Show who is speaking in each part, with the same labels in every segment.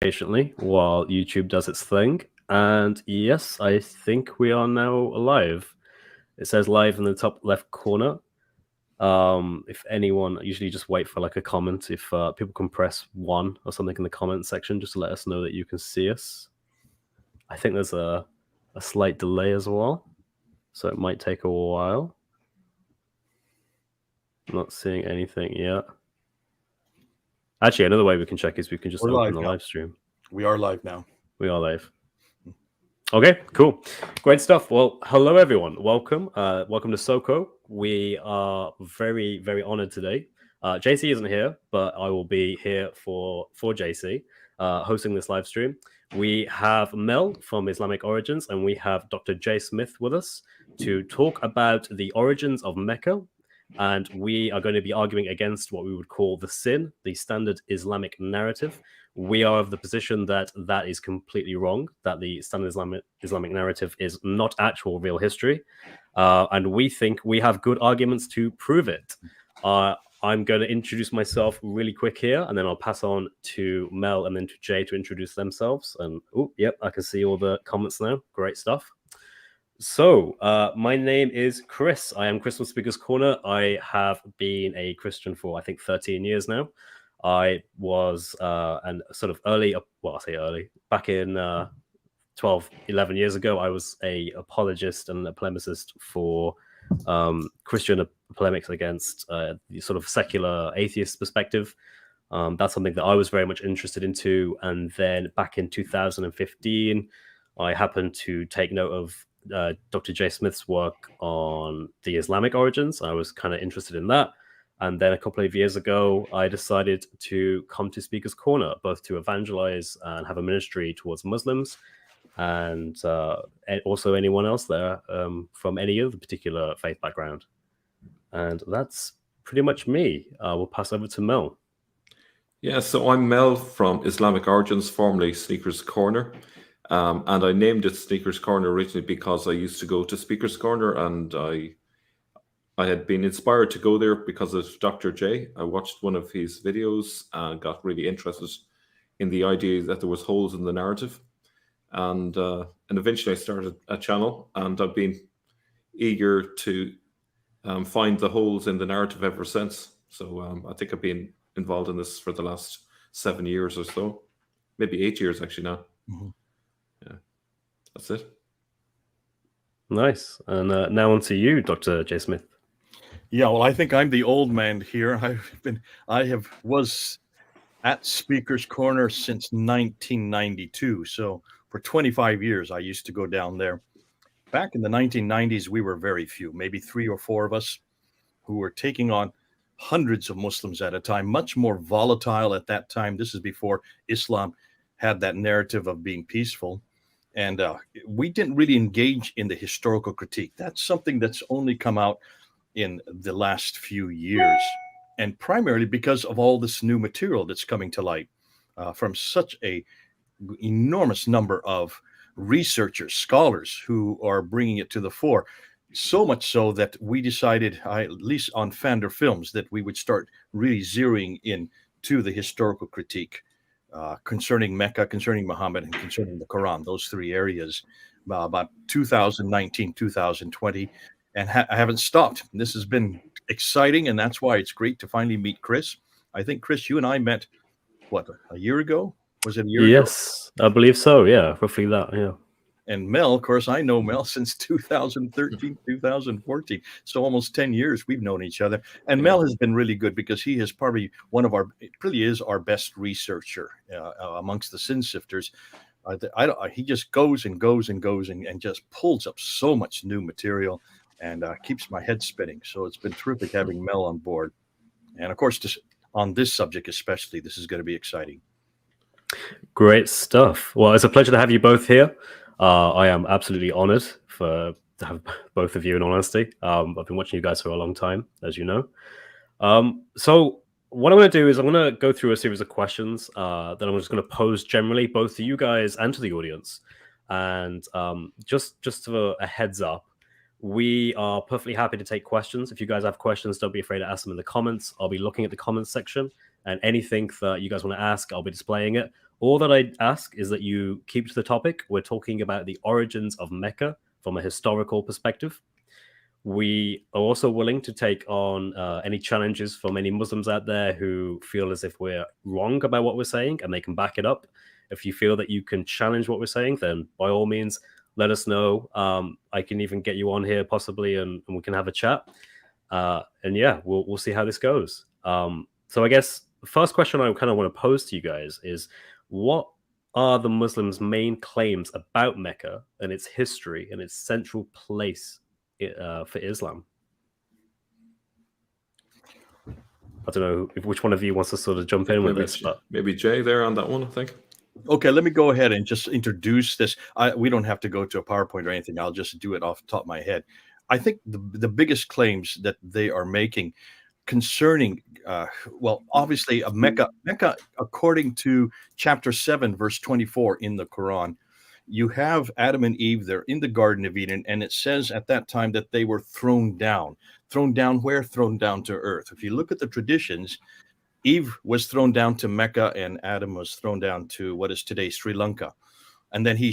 Speaker 1: patiently while YouTube does its thing. And yes, I think we are now live. It says live in the top left corner. If anyone, usually just wait for like a comment. If people can press 1 or something in the comment section just to let us know that you can see us. I think there's a slight delay as well, so it might take a while. I'm not seeing anything yet. Actually, another way we can check is we can just open the live stream.
Speaker 2: We are live now.
Speaker 1: We are live. Okay, cool. Great stuff. Well, hello, everyone. Welcome. Welcome to SoCo. We are very, very honored today. JC isn't here, but I will be here for JC, hosting this live stream. We have Mel from Islamic Origins, and we have Dr. J. Smith with us to talk about the origins of MECCA. And we are going to be arguing against what we would call the sin, the standard Islamic narrative. We are of the position that that is completely wrong, that the standard Islamic narrative is not actual real history. And we think we have good arguments to prove it. I'm going to introduce myself really quick here, and then I'll pass on to Mel and then to Jay to introduce themselves. And, oh, yep, I can see all the comments now. Great stuff. So, my name is Chris. I am Chris from Speaker's Corner. I have been a Christian for, I think, 13 years now. I was and sort of early, well, I say early, back in 12, 11 years ago, I was a apologist and a polemicist for Christian polemics against the sort of secular atheist perspective. That's something that I was very much interested into. And then back in 2015, I happened to take note of Dr. J. Smith's work on the Islamic origins. I was kind of interested in that. And then a couple of years ago, I decided to come to Speaker's Corner, both to evangelize and have a ministry towards Muslims, and also anyone else there from any other particular faith background. And that's pretty much me. We'll pass over to Mel.
Speaker 3: Yeah, so I'm Mel from Islamic Origins, formerly Speaker's Corner. And I named it Speaker's Corner originally because I used to go to Speaker's Corner, and I had been inspired to go there because of Dr. J. I watched one of his videos and got really interested in the idea that there was holes in the narrative. And eventually I started a channel, and I've been eager to find the holes in the narrative ever since. So I think I've been involved in this for the last 7 years or so, maybe 8 years actually now. Mm-hmm. Yeah, that's it.
Speaker 1: Nice. And now on to you, Dr. J. Smith.
Speaker 2: Yeah, well, I think I'm the old man here. I was at Speaker's Corner since 1992. So for 25 years, I used to go down there. Back in the 1990s, we were very few, maybe 3 or 4 of us, who were taking on hundreds of Muslims at a time, much more volatile at that time. This is before Islam had that narrative of being peaceful. And we didn't really engage in the historical critique. That's something that's only come out in the last few years, and primarily because of all this new material that's coming to light from such a enormous number of researchers, scholars who are bringing it to the fore. So much so that we decided, at least on Fander Films, that we would start really zeroing in to the historical critique concerning Mecca, concerning Muhammad, and concerning the Quran, those 3 areas, about 2019, 2020. And I haven't stopped. This has been exciting, and that's why it's great to finally meet Chris. I think, Chris, you and I met, what, a year ago? Was it a year ago?
Speaker 1: Yes, I believe so. Yeah, roughly that, yeah.
Speaker 2: And Mel, of course, I know Mel since 2013, 2014. So almost 10 years we've known each other. And yeah. Mel has been really good because he is probably really is our best researcher amongst the sin sifters. He just goes and goes and goes and just pulls up so much new material and keeps my head spinning. So it's been terrific having Mel on board. And of course, on this subject especially, this is going to be exciting.
Speaker 1: Great stuff. Well, it's a pleasure to have you both here. I am absolutely honored to have both of you, in honesty. I've been watching you guys for a long time, as you know. So what I'm going to do is I'm going to go through a series of questions that I'm just going to pose generally, both to you guys and to the audience. And just for a heads up, we are perfectly happy to take questions. If you guys have questions, don't be afraid to ask them in the comments. I'll be looking at the comments section, and anything that you guys want to ask, I'll be displaying it. All that I ask is that you keep to the topic. We're talking about the origins of Mecca from a historical perspective. We are also willing to take on any challenges from any Muslims out there who feel as if we're wrong about what we're saying and they can back it up. If you feel that you can challenge what we're saying, then by all means, let us know. I can even get you on here possibly and we can have a chat. And yeah, we'll see how this goes. So I guess the first question I kind of want to pose to you guys is, what are the Muslims' main claims about Mecca and its history and its central place for Islam? I don't know which one of you wants to sort of jump in with this, but
Speaker 3: maybe Jay there on that one, I think.
Speaker 2: Okay, let me go ahead and just introduce this. We don't have to go to a PowerPoint or anything. I'll just do it off the top of my head. I think the biggest claims that they are making concerning, well, obviously, Mecca, according to chapter 7, verse 24 in the Quran, you have Adam and Eve, they're in the Garden of Eden, and it says at that time that they were thrown down. Thrown down where? Thrown down to earth. If you look at the traditions, Eve was thrown down to Mecca and Adam was thrown down to what is today Sri Lanka. And then he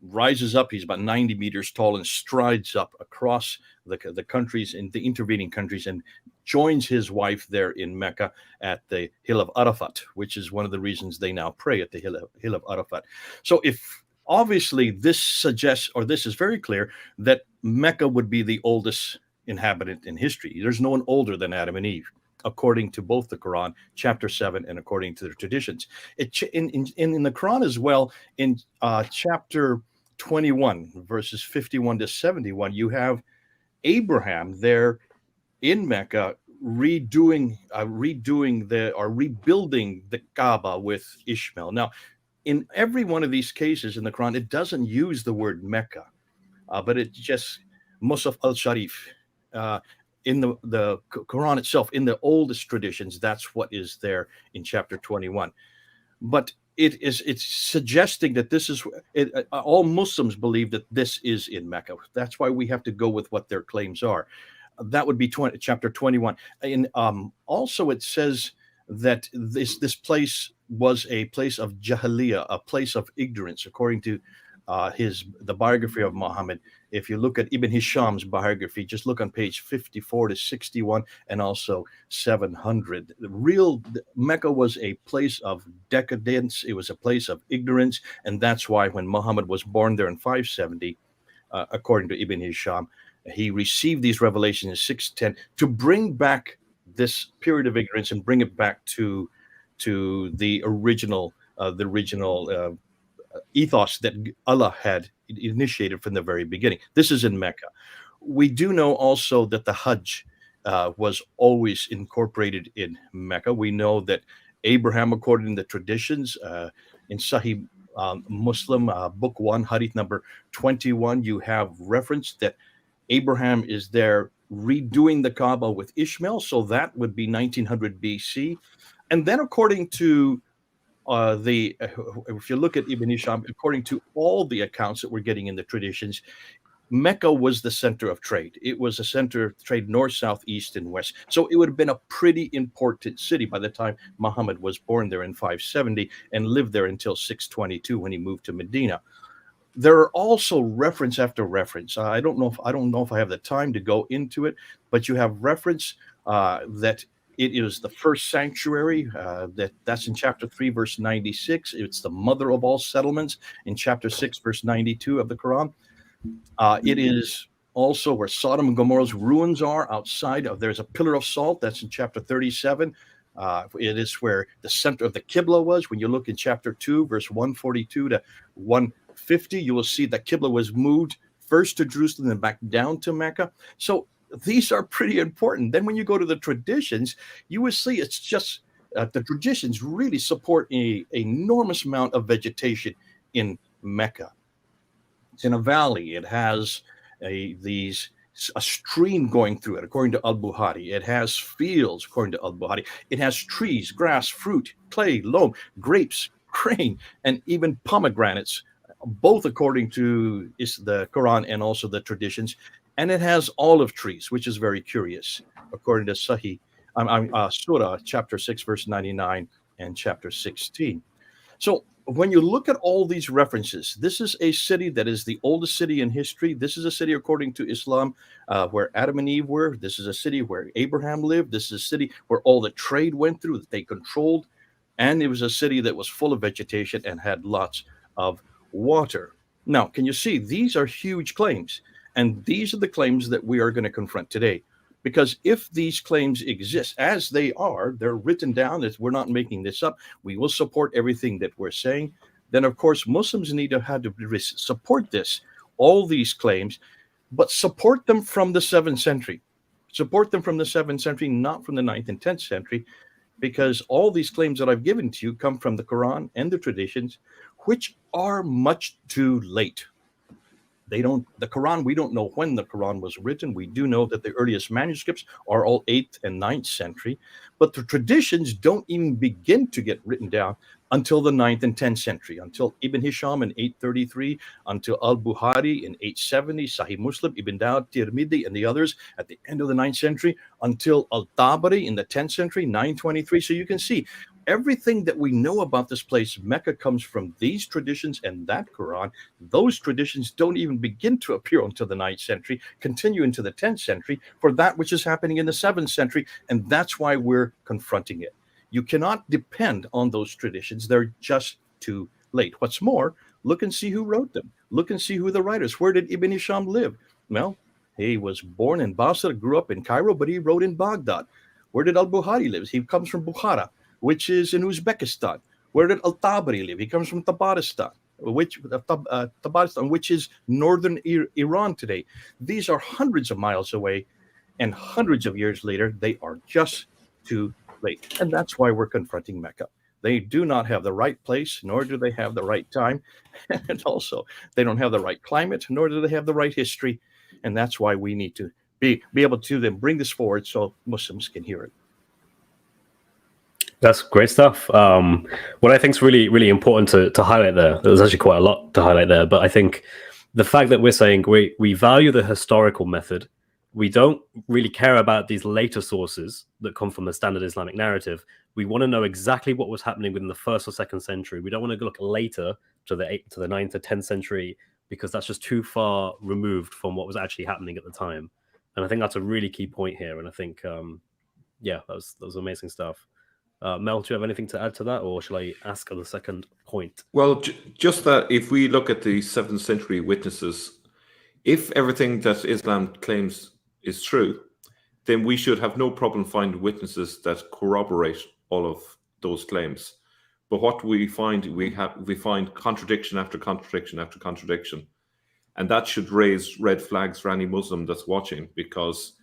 Speaker 2: rises up, he's about 90 meters tall, and strides up across the countries, in the intervening countries, and joins his wife there in Mecca at the hill of Arafat, which is one of the reasons they now pray at the hill of Arafat. So if obviously this suggests, or this is very clear, that Mecca would be the oldest inhabitant in history. There's no one older than Adam and Eve, according to both the Quran, chapter 7, and according to their traditions. In the Quran as well, in chapter 21, verses 51 to 71, you have Abraham there in Mecca rebuilding the Kaaba with Ishmael. Now, in every one of these cases in the Quran, it doesn't use the word Mecca, but it just Musaf al-Sharif. In the Quran itself, in the oldest traditions, that's what is there in chapter 21. But it's suggesting that this is all Muslims believe that this is in Mecca. That's why we have to go with what their claims are. That would be chapter 21. And also it says that this place was a place of Jahiliyyah, a place of ignorance, according to the biography of Muhammad. If you look at Ibn Hisham's biography, just look on page 54 to 61 and also 700. Mecca was a place of decadence. It was a place of ignorance. And that's why when Muhammad was born there in 570, according to Ibn Hisham, he received these revelations in 610 to bring back this period of ignorance and bring it back to the original ethos that Allah had initiated from the very beginning. This is in Mecca. We do know also that the Hajj was always incorporated in Mecca. We know that Abraham, according to the traditions, in Sahih Muslim, book 1, hadith number 21, you have reference that Abraham is there redoing the Kaaba with Ishmael. So that would be 1900 BC. And then according to if you look at Ibn Hisham, according to all the accounts that we're getting in the traditions, Mecca was the center of trade. It was a center of trade north, south, east, and west. So it would have been a pretty important city by the time Muhammad was born there in 570 and lived there until 622 when he moved to Medina. There are also reference after reference. I don't know if I have the time to go into it, but you have reference that it is the first sanctuary, that's in chapter 3, verse 96. It's the mother of all settlements in chapter 6, verse 92 of the Quran. It is also where Sodom and Gomorrah's ruins are outside of. There's a pillar of salt. That's in chapter 37. It is where the center of the Qibla was. When you look in chapter 2, verse 142 to 150, you will see that Qibla was moved first to Jerusalem and back down to Mecca. So these are pretty important. Then when you go to the traditions, you will see it's just the traditions really support an enormous amount of vegetation in Mecca. It's in a valley. It has a stream going through it, according to Al-Bukhari. It has fields, according to Al-Bukhari. It has trees, grass, fruit, clay, loam, grapes, grain, and even pomegranates, both according to the Quran and also the traditions. And it has olive trees, which is very curious, according to Surah chapter 6, verse 99 and chapter 16. So when you look at all these references, this is a city that is the oldest city in history. This is a city, according to Islam, where Adam and Eve were. This is a city where Abraham lived. This is a city where all the trade went through, that they controlled. And it was a city that was full of vegetation and had lots of water. Now, can you see? These are huge claims. And these are the claims that we are going to confront today. Because if these claims exist as they are, they're written down, as we're not making this up, we will support everything that we're saying. Then, of course, Muslims need to have to support this, all these claims, but support them from the 7th century. Support them from the 7th century, not from the 9th and 10th century, because all these claims that I've given to you come from the Quran and the traditions, which are much too late. The Quran, we don't know when the Quran was written. We do know that the earliest manuscripts are all 8th and 9th century, but the traditions don't even begin to get written down until the 9th and 10th century, until Ibn Hisham in 833, until Al-Bukhari in 870, Sahih Muslim, Ibn Dawud, Tirmidhi, and the others at the end of the 9th century, until Al-Tabari in the 10th century, 923. So you can see everything that we know about this place, Mecca, comes from these traditions and that Quran. Those traditions don't even begin to appear until the 9th century, continue into the 10th century for that which is happening in the 7th century, and that's why we're confronting it. You cannot depend on those traditions. They're just too late. What's more, look and see who wrote them. Look and see who the writers. Where did Ibn Hisham live? Well, he was born in Basra, grew up in Cairo, but he wrote in Baghdad. Where did Al-Bukhari live? He comes from Bukhara, which is in Uzbekistan. Where did Al-Tabari live? He comes from Tabaristan, which is northern Iran today. These are hundreds of miles away, and hundreds of years later, they are just too late. And that's why we're confronting Mecca. They do not have the right place, nor do they have the right time. And also, they don't have the right climate, nor do they have the right history. And that's why we need to be able to then bring this forward so Muslims can hear it.
Speaker 1: That's great stuff. What I think is really, really important to highlight there, there's actually quite a lot to highlight there, but I think the fact that we're saying we value the historical method, we don't really care about these later sources that come from the standard Islamic narrative. We want to know exactly what was happening within the 1st or 2nd century. We don't want to look later to the 9th or 10th century, because that's just too far removed from what was actually happening at the time. And I think that's a really key point here. And I think, that was amazing stuff. Mel, do you have anything to add to that, or shall I ask on the second point?
Speaker 3: Well, just that if we look at the 7th century witnesses, if everything that Islam claims is true, then we should have no problem finding witnesses that corroborate all of those claims. But what we find, we find contradiction after contradiction after contradiction, and that should raise red flags for any Muslim that's watching, because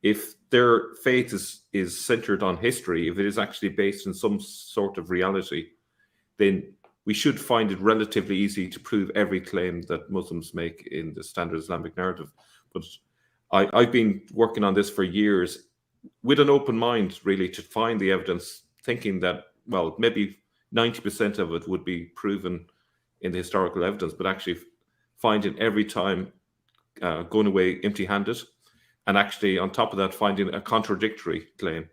Speaker 3: if their faith is centered on history, if it is actually based in some sort of reality, then we should find it relatively easy to prove every claim that Muslims make in the standard Islamic narrative. But I've been working on this for years with an open mind, really, to find the evidence, thinking that, well, maybe 90% of it would be proven in the historical evidence, but actually finding every time going away empty-handed. And actually, on top of that, finding a contradictory claim.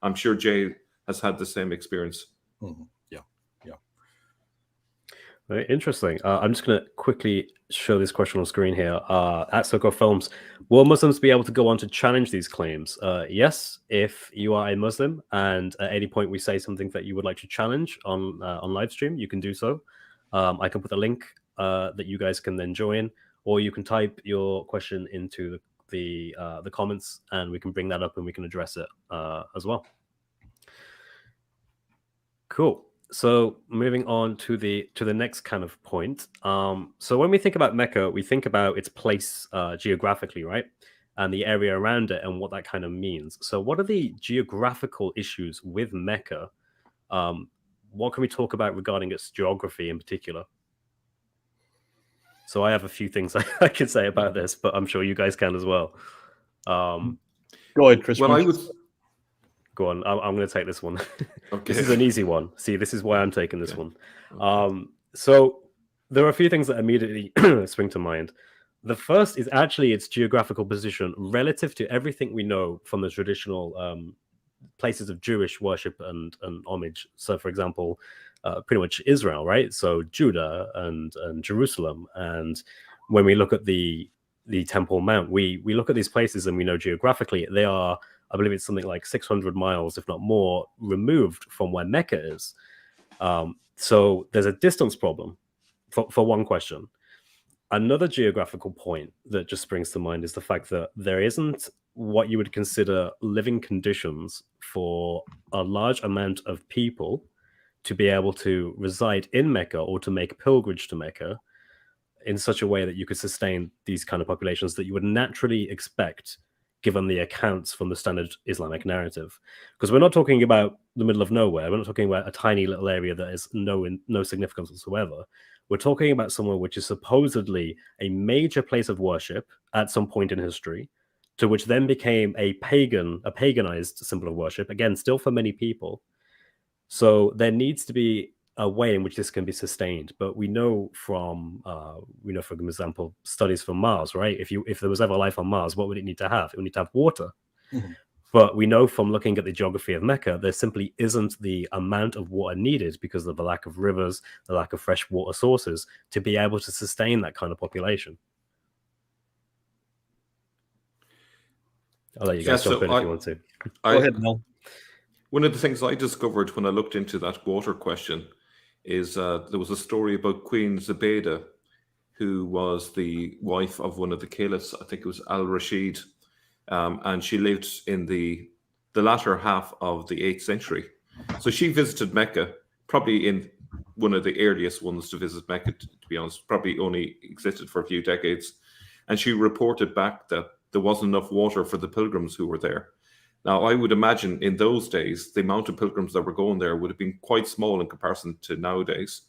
Speaker 3: I'm sure Jay has had the same experience.
Speaker 2: Mm-hmm. Yeah.
Speaker 1: Very interesting. I'm just going to quickly show this question on screen here. At Soko Films, will Muslims be able to go on to challenge these claims? Yes, if you are a Muslim and at any point we say something that you would like to challenge on live stream, you can do so. I can put the link that you guys can then join, or you can type your question into the comments, and we can bring that up and we can address it as well. Cool. So moving on to the next kind of point. So when we think about Mecca, we think about its place geographically, right? And the area around it and what that kind of means. So what are the geographical issues with Mecca? What can we talk about regarding its geography in particular? So I have a few things I could say about this, but I'm sure you guys can as well.
Speaker 2: Go ahead, Chris.
Speaker 3: Well,
Speaker 1: Go on. I'm going to take this one.
Speaker 3: Okay.
Speaker 1: This is an easy one. See, this is why I'm taking this one. So there are a few things that immediately spring to mind. The first is actually its geographical position relative to everything we know from the traditional places of Jewish worship and homage. So, for example, pretty much Israel, right? So Judah and Jerusalem. And when we look at the Temple Mount, we look at these places and we know geographically they are, I believe it's something like 600 miles, if not more, removed from where Mecca is. So there's a distance problem for one question. Another geographical point that just springs to mind is the fact that there isn't what you would consider living conditions for a large amount of people to be able to reside in Mecca or to make pilgrimage to Mecca in such a way that you could sustain these kind of populations that you would naturally expect given the accounts from the standard Islamic narrative. Because we're not talking about the middle of nowhere. We're not talking about a tiny little area that has no significance whatsoever. We're talking about somewhere which is supposedly a major place of worship at some point in history, to which then became a paganized symbol of worship, again, still for many people. So there needs to be a way in which this can be sustained. But we know from, for example, studies from Mars, right? If there was ever life on Mars, what would it need to have? It would need to have water. Mm-hmm. But we know from looking at the geography of Mecca, there simply isn't the amount of water needed because of the lack of rivers, the lack of fresh water sources to be able to sustain that kind of population. I'll let you guys jump in if you want to.
Speaker 2: Go ahead, Mel.
Speaker 3: One of the things I discovered when I looked into that water question is there was a story about Queen Zubaydah, who was the wife of one of the caliphs, I think it was Al-Rashid, and she lived in the latter half of the 8th century. So she visited Mecca, probably in one of the earliest ones to visit Mecca, to be honest, probably only existed for a few decades. And she reported back that there wasn't enough water for the pilgrims who were there. Now, I would imagine in those days, the amount of pilgrims that were going there would have been quite small in comparison to nowadays.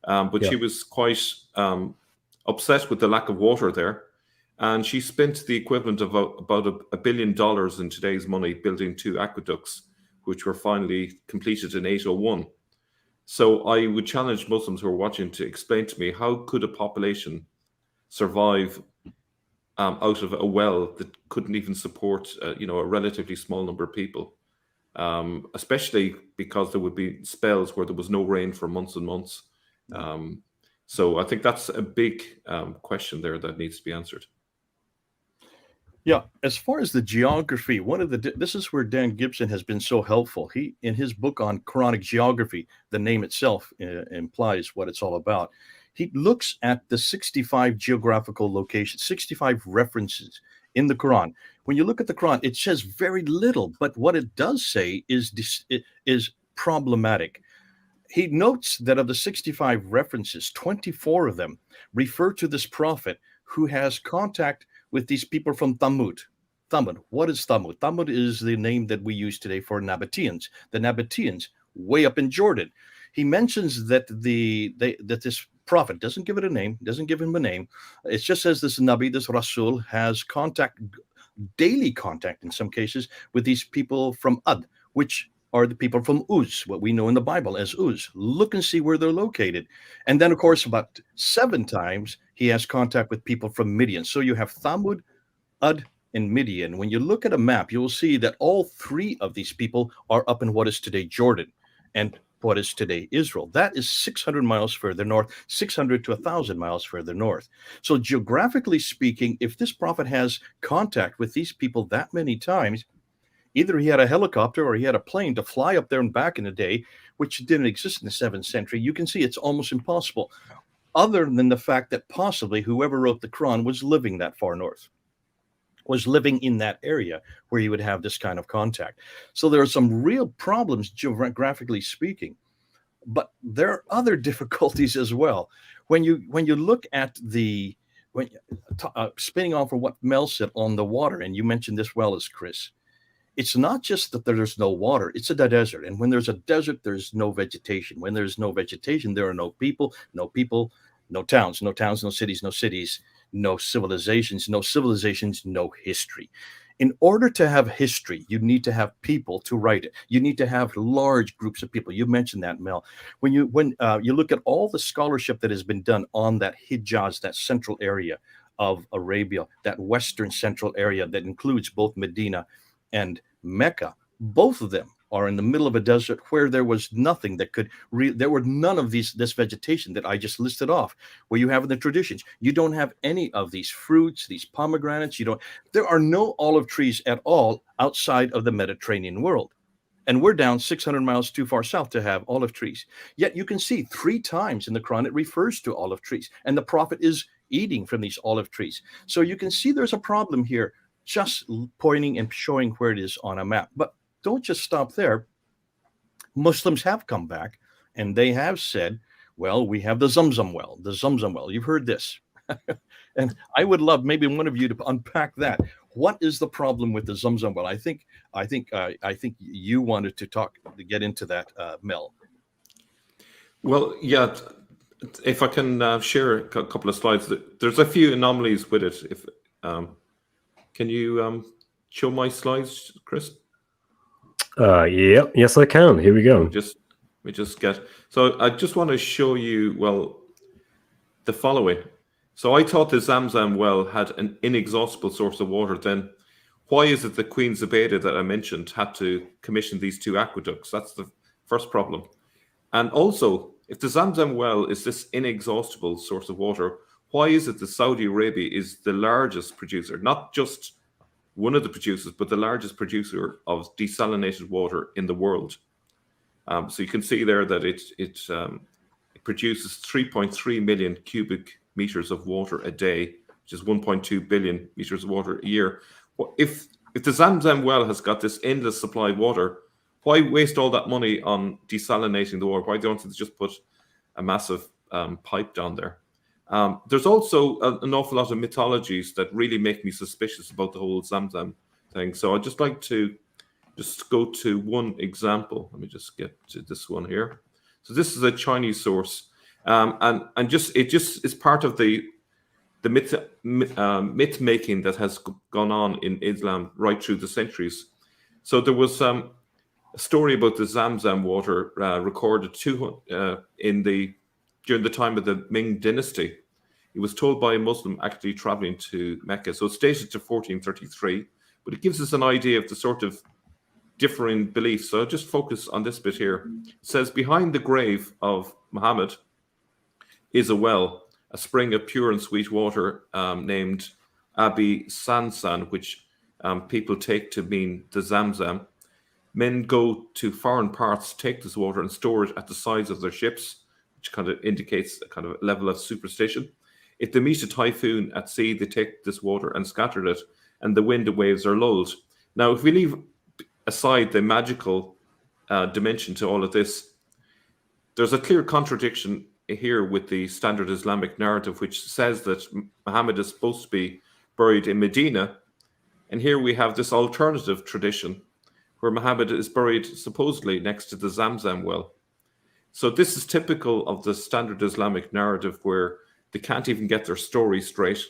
Speaker 3: But she was quite upset with the lack of water there. And she spent the equivalent of about $1 billion in today's money building 2 aqueducts, which were finally completed in 801. So I would challenge Muslims who are watching to explain to me, how could a population survive out of a well that couldn't even support a relatively small number of people, especially because there would be spells where there was no rain for months and months. So I think that's a big question there that needs to be answered.
Speaker 2: Yeah, as far as the geography, this is where Dan Gibson has been so helpful. He, in his book on Quranic geography, the name itself implies what it's all about. He looks at the 65 geographical locations, 65 references in the Quran. When you look at the Quran, it says very little, but what it does say is problematic. He notes that of the 65 references, 24 of them refer to this prophet who has contact with these people from Thamud. Thamud. What is Thamud? Thamud is the name that we use today for Nabateans. The Nabateans, way up in Jordan. He mentions that that this prophet doesn't give it a name, doesn't give him a name. It just says this Nabi, this Rasul, has daily contact in some cases, with these people from Ad, which are the people from Uz, what we know in the Bible as Uz. Look and see where they're located. And then, of course, about 7 times, he has contact with people from Midian. So you have Thamud, Ad, and Midian. When you look at a map, you will see that all 3 of these people are up in what is today Jordan and what is today Israel. That is 600 miles further north, 600 to 1,000 miles further north. So geographically speaking, if this prophet has contact with these people that many times, either he had a helicopter or he had a plane to fly up there and back in the day, which didn't exist in the 7th century. You can see it's almost impossible, other than the fact that possibly whoever wrote the Quran was living that far north, was living in that area where you would have this kind of contact. So there are some real problems geographically speaking, but there are other difficulties as well. When you look at spinning off of what Mel said on the water, and you mentioned this well as Chris, it's not just that there's no water, it's a desert. And when there's a desert, there's no vegetation. When there's no vegetation, there are no people, no towns, no cities, no civilizations, no history. In order to have history, you need to have people to write it. You need to have large groups of people. You mentioned that, Mel. When you look at all the scholarship that has been done on that Hijaz, that central area of Arabia, that western central area that includes both Medina and Mecca, both of them or in the middle of a desert where there was nothing that could there were none of this vegetation that I just listed off, where you have in the traditions. You don't have any of these fruits, these pomegranates. There are no olive trees at all outside of the Mediterranean world. And we're down 600 miles too far south to have olive trees. Yet you can see 3 times in the Quran it refers to olive trees, and the prophet is eating from these olive trees. So you can see there's a problem here, just pointing and showing where it is on a map. But don't just stop there. Muslims have come back and they have said, well, we have the Zamzam well, the Zamzam well. You've heard this. And I would love maybe one of you to unpack that. What is the problem with the Zamzam well? I think you wanted to get into that, Mel.
Speaker 3: Well, yeah. If I can share a couple of slides, there's a few anomalies with it. If can you show my slides, Chris?
Speaker 1: Yeah, yes, I can. Here we go.
Speaker 3: We just get. So I just want to show you the following. So I thought the Zamzam well had an inexhaustible source of water. Then why is it that Queen Zubaydah that I mentioned had to commission these 2 aqueducts? That's the first problem. And also, if the Zamzam well is this inexhaustible source of water, why is it that Saudi Arabia is the largest producer, not just one of the producers, but the largest producer of desalinated water in the world? So you can see there that it produces 3.3 million cubic meters of water a day, which is 1.2 billion meters of water a year. If the Zamzam well has got this endless supply of water, why waste all that money on desalinating the water? Why don't they just put a massive pipe down there? There's also an awful lot of mythologies that really make me suspicious about the whole Zamzam thing. So I'd just like to just go to one example. Let me just get to this one here. So this is a Chinese source, and it just is part of the myth making that has gone on in Islam right through the centuries. So there was a story about the Zamzam water recorded during the time of the Ming dynasty. It was told by a Muslim actually traveling to Mecca. So it's dated to 1433, but it gives us an idea of the sort of differing beliefs. So I'll just focus on this bit here. It says, behind the grave of Muhammad is a well, a spring of pure and sweet water named Abi Sansan, which people take to mean the Zamzam. Men go to foreign parts, take this water and store it at the sides of their ships, which kind of indicates a kind of level of superstition. If they meet a typhoon at sea, they take this water and scatter it, and the wind and waves are lulled. Now, if we leave aside the magical dimension to all of this, there's a clear contradiction here with the standard Islamic narrative, which says that Muhammad is supposed to be buried in Medina. And here we have this alternative tradition where Muhammad is buried supposedly next to the Zamzam well. So this is typical of the standard Islamic narrative where they can't even get their story straight.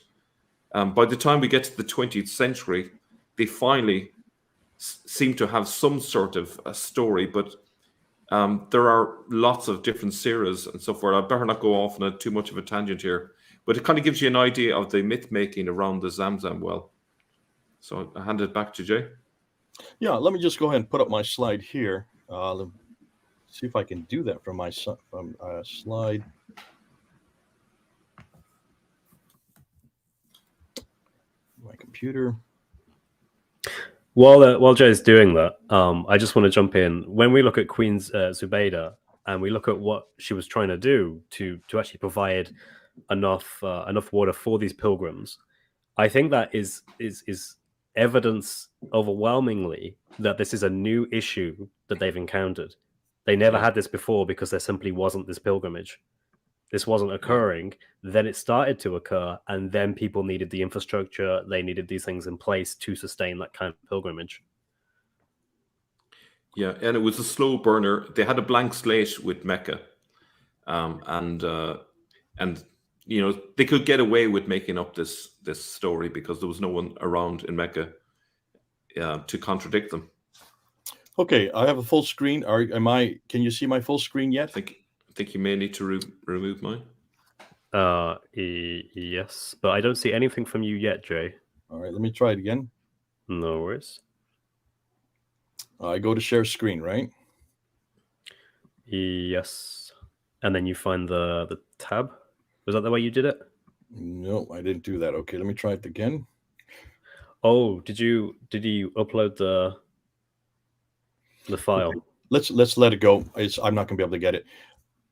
Speaker 3: By the time we get to the 20th century, they finally seem to have some sort of a story, but there are lots of different seerahs and so forth. I better not go off on too much of a tangent here, but it kind of gives you an idea of the myth making around the Zamzam well. So I hand it back to Jay.
Speaker 2: Yeah, let me just go ahead and put up my slide here. Let's see if I can do that from my slide. My computer.
Speaker 1: While Jay's doing that, I just want to jump in. When we look at Queen Zubaydah and we look at what she was trying to do to actually provide enough water for these pilgrims, I think that is evidence overwhelmingly that this is a new issue that they've encountered. They never had this before because there simply wasn't this pilgrimage. This wasn't occurring. Then it started to occur, and then people needed the infrastructure. They needed these things in place to sustain that kind of pilgrimage.
Speaker 3: Yeah, and it was a slow burner. They had a blank slate with Mecca, and you know, they could get away with making up this story because there was no one around in Mecca to contradict them.
Speaker 2: Okay, I have a full screen. Can you see my full screen yet?
Speaker 3: I think you may need to remove mine.
Speaker 1: Yes, but I don't see anything from you yet, Jay.
Speaker 2: All right, let me try it again.
Speaker 1: No worries.
Speaker 2: I go to share screen, right?
Speaker 1: Yes. And then you find the tab. Was that the way you did it?
Speaker 2: No, I didn't do that. Okay, let me try it again.
Speaker 1: Oh, did you upload the file?
Speaker 2: Okay, let's let it go. I'm not going to be able to get it.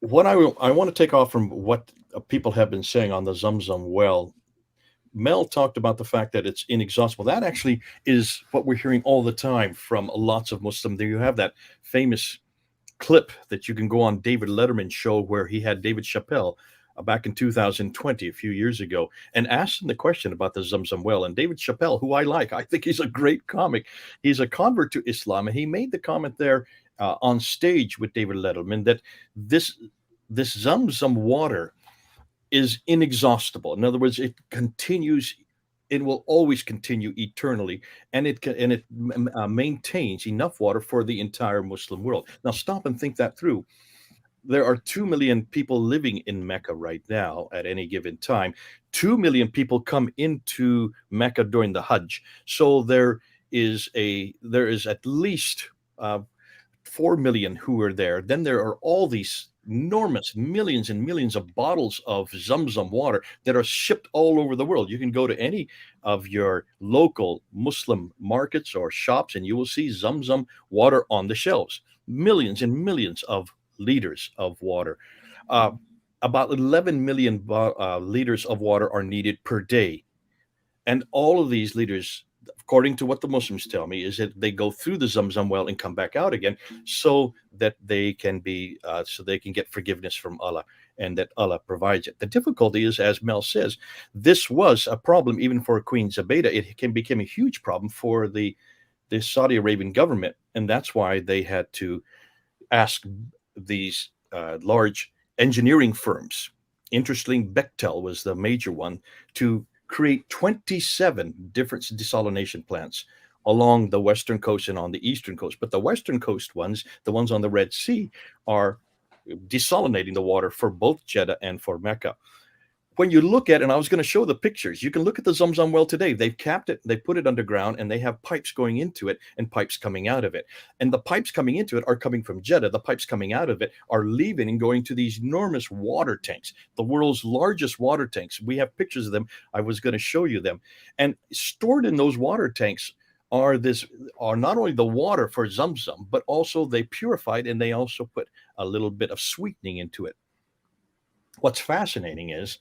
Speaker 2: What I want to take off from what people have been saying on the Zamzam well. Mel talked about the fact that it's inexhaustible. That actually is what we're hearing all the time from lots of Muslims. There you have that famous clip that you can go on David Letterman's show where he had David Chappelle back in 2020, a few years ago, and asked him the question about the Zamzam well. And David Chappelle, who I like, I think he's a great comic. He's a convert to Islam, and he made the comment there on stage with David Letterman that this Zamzam water is inexhaustible. In other words, it continues. It will always continue eternally, and it maintains enough water for the entire Muslim world. Now, stop and think that through. There are 2 million people living in Mecca right now at any given time. 2 million people come into Mecca during the Hajj. So there is at least 4 million who are there. Then there are all these enormous millions and millions of bottles of Zamzam water that are shipped all over the world. You can go to any of your local Muslim markets or shops and you will see Zamzam water on the shelves. Millions and millions of liters of water. About 11 million liters of water are needed per day. And all of these liters, according to what the Muslims tell me, is that they go through the Zamzam well and come back out again, so that they can get forgiveness from Allah, and that Allah provides it. The difficulty is, as Mel says, this was a problem even for Queen Zubaydah. It became a huge problem for the Saudi Arabian government, and that's why they had to ask these large engineering firms. Interestingly, Bechtel was the major one, to create 27 different desalination plants along the western coast and on the eastern coast. But the western coast ones, the ones on the Red Sea, are desalinating the water for both Jeddah and for Mecca. When you look at, and I was going to show the pictures, you can look at the Zamzam well today. They've capped it, they put it underground, and they have pipes going into it and pipes coming out of it. And the pipes coming into it are coming from Jeddah. The pipes coming out of it are leaving and going to these enormous water tanks, the world's largest water tanks. We have pictures of them. I was going to show you them. And stored in those water tanks are not only the water for Zamzam, but also they purify it, and they also put a little bit of sweetening into it. What's fascinating is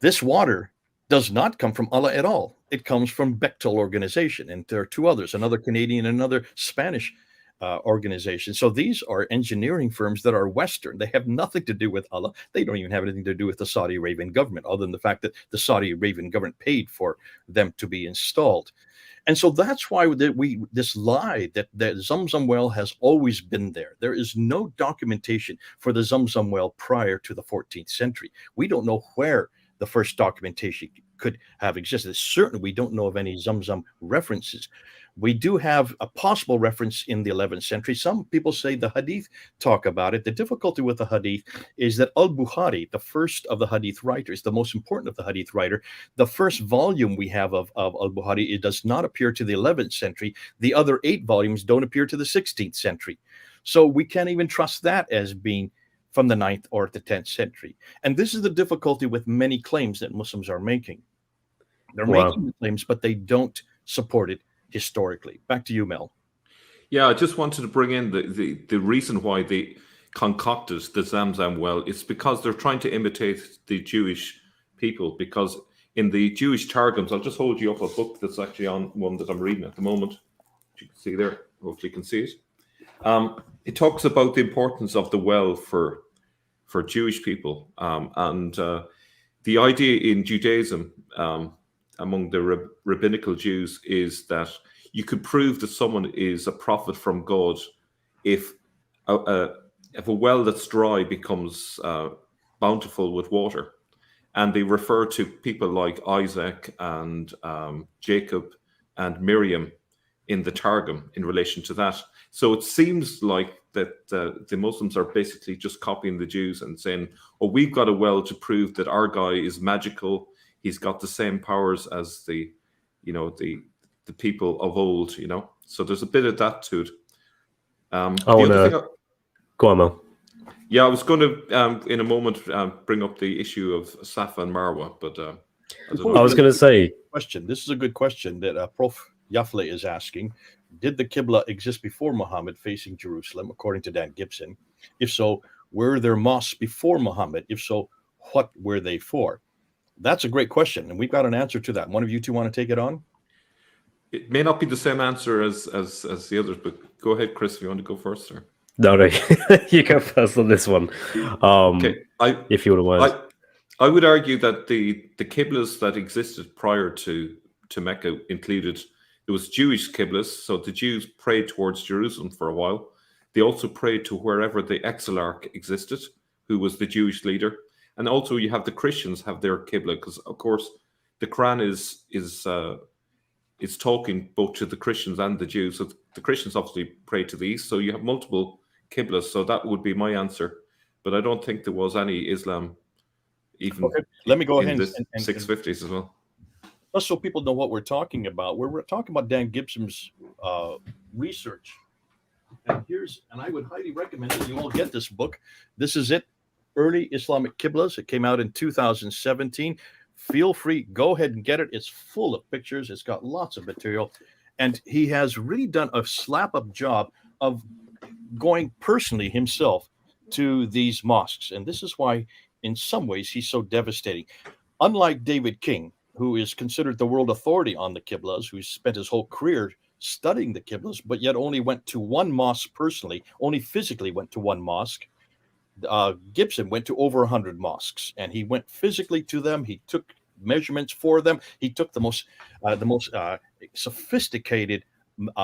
Speaker 2: this water does not come from Allah at all. It comes from Bechtel organization, and there are two others, another Canadian and another Spanish organization. So these are engineering firms that are Western. They have nothing to do with Allah. They don't even have anything to do with the Saudi Arabian government, other than the fact that the Saudi Arabian government paid for them to be installed. And so that's why this lie that the Zamzam well has always been there. There is no documentation for the Zamzam well prior to the 14th century. We don't know where the first documentation could have existed. Certainly, we don't know of any Zamzam references. We do have a possible reference in the 11th century. Some people say the Hadith talk about it. The difficulty with the Hadith is that Al-Bukhari, the first of the Hadith writers, the most important of the Hadith writer, the first volume we have of Al-Bukhari, it does not appear to the 11th century. The other 8 volumes don't appear to the 16th century. So we can't even trust that as being from the 9th or the 10th century. And this is the difficulty with many claims that Muslims are making. They're making the claims, but they don't support it historically. Back to you, Mel.
Speaker 3: Yeah, I just wanted to bring in the reason why they concocted the Zamzam well. It's because they're trying to imitate the Jewish people. Because in the Jewish Targums, I'll just hold you up a book that's actually on one that I'm reading at the moment. You can see there. Hopefully, you can see it. It talks about the importance of the well for Jewish people, and the idea in Judaism, among the rabbinical Jews, is that you could prove that someone is a prophet from God if a well that's dry becomes bountiful with water. And they refer to people like Isaac and Jacob and Miriam in the Targum in relation to that. So it seems like that the Muslims are basically just copying the Jews and saying, oh, we've got a well to prove that our guy is magical. He's got the same powers as the people of old, So there's a bit of that to it.
Speaker 1: I
Speaker 3: The
Speaker 1: want
Speaker 3: other
Speaker 1: to
Speaker 3: thing,
Speaker 1: go on, Mel.
Speaker 3: yeah, I was going to in a moment bring up the issue of Safa and Marwa, but I don't
Speaker 2: Before
Speaker 3: know
Speaker 1: I
Speaker 2: we
Speaker 3: if
Speaker 1: was
Speaker 2: do
Speaker 3: you.
Speaker 1: going to say,
Speaker 2: question, this is a good question that Prof. Yafle is asking. Did the Qibla exist before Muhammad facing Jerusalem, according to Dan Gibson? If so, were there mosques before Muhammad? If so, what were they for? That's a great question, and we've got an answer to that. One of you two want to take it on?
Speaker 3: It may not be the same answer as the others, but go ahead, Chris, if you want to go first. Or
Speaker 1: no, you go first on this one.
Speaker 3: okay,
Speaker 1: If you wouldn't mind.
Speaker 3: I would argue that the qiblas that existed prior to Mecca included, there was Jewish qiblas, so the Jews prayed towards Jerusalem for a while. They also prayed to wherever the exilarch existed, who was the Jewish leader, and also you have the Christians have their qibla, because of course the Quran is talking both to the Christians and the Jews. So the Christians obviously pray to the east, so you have multiple qiblas. So that would be my answer, but I don't think there was any Islam even
Speaker 2: Okay, let me go
Speaker 3: in
Speaker 2: ahead
Speaker 3: the
Speaker 2: and
Speaker 3: 650s as well.
Speaker 2: just so people know what we're talking about. We're talking about Dan Gibson's research. And I would highly recommend that you all get this book. This is it, Early Islamic Qiblas. It came out in 2017. Feel free, go ahead and get it. It's full of pictures. It's got lots of material. And he has really done a slap-up job of going personally himself to these mosques. And this is why, in some ways, he's so devastating. Unlike David King, who is considered the world authority on the Qiblas, who spent his whole career studying the Qiblas, but yet only went to one mosque personally, only physically went to one mosque. Gibson went to over 100 mosques, and he went physically to them. He took measurements for them. He took the most sophisticated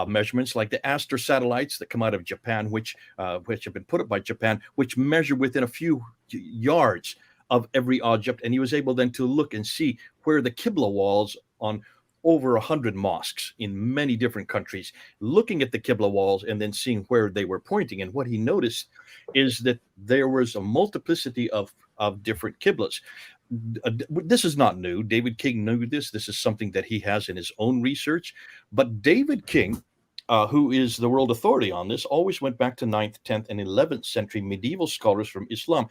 Speaker 2: measurements, like the Aster satellites that come out of Japan, which have been put up by Japan, which measure within a few yards of every object. And he was able then to look and see where the Qibla walls on over 100 mosques in many different countries, looking at the Qibla walls and then seeing where they were pointing. And what he noticed is that there was a multiplicity of different Qiblas. This is not new. David King knew this. This is something that he has in his own research. But David King, who is the world authority on this, always went back to 9th, 10th, and 11th century medieval scholars from Islam,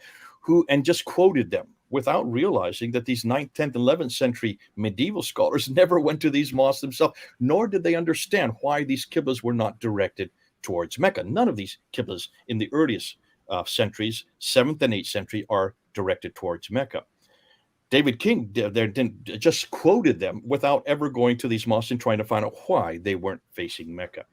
Speaker 2: and just quoted them without realizing that these 9th, 10th, 11th century medieval scholars never went to these mosques themselves, nor did they understand why these qiblas were not directed towards Mecca. None of these qiblas in the earliest centuries, 7th and 8th century, are directed towards Mecca. David King just quoted them without ever going to these mosques and trying to find out why they weren't facing Mecca.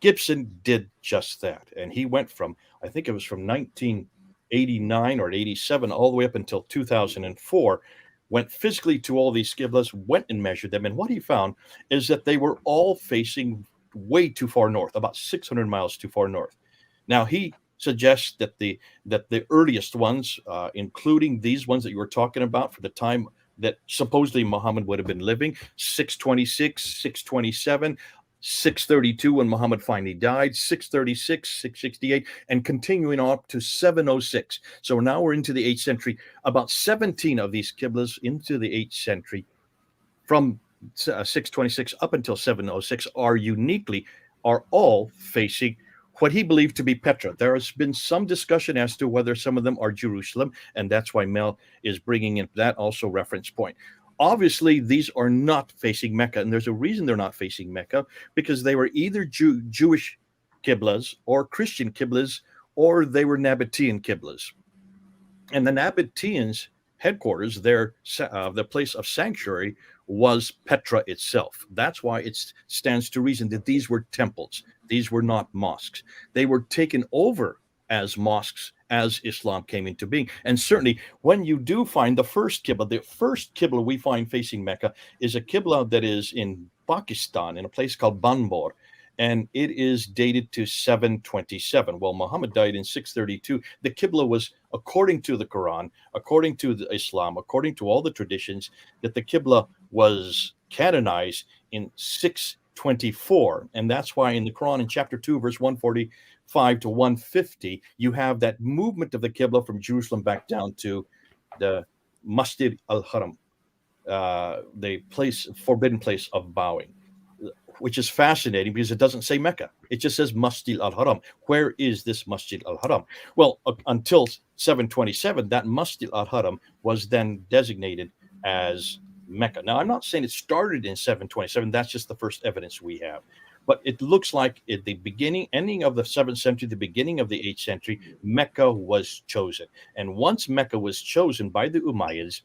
Speaker 2: Gibson did just that, and he went from, I think it was from 1989 or 87 all the way up until 2004, went physically to all these qiblas, went and measured them, and what he found is that they were all facing way too far north, about 600 miles too far north. Now, he suggests that the earliest ones, including these ones that you were talking about for the time that supposedly Muhammad would have been living, 626, 627, 632 when Muhammad finally died, 636, 668, and continuing up to 706. So now we're into the 8th century. About 17 of these qiblas into the 8th century, from 626 up until 706, are all facing what he believed to be Petra. There has been some discussion as to whether some of them are Jerusalem, and that's why Mel is bringing in that also reference point. Obviously, these are not facing Mecca, and there's a reason they're not facing Mecca, because they were either Jewish qiblas or Christian qiblas, or they were Nabatean qiblas. And the Nabateans' headquarters, the place of sanctuary, was Petra itself. That's why it stands to reason that these were temples. These were not mosques. They were taken over as mosques as Islam came into being. And certainly when you do find the first qibla we find facing Mecca is a qibla that is in Pakistan, in a place called Banbor. And it is dated to 727. Well, Muhammad died in 632. The Qibla was, according to the Quran, according to the Islam, according to all the traditions, that the Qibla was canonized in 624. And that's why in the Quran, in chapter 2, verse 145 to 150, you have that movement of the Qibla from Jerusalem back down to the Masjid al-Haram, the forbidden place of bowing. which is fascinating because it doesn't say Mecca. It just says Masjid al-Haram. Where is this Masjid al-Haram? Well, until 727, that Masjid al-Haram was then designated as Mecca. Now, I'm not saying it started in 727. That's just the first evidence we have. But it looks like at the ending of the 7th century, the beginning of the 8th century, Mecca was chosen. And once Mecca was chosen by the Umayyads,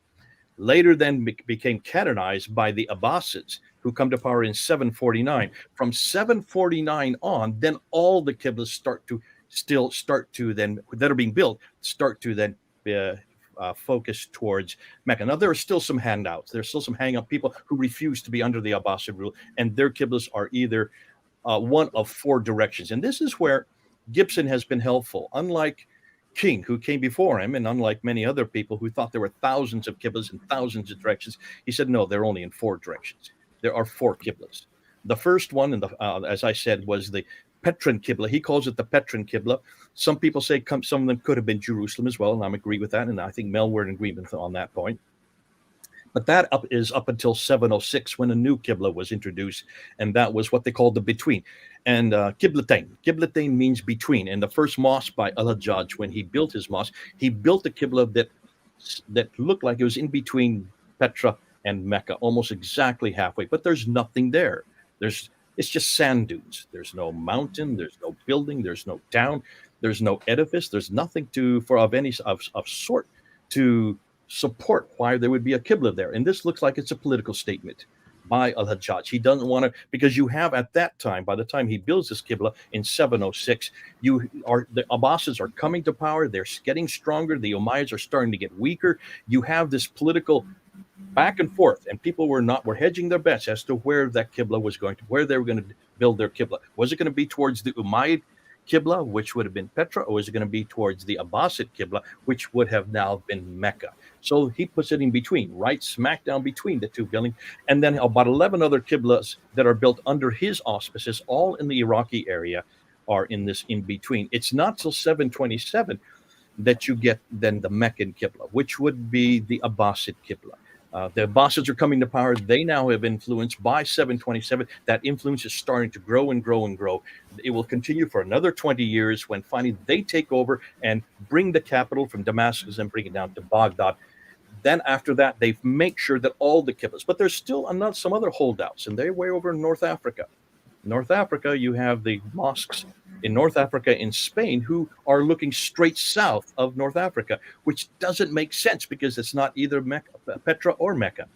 Speaker 2: later then became canonized by the Abbasids, who come to power in 749. From 749 on, then all the Qiblas start to then, that are being built, start to then focus towards Mecca. Now, there are still some handouts. There's still some hang-up people who refuse to be under the Abbasid rule, and their Qiblas are either one of 4 directions. And this is where Gibson has been helpful. Unlike King, who came before him, and unlike many other people who thought there were thousands of Qiblas in thousands of directions, he said, no, they're only in 4 directions. There are 4 Qiblas. The first one, as I said, was the Petran Qibla. He calls it the Petran Qibla. Some people say some of them could have been Jerusalem as well, and I agree with that, and I think Mel, we're in agreement on that point. But that is up until 706 when a new Qibla was introduced, and that was what they called the between. And Qiblatain. Qiblatain means between. And the first mosque by Al-Hajjaj, when he built his mosque, he built a Qibla that looked like it was in between Petra and Mecca, almost exactly halfway. But there's nothing there. It's just sand dunes. There's no mountain. There's no building. There's no town. There's no edifice. There's nothing of any sort to support why there would be a Qibla there. And this looks like it's a political statement by Al-Hajjaj. He doesn't want to, because you have at that time, by the time he builds this Qibla in 706, the Abbasids are coming to power. They're getting stronger. The Umayyads are starting to get weaker. You have this political back and forth, and people were hedging their bets as to where that Qibla was going to, where they were going to build their Qibla. Was it going to be towards the Umayyad Qibla, which would have been Petra, or was it going to be towards the Abbasid Qibla, which would have now been Mecca? So he puts it in between, right smack down between the two buildings. And then about 11 other Qiblas that are built under his auspices, all in the Iraqi area, are in this in between. It's not till 727 that you get then the Meccan Qibla, which would be the Abbasid Qibla. The Abbasids are coming to power. They now have influence by 727. That influence is starting to grow and grow and grow. It will continue for another 20 years when finally they take over and bring the capital from Damascus and bring it down to Baghdad. Then after that, they make sure that all the Qiblas, but there's still some other holdouts, and they're way over in North Africa. North Africa, you have the mosques in North Africa, in Spain, who are looking straight south of North Africa, which doesn't make sense because it's not either Petra or Mecca.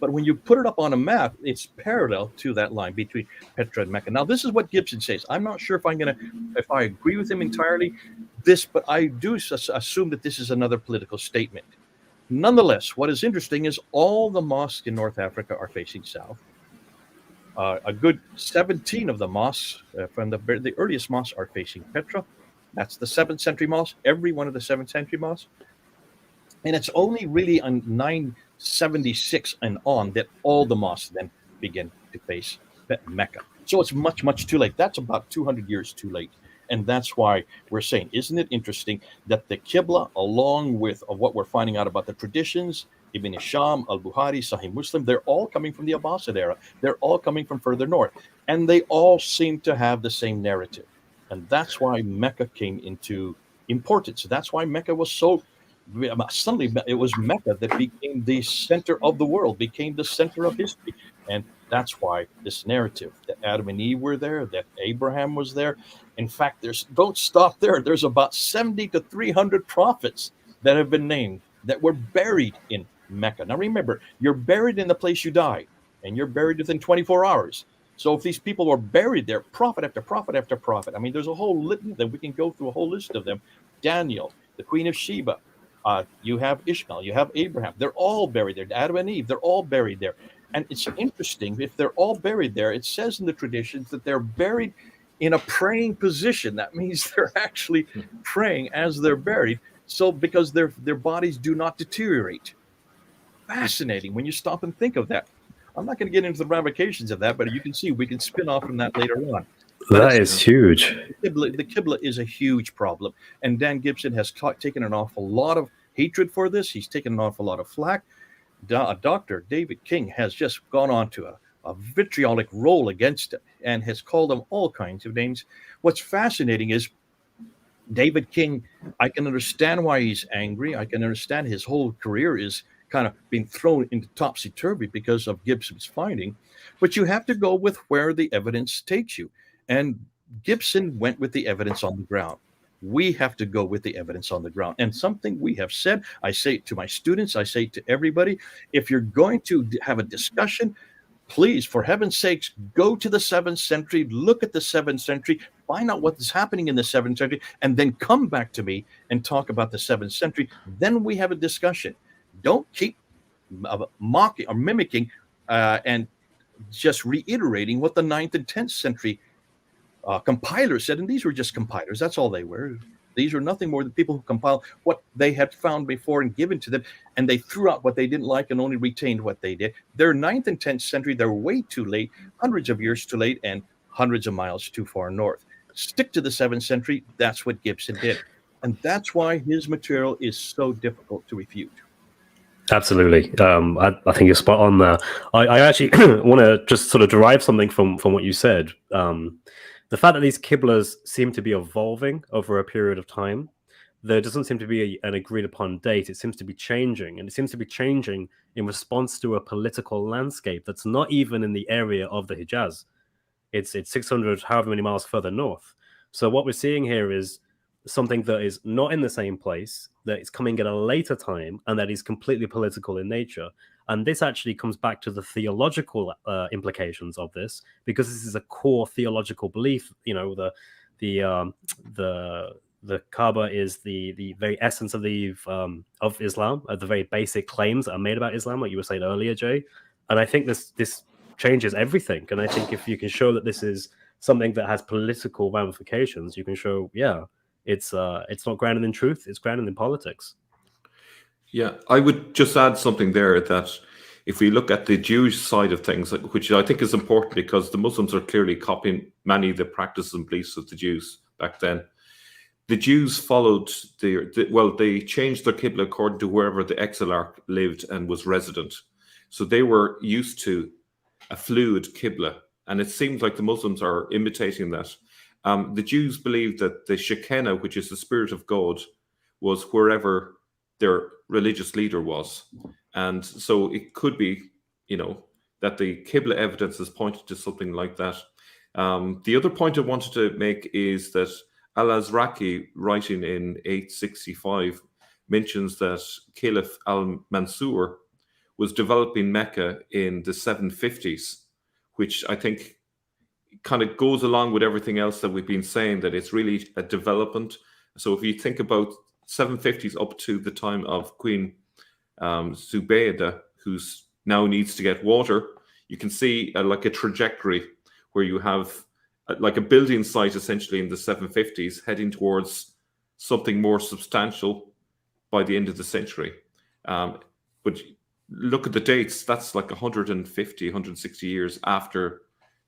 Speaker 2: But when you put it up on a map, it's parallel to that line between Petra and Mecca. Now, this is what Gibson says. I'm not sure if I agree with him entirely, but I do assume that this is another political statement. Nonetheless, what is interesting is all the mosques in North Africa are facing south. A good 17 of the mosques from the earliest mosques are facing Petra. That's the 7th century mosque, every one of the 7th century mosques. And it's only really on 976 and on that all the mosques then begin to face Mecca. So it's much, much too late. That's about 200 years too late. And that's why we're saying, isn't it interesting that the Qibla, along with what we're finding out about the traditions, Ibn Hisham, Al-Bukhari, Sahih Muslim, they're all coming from the Abbasid era. They're all coming from further north. And they all seem to have the same narrative. And that's why Mecca came into importance. That's why Mecca was suddenly it was Mecca that became the center of the world, became the center of history. And that's why this narrative that Adam and Eve were there, that Abraham was there. In fact, don't stop there. There's about 70 to 300 prophets that have been named that were buried in Mecca. Now remember, you're buried in the place you died, and you're buried within 24 hours. So if these people were buried there, prophet after prophet after prophet, I mean, there's a whole litany that we can go through a whole list of them. Daniel, the Queen of Sheba, you have Ishmael, you have Abraham. They're all buried there. Adam and Eve, they're all buried there. And it's interesting, if they're all buried there, it says in the traditions that they're buried in a praying position. That means they're actually praying as they're buried. So because their bodies do not deteriorate. Fascinating when you stop and think of that. I'm not going to get into the ramifications of that, but you can see we can spin off from that later on.
Speaker 1: That is huge.
Speaker 2: The Qibla is a huge problem. And Dan Gibson has taken an awful lot of hatred for this. He's taken an awful lot of flack. Dr. David King has just gone on to vitriolic role against him and has called him all kinds of names. What's fascinating is David King. I can understand why he's angry. I can understand his whole career is kind of being thrown into topsy-turvy because of Gibson's finding. But you have to go with where the evidence takes you. And Gibson went with the evidence on the ground. We have to go with the evidence on the ground. And something we have said, I say it to my students, I say it to everybody, if you're going to have a discussion, please, for heaven's sakes, go to the 7th century, look at the 7th century, find out what is happening in the 7th century, and then come back to me and talk about the 7th century. Then we have a discussion. Don't keep mocking or mimicking and just reiterating what the 9th and 10th century compilers said. And these were just compilers. That's all they were. These are nothing more than people who compile what they had found before and given to them, and they threw out what they didn't like and only retained what they did. They're 9th and 10th century. They're way too late, hundreds of years too late, and hundreds of miles too far north. Stick to the 7th century. That's what Gibson did. And that's why his material is so difficult to refute.
Speaker 1: Absolutely. I think you're spot on there. I actually want to just sort of derive something from what you said. The fact that these Qiblas seem to be evolving over a period of time, there doesn't seem to be an agreed upon date. It seems to be changing, and it seems to be changing in response to a political landscape that's not even in the area of the Hijaz. It's 600, however many miles further north. So what we're seeing here is something that is not in the same place, that is coming at a later time, and that is completely political in nature. And this actually comes back to the theological implications of this, because this is a core theological belief. You know, the Kaaba is the very essence of Islam, the very basic claims that are made about Islam, like you were saying earlier, Jay. And I think this changes everything. And I think if you can show that this is something that has political ramifications, you can show, it's not grounded in truth, it's grounded in politics.
Speaker 3: Yeah, I would just add something there, that if we look at the Jewish side of things, which I think is important because the Muslims are clearly copying many of the practices and beliefs of the Jews back then. The Jews followed they changed their Qibla according to wherever the exilarch lived and was resident. So they were used to a fluid Qibla, and it seems like the Muslims are imitating that. The Jews believed that the Shekinah, which is the Spirit of God, was wherever their religious leader was. And so it could be, that the Qibla evidence is pointed to something like that. The other point I wanted to make is that Al-Azraqi, writing in 865, mentions that Caliph al-Mansur was developing Mecca in the 750s, which I think kind of goes along with everything else that we've been saying, that it's really a development. So if you think about 750s up to the time of Queen Zubaydah, who now needs to get water, you can see like a trajectory where you have like a building site essentially in the 750s heading towards something more substantial by the end of the century. But look at the dates, that's like 150, 160 years after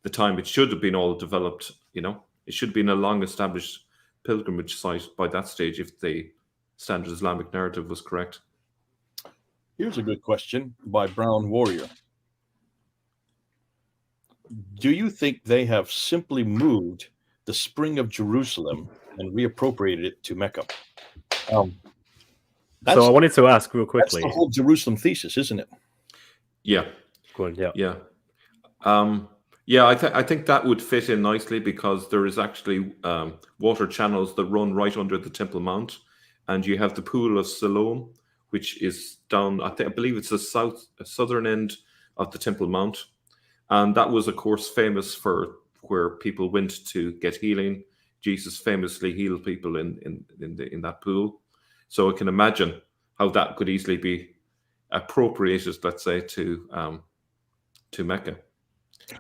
Speaker 3: the time it should have been all developed. It should have been a long established pilgrimage site by that stage if the standard Islamic narrative was correct.
Speaker 2: Here's a good question by Brown Warrior. Do you think they have simply moved the spring of Jerusalem and reappropriated it to Mecca?
Speaker 1: So I wanted to ask real quickly.
Speaker 2: That's the whole Jerusalem thesis, isn't it?
Speaker 3: Yeah.
Speaker 1: Good, yeah.
Speaker 3: Yeah. I think that would fit in nicely because there is actually water channels that run right under the Temple Mount, and you have the Pool of Siloam, which is down, I believe it's the southern end of the Temple Mount. And that was, of course, famous for where people went to get healing. Jesus famously healed people in that pool. So I can imagine how that could easily be appropriated, let's say, to Mecca.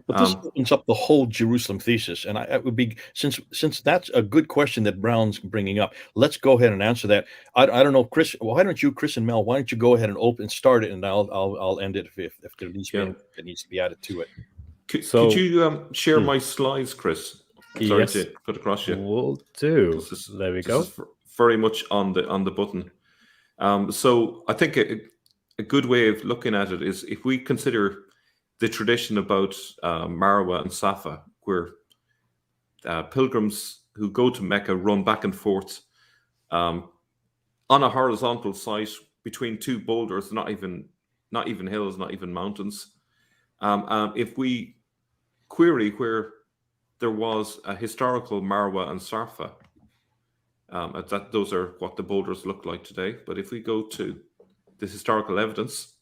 Speaker 2: But this opens up the whole Jerusalem thesis, and it would be since that's a good question that Brown's bringing up. Let's go ahead and answer that. I don't know, Chris. Why don't you, Chris and Mel? Why don't you go ahead and start it, and I'll end it if there needs to be added to it.
Speaker 3: Could you share my slides, Chris? Sorry
Speaker 1: Yes.
Speaker 3: to put across you.
Speaker 1: Will do. There we go.
Speaker 3: This is very much on the button. So I think a good way of looking at it is if we consider the tradition about Marwa and Safa, where pilgrims who go to Mecca run back and forth on a horizontal site between two boulders, not even hills, not even mountains. If we query where there was a historical Marwa and Safa, those are what the boulders look like today. But if we go to the historical evidence,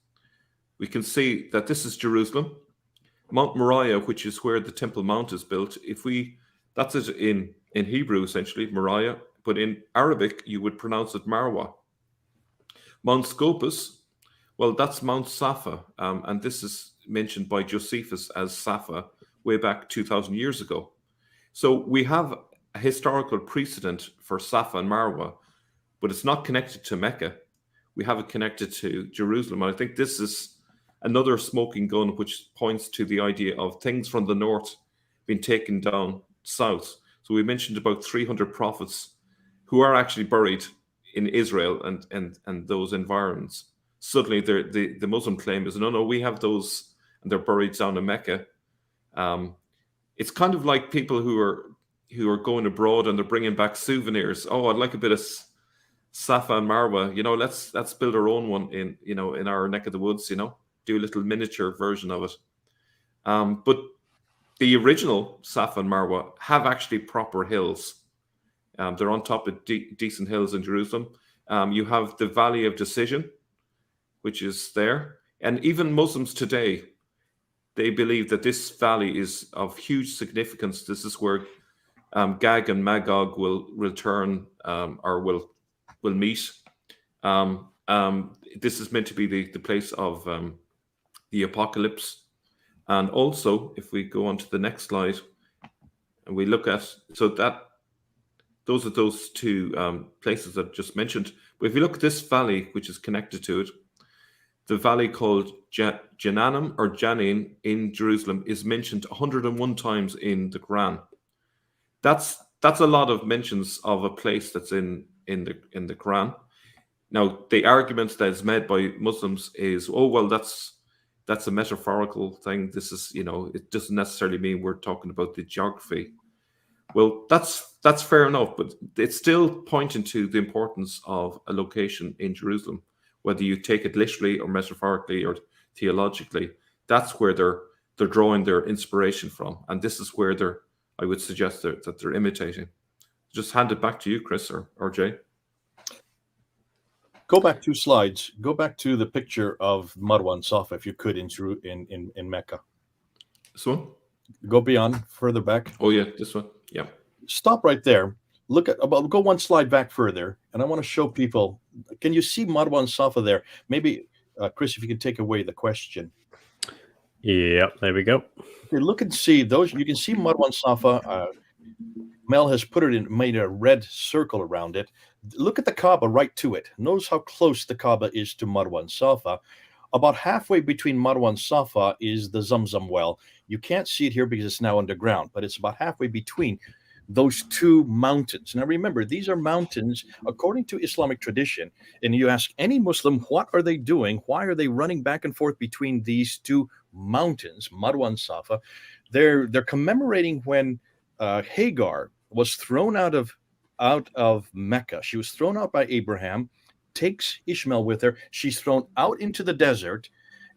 Speaker 3: we can see that this is Jerusalem. Mount Moriah, which is where the Temple Mount is built, that's it in Hebrew, essentially, Moriah, but in Arabic, you would pronounce it Marwa. Mount Scopus, well, that's Mount Safa, and this is mentioned by Josephus as Safa way back 2,000 years ago. So we have a historical precedent for Safa and Marwa, but it's not connected to Mecca. We have it connected to Jerusalem. And I think this is another smoking gun which points to the idea of things from the north being taken down south. So we mentioned about 300 prophets who are actually buried in Israel and those environments. Suddenly the Muslim claim is, no, we have those and they're buried down in Mecca. It's kind of like people who are going abroad and they're bringing back souvenirs. Oh, I'd like a bit of Safa and Marwa. Let's build our own one in our neck of the woods. Do a little miniature version of it. But the original Safa and Marwa have actually proper hills. They're on top of decent hills in Jerusalem. You have the Valley of Decision, which is there. And even Muslims today, they believe that this valley is of huge significance. This is where Gog and Magog will return or will meet. This is meant to be the place of the apocalypse. And also, if we go on to the next slide, and we look at, those are those two places that I just mentioned. But if you look at this valley, which is connected to it, the valley called Jananim or Janin in Jerusalem is mentioned 101 times in the Quran. That's a lot of mentions of a place that's in the Quran. Now, the argument that is made by Muslims is, oh, well, that's a metaphorical thing. This is, it doesn't necessarily mean we're talking about the geography. Well, that's fair enough, but it's still pointing to the importance of a location in Jerusalem, whether you take it literally or metaphorically or theologically. That's where they're drawing their inspiration from, and this is where I would suggest that they're imitating. Just hand it back to you, Chris or Jay.
Speaker 2: Go back 2 slides. Go back to the picture of Marwa and Safa, if you could, in Mecca.
Speaker 3: This one?
Speaker 2: Go beyond, further back.
Speaker 3: Oh yeah, this one. Yeah.
Speaker 2: Stop right there. Go 1 slide back further, and I want to show people. Can you see Marwa and Safa there? Maybe, Chris, if you can take away the question.
Speaker 1: Yeah, there we go.
Speaker 2: Okay, look and see those. You can see Marwa and Safa. Mel has made a red circle around it. Look at the Kaaba right to it. Notice how close the Kaaba is to Marwa and Safa. About halfway between Marwa and Safa is the Zamzam well. You can't see it here because it's now underground, but it's about halfway between those two mountains. Now remember, these are mountains according to Islamic tradition. And you ask any Muslim, what are they doing? Why are they running back and forth between these two mountains, Marwa and Safa? They're commemorating when Hagar was thrown out of Mecca. She was thrown out by Abraham, takes Ishmael with her. She's thrown out into the desert,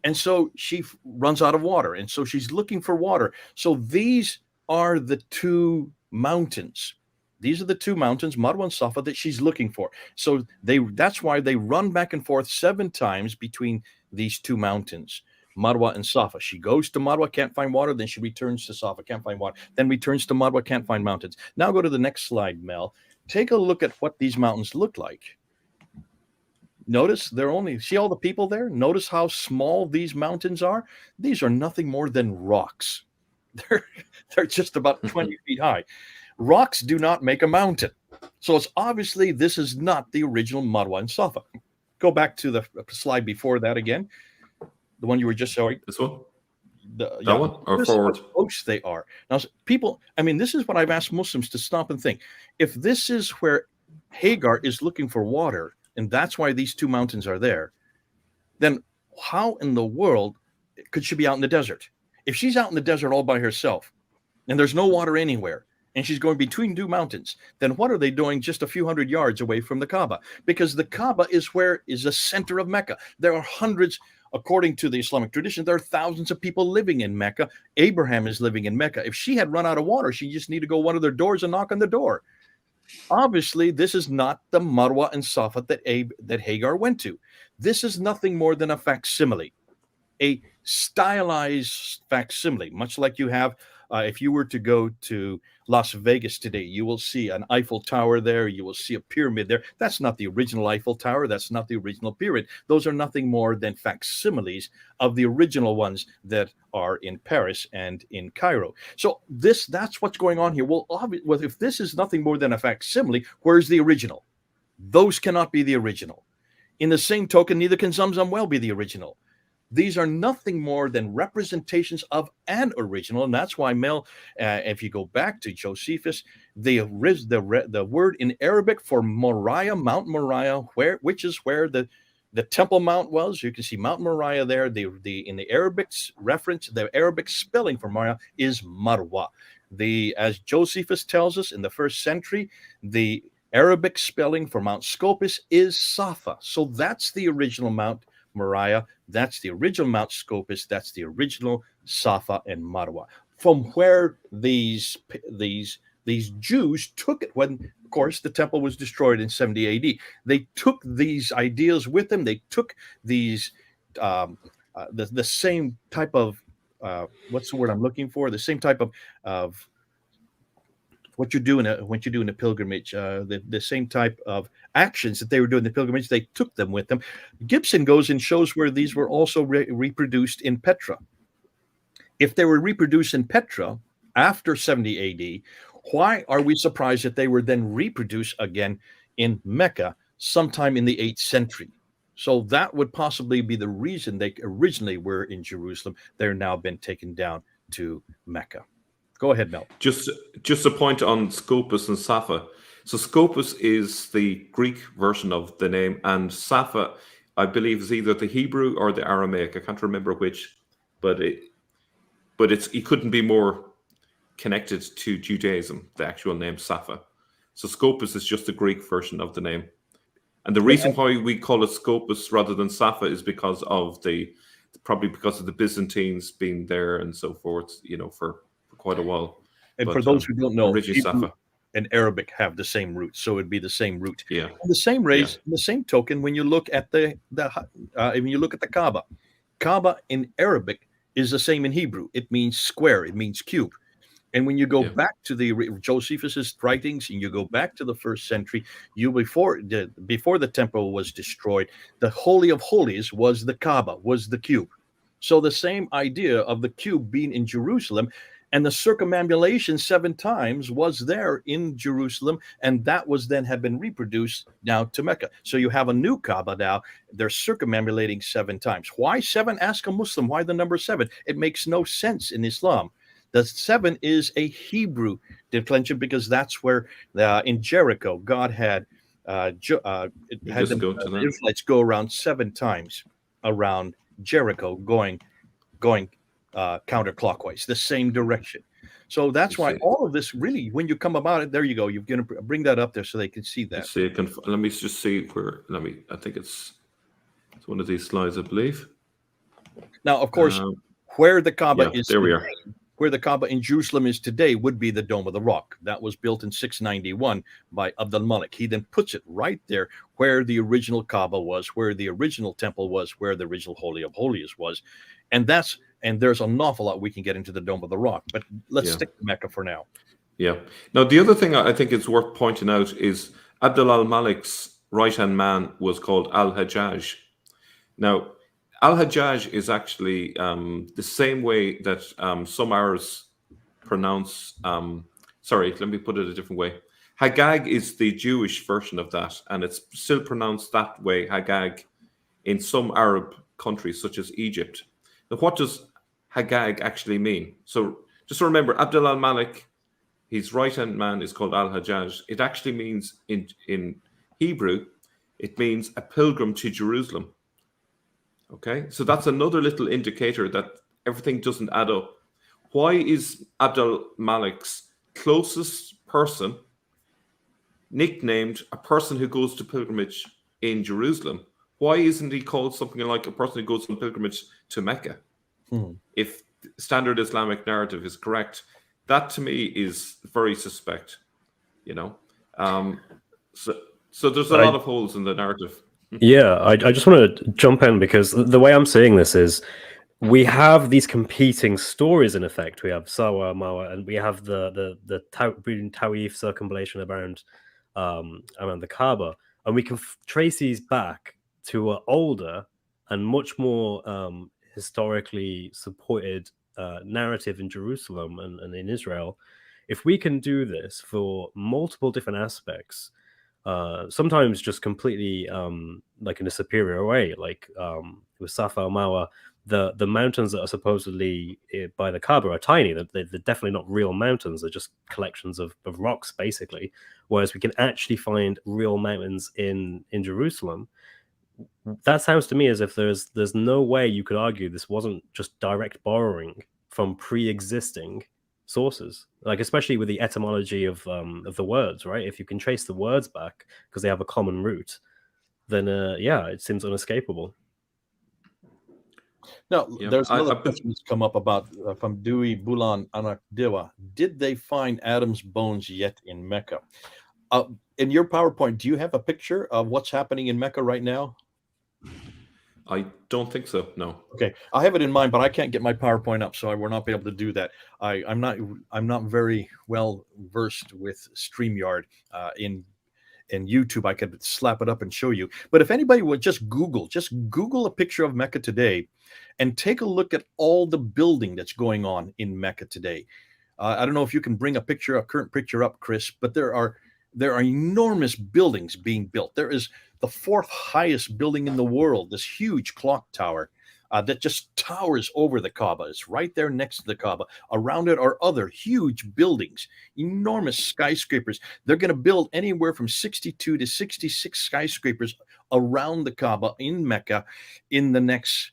Speaker 2: and so she runs out of water, and so she's looking for water. So these are the two mountains. These are the two mountains, Marwa and Safa, that she's looking for. So that's why they run back and forth 7 times between these two mountains, Marwa and Safa. She goes to Marwa, can't find water, then she returns to Safa, can't find water, then returns to Marwa, can't find mountains. Now go to the next slide, Mel. Take a look at what these mountains look like. Notice see all the people there? Notice how small these mountains are? These are nothing more than rocks. They're just about 20 feet high. Rocks do not make a mountain. So it's obviously this is not the original Marwa and Safa. Go back to the slide before that again. The one you were just showing.
Speaker 3: This one?
Speaker 2: That
Speaker 3: one? Or forward?
Speaker 2: How close they are. Now, people, this is what I've asked Muslims to stop and think. If this is where Hagar is looking for water, and that's why these two mountains are there, then how in the world could she be out in the desert? If she's out in the desert all by herself and there's no water anywhere and she's going between two mountains, then what are they doing just a few hundred yards away from the Kaaba? Because the Kaaba is the center of Mecca. There are hundreds, according to the Islamic tradition, there are thousands of people living in Mecca. Abraham is living in Mecca. If she had run out of water, she just need to go one of their doors and knock on the door. Obviously, this is not the Marwa and Safa that Hagar went to. This is nothing more than a facsimile, a stylized facsimile, much like you have if you were to go to Las Vegas today, you will see an Eiffel Tower there. You will see a pyramid there. That's not the original Eiffel Tower. That's not the original pyramid. Those are nothing more than facsimiles of the original ones that are in Paris and in Cairo. So that's what's going on here. Well, if this is nothing more than a facsimile, where's the original? Those cannot be the original. In the same token, neither can Zamzam well be the original. These are nothing more than representations of an original, and that's why, Mel, if you go back to Josephus, the word in Arabic for Moriah, Mount Moriah, which is where the Temple Mount was. You can see Mount Moriah there. In the Arabic reference, the Arabic spelling for Moriah is Marwa. As Josephus tells us in the 1st century, the Arabic spelling for Mount Scopus is Safa. So that's the original Mount Moriah, that's the original Mount Scopus, that's the original Safa and Marwa. From where these Jews took it when, of course, the temple was destroyed in 70 AD. They took these ideas with them. They took these the same type of what's the word I'm looking for? The same type of what you do in a pilgrimage, the same type of actions that they were doing in the pilgrimage, they took them with them. Gibson goes and shows where these were also reproduced in Petra. If they were reproduced in Petra after 70 AD, why are we surprised that they were then reproduced again in Mecca sometime in the 8th century? So that would possibly be the reason they originally were in Jerusalem. They're now been taken down to Mecca. Go ahead, Mel.
Speaker 3: Just a point on Scopus and Safa. So Scopus is the Greek version of the name, and Safa, I believe, is either the Hebrew or the Aramaic. I can't remember which, but it couldn't be more connected to Judaism, the actual name Safa. So Scopus is just the Greek version of the name. And the reason why we call it Scopus rather than Safa is because of the Byzantines being there and so forth, for quite a while.
Speaker 2: And for those who don't know, Hebrew and Arabic have the same root, so it'd be the same root.
Speaker 3: Yeah.
Speaker 2: In the same the same token, when you look at the Kaaba in Arabic is the same in Hebrew. It means square. It means cube. And when you go back to the Josephus's writings and you go back to the 1st century, before the temple was destroyed, the Holy of Holies was the Kaaba, was the cube. So the same idea of the cube being in Jerusalem, and the circumambulation 7 times was there in Jerusalem, and that had been reproduced now to Mecca. So you have a new Kaaba now. They're circumambulating 7 times. Why 7? Ask a Muslim. Why the number 7? It makes no sense in Islam. The 7 is a Hebrew declension because that's where in Jericho God had the Israelites go around 7 times around Jericho, going counterclockwise, the same direction. So that's why all of this really, when you come about it, there you go. You're going to bring that up there so they can see that.
Speaker 3: Let me just see where. I think it's one of these slides, I believe.
Speaker 2: Now, of course, where the Kaaba is.
Speaker 3: There we are.
Speaker 2: Where the Kaaba in Jerusalem is today would be the Dome of the Rock. That was built in 691 by Abdul Malik. He then puts it right there where the original Kaaba was, where the original temple was, where the original Holy of Holies was. And there's an awful lot we can get into the Dome of the Rock, but let's stick to Mecca for now.
Speaker 3: Yeah. Now, the other thing I think it's worth pointing out is Abdul al-Malik's right-hand man was called Al-Hajjaj. Now, Al-Hajjaj is actually the same way that some Arabs pronounce, let me put it a different way. Hagag is the Jewish version of that, and it's still pronounced that way, Hagag, in some Arab countries, such as Egypt. Now, what does Hagag actually mean? So just remember, Abdul al-Malik, his right-hand man is called Al-Hajjaj. It actually means, in Hebrew, it means a pilgrim to Jerusalem. Okay, so that's another little indicator that everything doesn't add up. Why is Abdul Malik's closest person nicknamed a person who goes to pilgrimage in Jerusalem? Why isn't he called something like a person who goes on pilgrimage to Mecca? If standard Islamic narrative is correct, that to me is very suspect. So there's a lot of holes in the narrative.
Speaker 1: Yeah, I just want to jump in because the way I'm seeing this is we have these competing stories in effect. We have Sawa, Mawa, and we have the Tawif circumambulation around the Kaaba, and we can trace these back to an older and much more historically supported narrative in Jerusalem and in Israel. If we can do this for multiple different aspects, sometimes just completely like in a superior way, like with Safa al Marwa, the mountains that are supposedly by the Kaaba are tiny. They're definitely not real mountains. They're just collections of rocks, basically. Whereas we can actually find real mountains in Jerusalem. That sounds to me as if there's no way you could argue this wasn't just direct borrowing from pre-existing sources, like especially with the etymology of the words, right? If you can trace the words back because they have a common root, then yeah, it seems unescapable.
Speaker 2: Now, there's another question that's come up about from Dewey Bulan Anakdewa. Did they find Adam's bones yet in Mecca? In your PowerPoint, do you have a picture of what's happening in Mecca right now?
Speaker 3: I don't think so. No.
Speaker 2: Okay, I have it in mind, but I can't get my PowerPoint up, so I will not be able to do that. I'm not very well versed with StreamYard in YouTube. I could slap it up and show you. But if anybody would just Google a picture of Mecca today, and take a look at all the building that's going on in Mecca today. I don't know if you can bring a current picture up, Chris, but there are enormous buildings being built. There is the fourth highest building in the world, this huge clock tower that just towers over the Kaaba. It's right there next to the Kaaba. Around it are other huge buildings, enormous skyscrapers. They're going to build anywhere from 62 to 66 skyscrapers around the Kaaba in Mecca in the next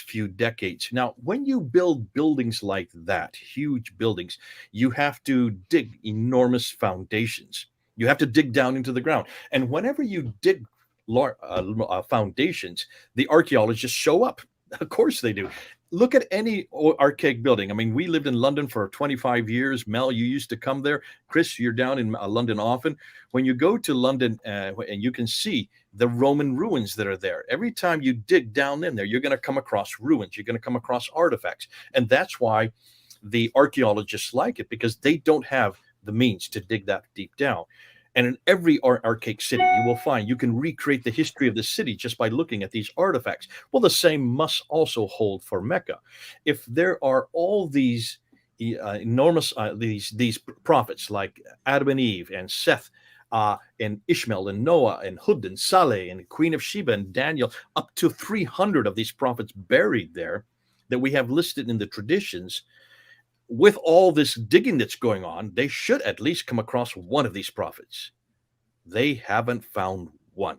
Speaker 2: few decades. Now, when you build buildings like that, huge buildings, you have to dig enormous foundations. You have to dig down into the ground. And whenever you dig foundations, the archaeologists show up. Of course they do. Look at any archaic building. I mean, we lived in London for 25 years. Mel, you used to come there. Chris, you're down in London often. When you go to London and you can see the Roman ruins that are there. Every time you dig down in there, you're going to come across ruins. You're going to come across artifacts. And that's why the archaeologists like it, because they don't have the means to dig that deep down. And in every archaic city, you will find you can recreate the history of the city just by looking at these artifacts. Well, the same must also hold for Mecca. If there are all these enormous these prophets like Adam and Eve and Seth and Ishmael and Noah and Hud and Saleh and the Queen of Sheba and Daniel, up to 300 of these prophets buried there that we have listed in the traditions. With all this digging that's going on, they should at least come across one of these prophets. They haven't found one.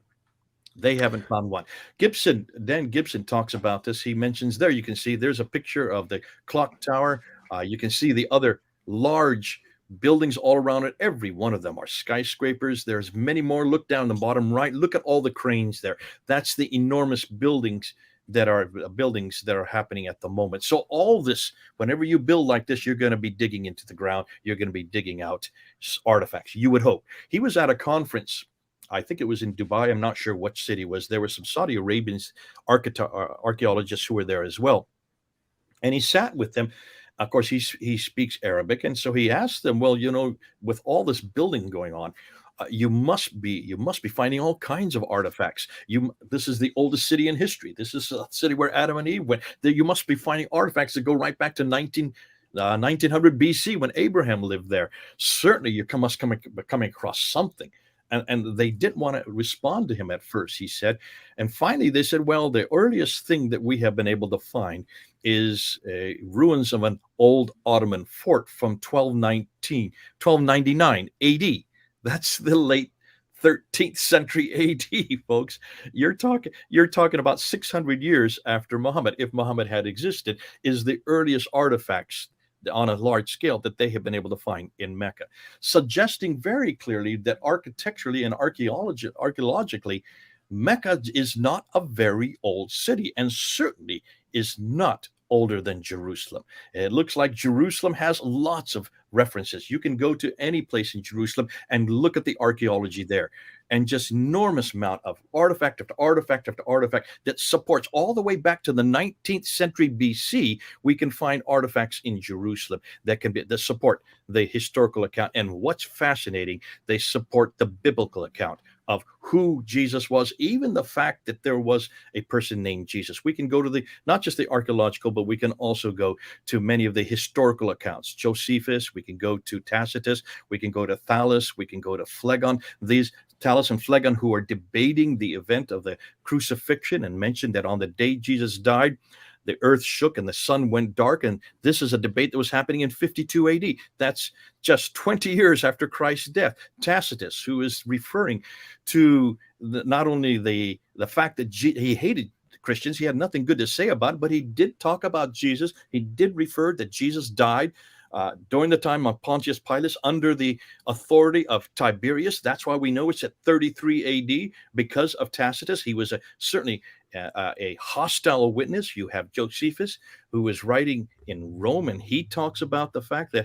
Speaker 2: They haven't found one. Dan Gibson talks about this. He mentions there, you can see there's a picture of the clock tower. You can see the other large buildings all around it. Every one of them are skyscrapers. There's many more. Look down the bottom right. Look at all the cranes there. That's the enormous buildings that are happening at the moment. So all this, whenever you build like this, you're going to be digging into the ground. You're going to be digging out artifacts. You would hope. He was at a conference, I think it was in Dubai. I'm not sure what city it was. There were some Saudi Arabian archaeologists who were there as well. And he sat with them. Of course, he speaks Arabic. And so he asked them, well, with all this building going on, you must be finding all kinds of artifacts. This is the oldest city in history. This is a city where Adam and Eve went. You must be finding artifacts that go right back to 1900 BC when Abraham lived there. Certainly, you must coming across something. And they didn't want to respond to him at first, he said. And finally, they said, well, the earliest thing that we have been able to find is ruins of an old Ottoman fort from 1299 AD. That's the late 13th century AD, folks. You're talking about 600 years after Muhammad, if Muhammad had existed, is the earliest artifacts on a large scale that they have been able to find in Mecca, suggesting very clearly that architecturally and archaeologically, Mecca is not a very old city, and certainly is not older than Jerusalem. It looks like Jerusalem has lots of references. You can go to any place in Jerusalem and look at the archaeology there, and just enormous amount of artifact after artifact after artifact that supports all the way back to the 19th century BC. We can find artifacts in Jerusalem that support the historical account. And what's fascinating, they support the biblical account of who Jesus was, even the fact that there was a person named Jesus. We can go to not just the archaeological, but we can also go to many of the historical accounts. Josephus, we can go to Tacitus, we can go to Thallus, we can go to Phlegon. These Thallus and Phlegon, who are debating the event of the crucifixion, and mentioned that on the day Jesus died, the earth shook and the sun went dark. And this is a debate that was happening in 52 AD. That's just 20 years after Christ's death. Tacitus, who is referring to not only the fact that he hated Christians, he had nothing good to say about it, but he did talk about Jesus. He did refer that Jesus died during the time of Pontius Pilate under the authority of Tiberius. That's why we know it's at 33 AD, because of Tacitus. He was certainly a hostile witness. You have Josephus, who is writing in Rome, and he talks about the fact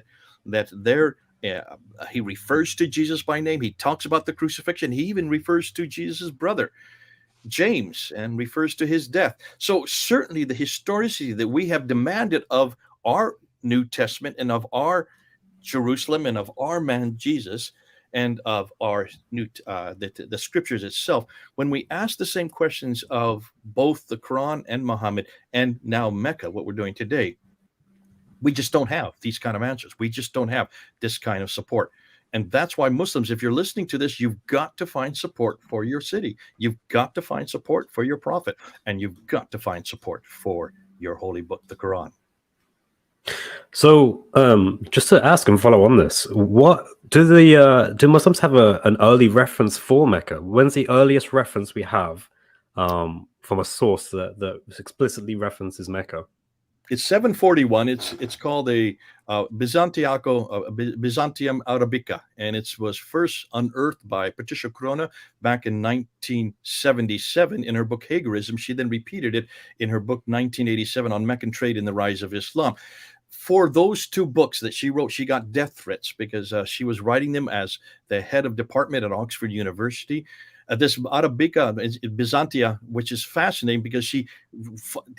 Speaker 2: that there he refers to Jesus by name. He talks about the crucifixion. He even refers to Jesus' brother James and refers to his death. So certainly the historicity that we have demanded of our New Testament and of our Jerusalem and of our man Jesus and of our the scriptures itself, when we ask the same questions of both the Quran and Muhammad and now Mecca, what we're doing today, we just don't have these kind of answers. We just don't have this kind of support. And that's why Muslims, if you're listening to this, you've got to find support for your city. You've got to find support for your prophet, and you've got to find support for your holy book, the Quran.
Speaker 1: So, just to ask and follow on this, what do Muslims have an early reference for Mecca? When's the earliest reference we have from a source that explicitly references Mecca?
Speaker 2: It's 741. It's called a Byzantium Arabica, and it was first unearthed by Patricia Corona back in 1977 in her book Hagerism. She then repeated it in her book 1987 on Meccan Trade and the Rise of Islam. For those two books that she wrote, she got death threats because she was writing them as the head of department at Oxford University. This Arabica, Byzantia, which is fascinating because she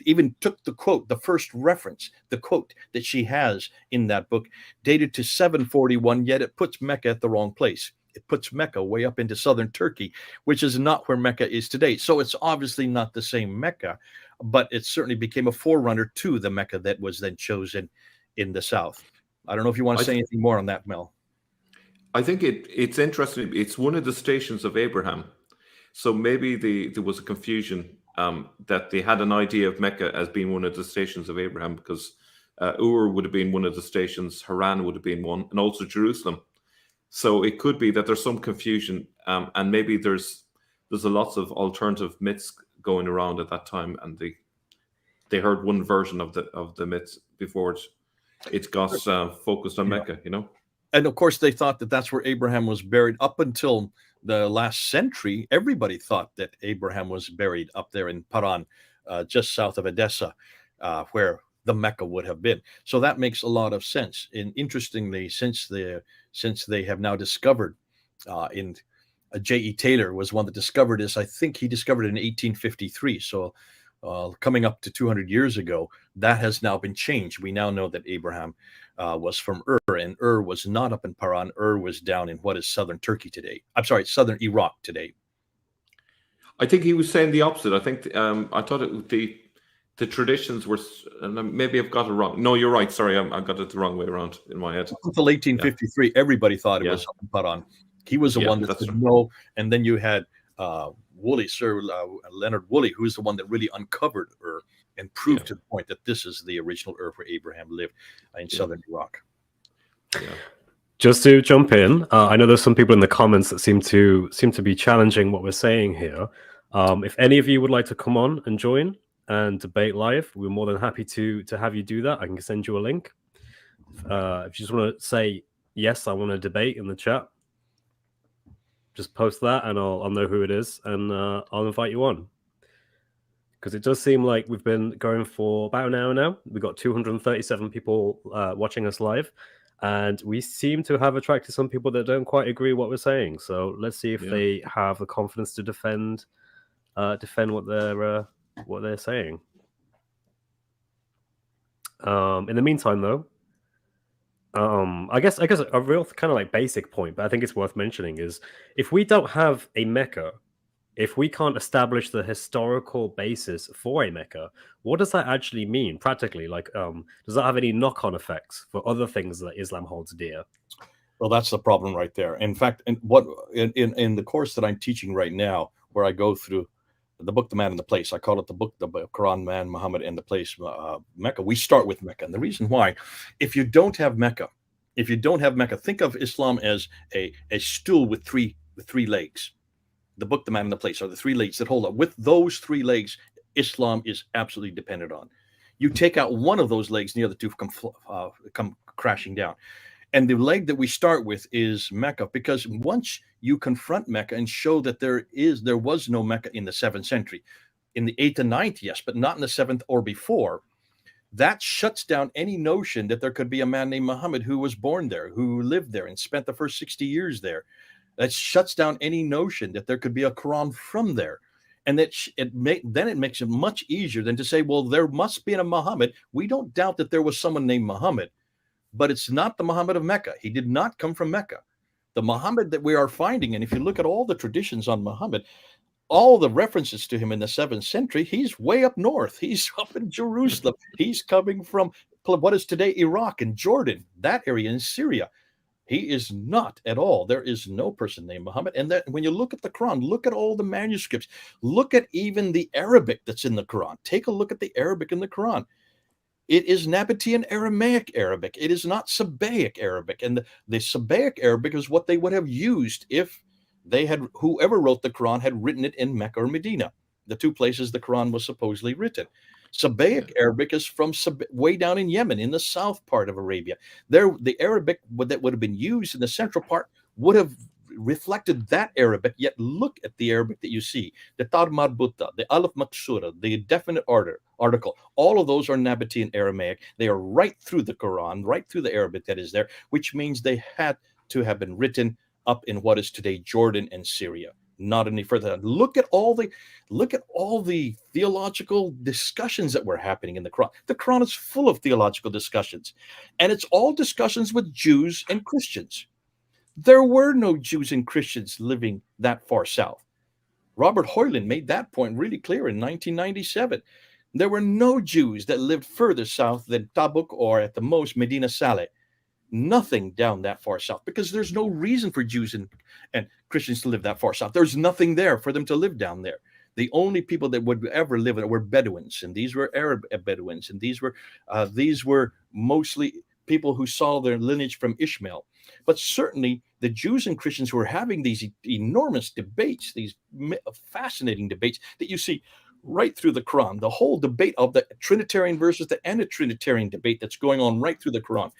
Speaker 2: even took the quote, the first reference, the quote that she has in that book, dated to 741, yet it puts Mecca at the wrong place. It puts Mecca way up into southern Turkey, which is not where Mecca is today. So it's obviously not the same Mecca, but it certainly became a forerunner to the Mecca that was then chosen in the south. I don't know if you want to say anything more on that, Mel.
Speaker 3: I think it's interesting. It's one of the stations of Abraham. So maybe there was a confusion that they had an idea of Mecca as being one of the stations of Abraham, because Ur would have been one of the stations, Haran would have been one, and also Jerusalem. So it could be that there's some confusion, and maybe there's a lots of alternative myths going around at that time, and they heard one version of the myths before it got focused on Mecca, you know.
Speaker 2: And of course, they thought that that's where Abraham was buried up until the last century. Everybody thought that Abraham was buried up there in Paran, just south of Edessa, where the Mecca would have been. So that makes a lot of sense. And interestingly, since they have now discovered, in J.E. Taylor was one that discovered this. I think he discovered it in 1853. So coming up to 200 years ago, that has now been changed. We now know that Abraham was from Ur, and Ur was not up in Paran. Ur was down in what is southern Turkey today. I'm sorry, southern Iraq today.
Speaker 3: I think he was saying the opposite. I think I thought the traditions were, and maybe I've got it wrong. No, you're right. Sorry, I got it the wrong way around in my head.
Speaker 2: Until 1853, everybody thought it was up in Paran. He was the one that said no, and then you had Woolley, Sir Leonard Woolley, who's the one that really uncovered Ur and proved to the point that this is the original Ur where Abraham lived in southern Iraq.
Speaker 3: Yeah.
Speaker 1: Just to jump in, I know there's some people in the comments that seem to be challenging what we're saying here. If any of you would like to come on and join and debate live, we're more than happy to have you do that. I can send you a link. If you just want to say yes, I want to debate in the chat, just post that, and I'll know who it is, and I'll invite you on. Because it does seem like we've been going for about an hour now. We've got 237 people watching us live. And we seem to have attracted some people that don't quite agree what we're saying. So let's see if they have the confidence to defend what they're saying. In the meantime, though, I guess a real kind of like basic point, but I think it's worth mentioning is if we don't have a MECCA, if we can't establish the historical basis for a MECCA, what does that actually mean practically? Like, does that have any knock-on effects for other things that Islam holds dear?
Speaker 2: Well, that's the problem right there. In fact, in the course that I'm teaching right now, where I go through the book, The Man and the Place, I call it the book, the Quran, Man, Muhammad, and the Place, MECCA. We start with MECCA, and the reason why, if you don't have MECCA, think of Islam as a stool with three legs. The book, The Man and the Place are the three legs that hold up. With those three legs, Islam is absolutely dependent on. You take out one of those legs, and the other two come crashing down. And the leg that we start with is Mecca, because once you confront Mecca and show that there was no Mecca in the 7th century, in the 8th and 9th, yes, but not in the 7th or before, that shuts down any notion that there could be a man named Muhammad who was born there, who lived there and spent the first 60 years there. That shuts down any notion that there could be a Quran from there. And that it makes it much easier than to say, well, there must be a Muhammad. We don't doubt that there was someone named Muhammad, but it's not the Muhammad of Mecca. He did not come from Mecca. The Muhammad that we are finding, and if you look at all the traditions on Muhammad, all the references to him in the 7th century, he's way up north. He's up in Jerusalem. He's coming from what is today Iraq and Jordan, that area in Syria. He is not at all. There is no person named Muhammad. And that when you look at the Quran, look at all the manuscripts, look at even the Arabic that's in the Quran. Take a look at the Arabic in the Quran. It is Nabatean Aramaic Arabic. It is not Sabbaic Arabic. And the Sabbaic Arabic is what they would have used if whoever wrote the Quran had written it in Mecca or Medina, the two places the Quran was supposedly written. Sabbaic Arabic is from way down in Yemen, in the south part of Arabia. The Arabic that would have been used in the central part would have reflected that Arabic. Yet look at the Arabic that you see, the Tar Marbuta, the Alif Maksura, the definite article. All of those are Nabatean Aramaic. They are right through the Quran, right through the Arabic that is there, which means they had to have been written up in what is today Jordan and Syria. Not any further. Look at all the theological discussions that were happening in the Quran. The Quran is full of theological discussions, and it's all discussions with Jews and Christians. There were no Jews and Christians living that far south. Robert Hoyland made that point really clear in 1997. There were no Jews that lived further south than Tabuk or at the most Medina Saleh. Nothing down that far south, because there's no reason for Jews and Christians to live that far south. There's nothing there for them to live down there. The only people that would ever live there were Bedouins, and these were Arab Bedouins, and these were mostly people who saw their lineage from Ishmael. But certainly the Jews and Christians were having these enormous debates, these fascinating debates that you see right through the Quran. The whole debate of the Trinitarian versus the Anti-Trinitarian debate that's going on right through the Quran.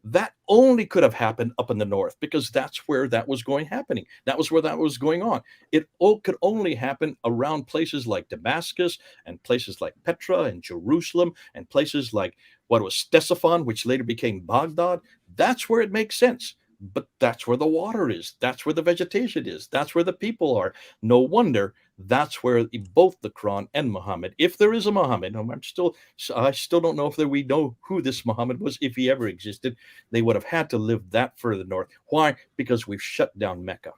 Speaker 2: That only could have happened up in the north, because that's where that was happening. That was where that was going on. It could only happen around places like Damascus and places like Petra and Jerusalem and places like what was Ctesiphon, which later became Baghdad. That's where it makes sense. But that's where the water is. That's where the vegetation is. That's where the people are. No wonder that's where both the Quran and Muhammad, if there is a Muhammad, I still don't know if we know who this Muhammad was, if he ever existed. They would have had to live that further north. Why? Because we've shut down Mecca.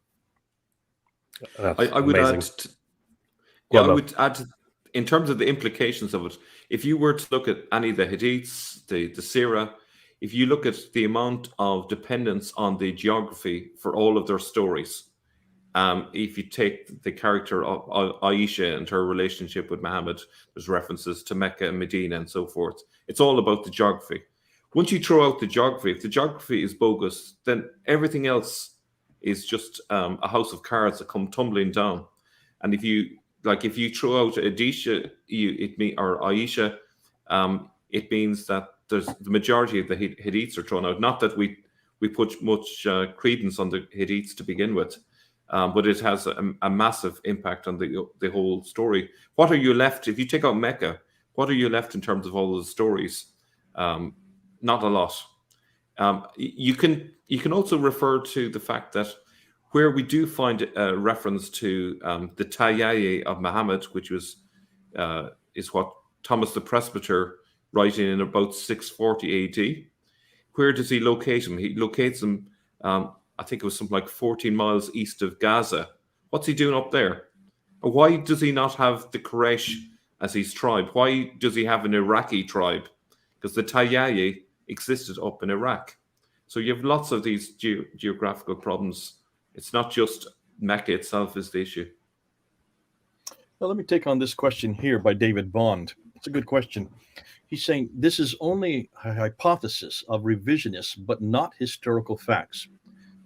Speaker 3: I would add, in terms of the implications of it, if you were to look at any of the hadiths, the Sirah, if you look at the amount of dependence on the geography for all of their stories, if you take the character of Aisha and her relationship with Muhammad, there's references to Mecca and Medina and so forth. It's all about the geography. once you throw out the geography, if the geography is bogus, then everything else is just a house of cards that come tumbling down. And if you throw out Adisha, or Aisha, it means that there's the majority of the Hadiths are thrown out. Not that we put much credence on the Hadiths to begin with, but it has a massive impact on the whole story. What are you left if you take out Mecca? What are you left in terms of all those stories? Not a lot. You can also refer to the fact that where we do find a reference to the Tayyaye of Muhammad, which is what Thomas the Presbyter writing in about 640 AD. Where does he locate him? He locates him, I think it was something like 14 miles east of Gaza. What's he doing up there? Why does he not have the Quraysh as his tribe? Why does he have an Iraqi tribe? Because the Tayyaye existed up in Iraq. So you have lots of these geographical problems. It's not just Mecca itself is the issue.
Speaker 2: Well, let me take on this question here by David Bond. It's a good question. He's saying this is only a hypothesis of revisionists, but not historical facts.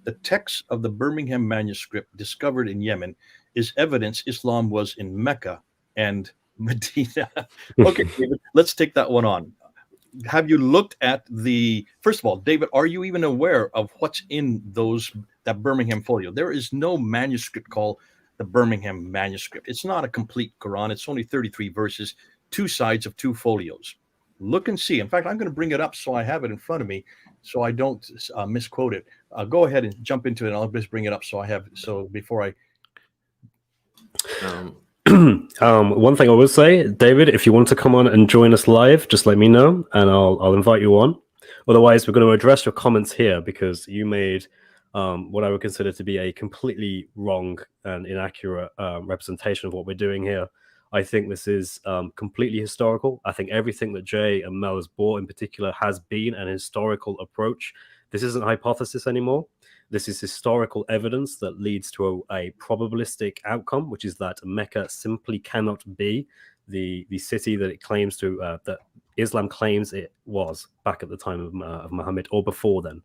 Speaker 2: The text of the Birmingham manuscript discovered in Yemen is evidence Islam was in Mecca and Medina. Okay, David, let's take that one on. Have you looked at first of all, David, are you even aware of what's in that Birmingham folio? There is no manuscript called the Birmingham manuscript. It's not a complete Quran. It's only 33 verses, 2 sides of 2 folios. Look and see. In fact, I'm going to bring it up so I have it in front of me so I don't misquote it. Go ahead and jump into it, and I'll just bring it up before I...
Speaker 1: One thing I will say, David, if you want to come on and join us live, just let me know and I'll invite you on. Otherwise, we're going to address your comments here because you made what I would consider to be a completely wrong and inaccurate representation of what we're doing here. I think this is completely historical. I think everything that Jay and Mel has brought in particular has been an historical approach. This isn't hypothesis anymore. This is historical evidence that leads to a probabilistic outcome, which is that Mecca simply cannot be the city that it claims to, that Islam claims it was back at the time of Muhammad or before then.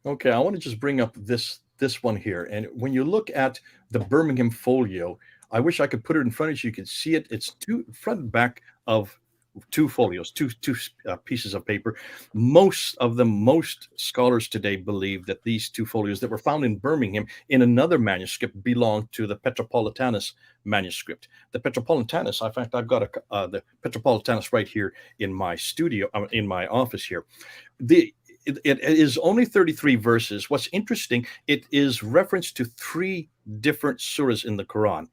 Speaker 2: Okay, I want to just bring up this one here. And when you look at the Birmingham folio, I wish I could put it in front of you so you could see it. It's front and back of 2 folios, two pieces of paper. Most scholars today believe that these 2 folios that were found in Birmingham in another manuscript belong to the Petropolitanus manuscript. The Petropolitanus, in fact, I've got the Petropolitanus right here in my studio, in my office here. It is only 33 verses. What's interesting, it is referenced to 3 different surahs in the Quran.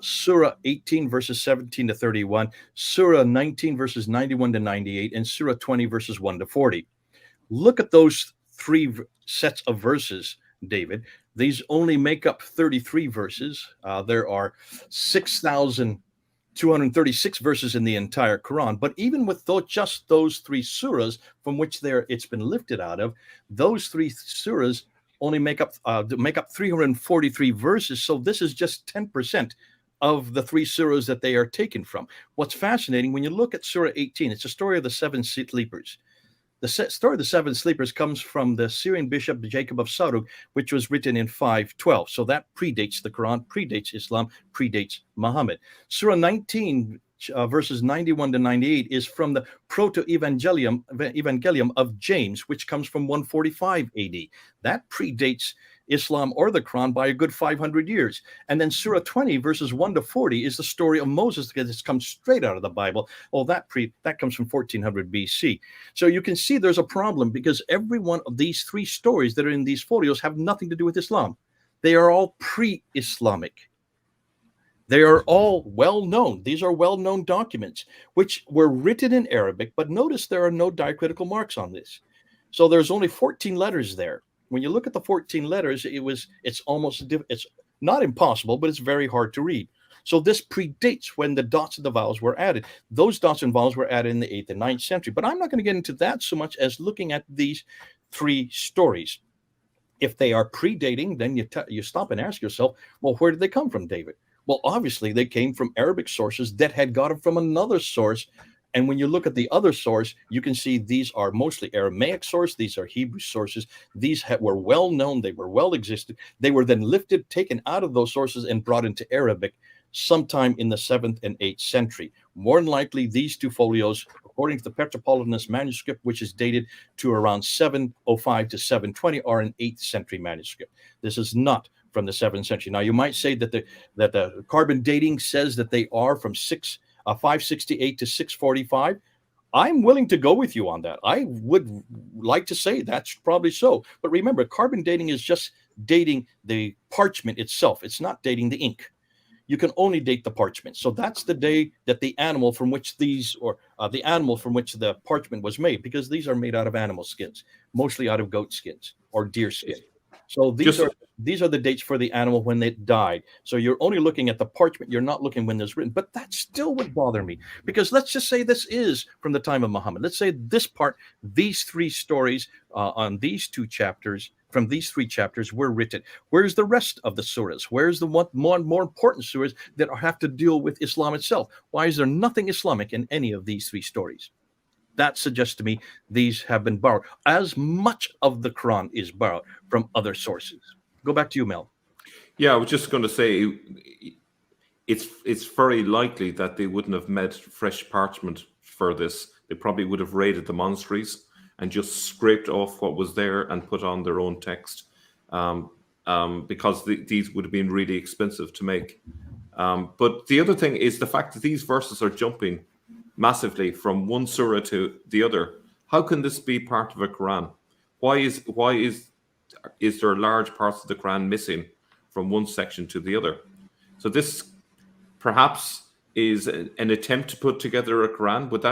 Speaker 2: Surah 18 verses 17 to 31, Surah 19 verses 91 to 98, and Surah 20 verses 1 to 40. Look at those 3 sets of verses, David. These only make up 33 verses. There are 6,236 verses in the entire Quran. But even with just those 3 surahs from which it's been lifted out of, those 3 surahs only make up 343 verses. So this is just 10% of the 3 surahs that they are taken from. What's fascinating, when you look at Surah 18, it's a story of the 7 sleepers. The story of the 7 sleepers comes from the Syrian bishop Jacob of Sarug, which was written in 512. So that predates the Quran, predates Islam, predates Muhammad. Surah 19 verses 91 to 98 is from the Proto-Evangelium of James, which comes from 145 AD. That predates Islam or the Quran by a good 500 years. And then Surah 20 verses 1 to 40 is the story of Moses, because it's come straight out of the Bible. Well, that comes from 1400 BC. So you can see there's a problem, because every one of these 3 stories that are in these folios have nothing to do with Islam. They are all pre-Islamic. They are all well-known. These are well-known documents, which were written in Arabic, but notice there are no diacritical marks on this. So there's only 14 letters there. When you look at the 14 letters, it's not impossible, but it's very hard to read. So this predates when the dots and the vowels were added. Those dots and vowels were added in the 8th and 9th century. But I'm not going to get into that so much as looking at these 3 stories. If they are predating, then you stop and ask yourself, well, where did they come from, David? Well, obviously, they came from Arabic sources that had got them from another source And when you look at the other source, you can see these are mostly Aramaic sources. These are Hebrew sources. These were well known. They were well existed. They were then lifted, taken out of those sources and brought into Arabic sometime in the 7th and 8th century. More than likely, these two folios, according to the Petropolitanus manuscript, which is dated to around 705 to 720, are an 8th century manuscript. This is not from the 7th century. Now, you might say that the carbon dating says that they are from 568 to 645. I'm willing to go with you on that. I would like to say that's probably so. But remember, carbon dating is just dating the parchment itself. It's not dating the ink. You can only date the parchment. So that's the day that the animal from which the animal from which the parchment was made, because these are made out of animal skins, mostly out of goat skins or deer skin. So these are the dates for the animal when it died. So you're only looking at the parchment. You're not looking when it's written. But that still would bother me, because let's just say this is from the time of Muhammad. Let's say this part, these three stories on these two chapters, from these three chapters were written. Where's the rest of the surahs? Where's the more important surahs that have to deal with Islam itself? Why is there nothing Islamic in any of these three stories? That suggests to me these have been borrowed. As much of the Quran is borrowed from other sources. Go back to you, Mel.
Speaker 3: Yeah, I was just going to say, it's very likely that they wouldn't have made fresh parchment for this. They probably would have raided the monasteries and just scraped off what was there and put on their own text, because these would have been really expensive to make. But the other thing is the fact that these verses are jumping massively from one surah to the other. How can this be part of a Quran? Why is there large parts of the Quran missing from one section to the other? So this perhaps is an attempt to put together a Quran, but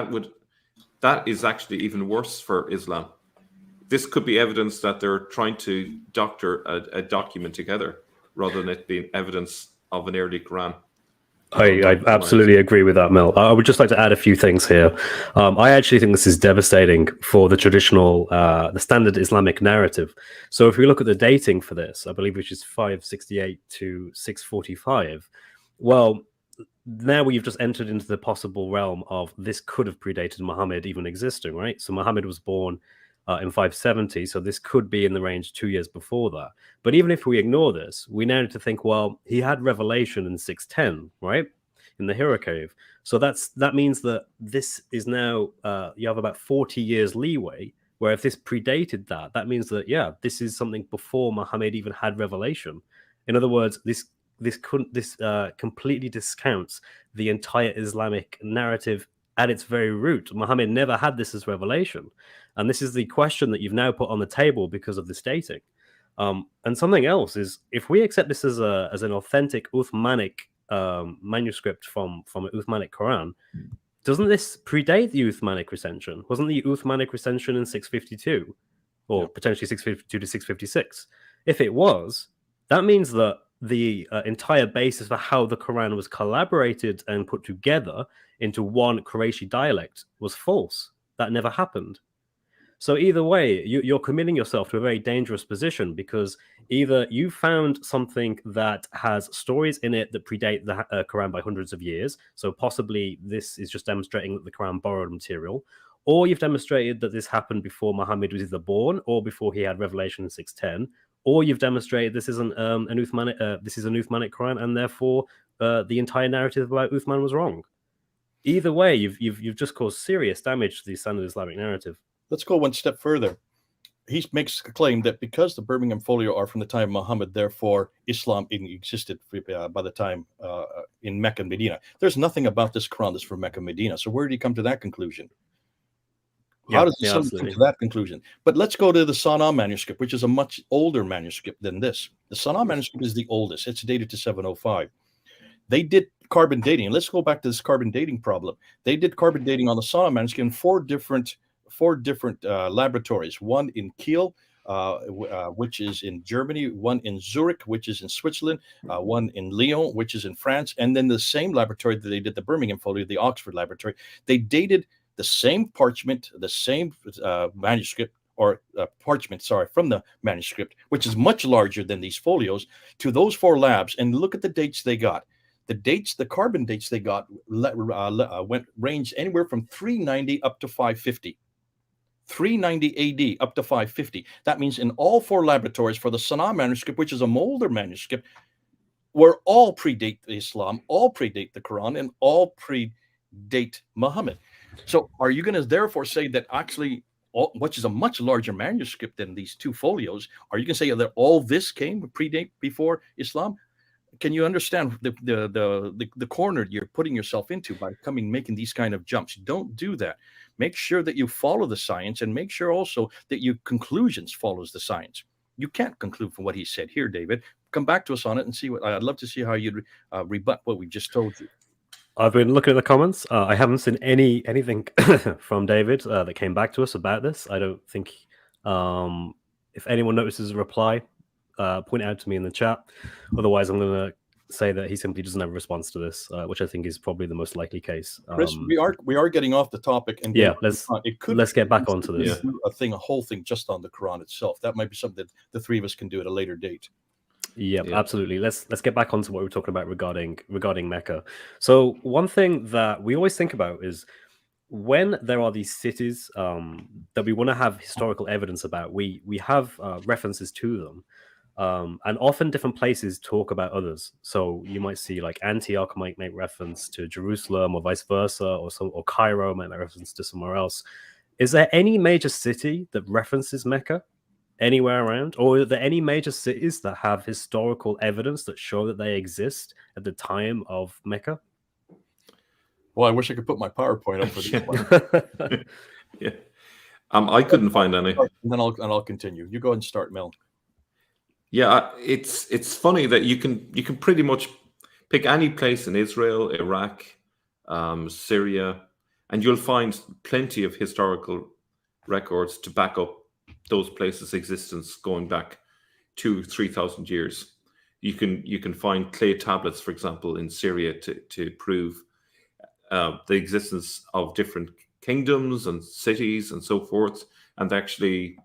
Speaker 3: that is actually even worse for Islam. This could be evidence that they're trying to doctor a document together rather than it being evidence of an early Quran.
Speaker 1: I absolutely agree with that, Mel. I would just like to add a few things here. I actually think this is devastating for the traditional, the standard Islamic narrative. So if we look at the dating for this, I believe which is 568 to 645, well, now we've just entered into the possible realm of this could have predated Muhammad even existing, right? So Muhammad was born in 570, so this could be in the range 2 years before that. But even if we ignore this, we now need to think, well, he had revelation in 610, right, in the Hira cave. So that means that this is now you have about 40 years leeway, where if this predated that, that means that, yeah, this is something before Muhammad even had revelation. In other words, this completely discounts the entire Islamic narrative at its very root. Muhammad never had this as revelation. And this is the question that you've now put on the table because of this dating. And something else is, if we accept this as an authentic Uthmanic manuscript from an Uthmanic Quran, doesn't this predate the Uthmanic recension? Wasn't the Uthmanic recension in 652? Or potentially 652 to 656? If it was, that means that the entire basis for how the Quran was collaborated and put together into one Qurayshi dialect was false. That never happened. So either way, you're committing yourself to a very dangerous position, because either you found something that has stories in it that predate the Quran by hundreds of years, so possibly this is just demonstrating that the Quran borrowed material, or you've demonstrated that this happened before Muhammad was either born or before he had revelation in 610, or you've demonstrated this isn't an Uthmanic Quran, and therefore the entire narrative about Uthman was wrong. Either way, you've just caused serious damage to the standard Islamic narrative.
Speaker 2: Let's go one step further. He makes a claim that because the Birmingham Folio are from the time of Muhammad, therefore Islam existed by the time in Mecca and Medina. There's nothing about this Quran that's from Mecca and Medina. So where did he come to that conclusion? How does someone come to that conclusion? But let's go to the Sana'a manuscript, which is a much older manuscript than this. The Sana'a manuscript is the oldest. It's dated to 705. They did carbon dating. And let's go back to this carbon dating problem. They did carbon dating on the Sana'a manuscript in four different laboratories. One in Kiel, which is in Germany, one in Zurich, which is in Switzerland, one in Lyon, which is in France, and then the same laboratory that they did the Birmingham Folio, the Oxford laboratory. They dated the same parchment, the same manuscript, or parchment, from the manuscript, which is much larger than these folios, to those four labs, and look at the dates they got. the carbon dates they got went range anywhere from 390 up to 550. 390 AD up to 550. That means in all 4 laboratories for the Sanaa manuscript, which is a Mulder manuscript, were all predate Islam, all predate the Quran, and all predate Muhammad. So are you going to therefore say that actually, which is a much larger manuscript than these 2 folios, are you going to say that all this came predate before Islam? Can you understand the corner you're putting yourself into by making these kind of jumps? Don't do that. Make sure that you follow the science, and make sure also that your conclusions follows the science. You can't conclude from what he said here, David. Come back to us on it and see what. I'd love to see how you'd rebut what we just told you.
Speaker 1: I've been looking at the comments. I haven't seen anything from David that came back to us about this. I don't think if anyone notices a reply, point it out to me in the chat. Otherwise, I'm going to say that he simply doesn't have a response to this, which I think is probably the most likely case.
Speaker 2: Chris, we are getting off the topic, and
Speaker 1: yeah, let's get back onto this.
Speaker 2: A whole thing just on the Quran itself. That might be something that the 3 of us can do at a later date.
Speaker 1: Yeah, absolutely. Let's get back onto what we were talking about regarding Mecca. So one thing that we always think about is when there are these cities that we want to have historical evidence about, we have references to them. And often different places talk about others. So you might see like Antioch might make reference to Jerusalem, or vice versa, or Cairo might make reference to somewhere else. Is there any major city that references Mecca anywhere around? Or are there any major cities that have historical evidence that show that they exist at the time of Mecca?
Speaker 2: Well, I wish I could put my PowerPoint up for this one.
Speaker 3: Yeah. I couldn't find any.
Speaker 2: And then I'll continue. You go ahead and start, Mel.
Speaker 3: Yeah, it's funny that you can pretty much pick any place in Israel, Iraq, Syria, and you'll find plenty of historical records to back up those places' existence going back 2,000-3,000 years. You can find clay tablets, for example, in Syria to prove the existence of different kingdoms and cities and so forth, and actually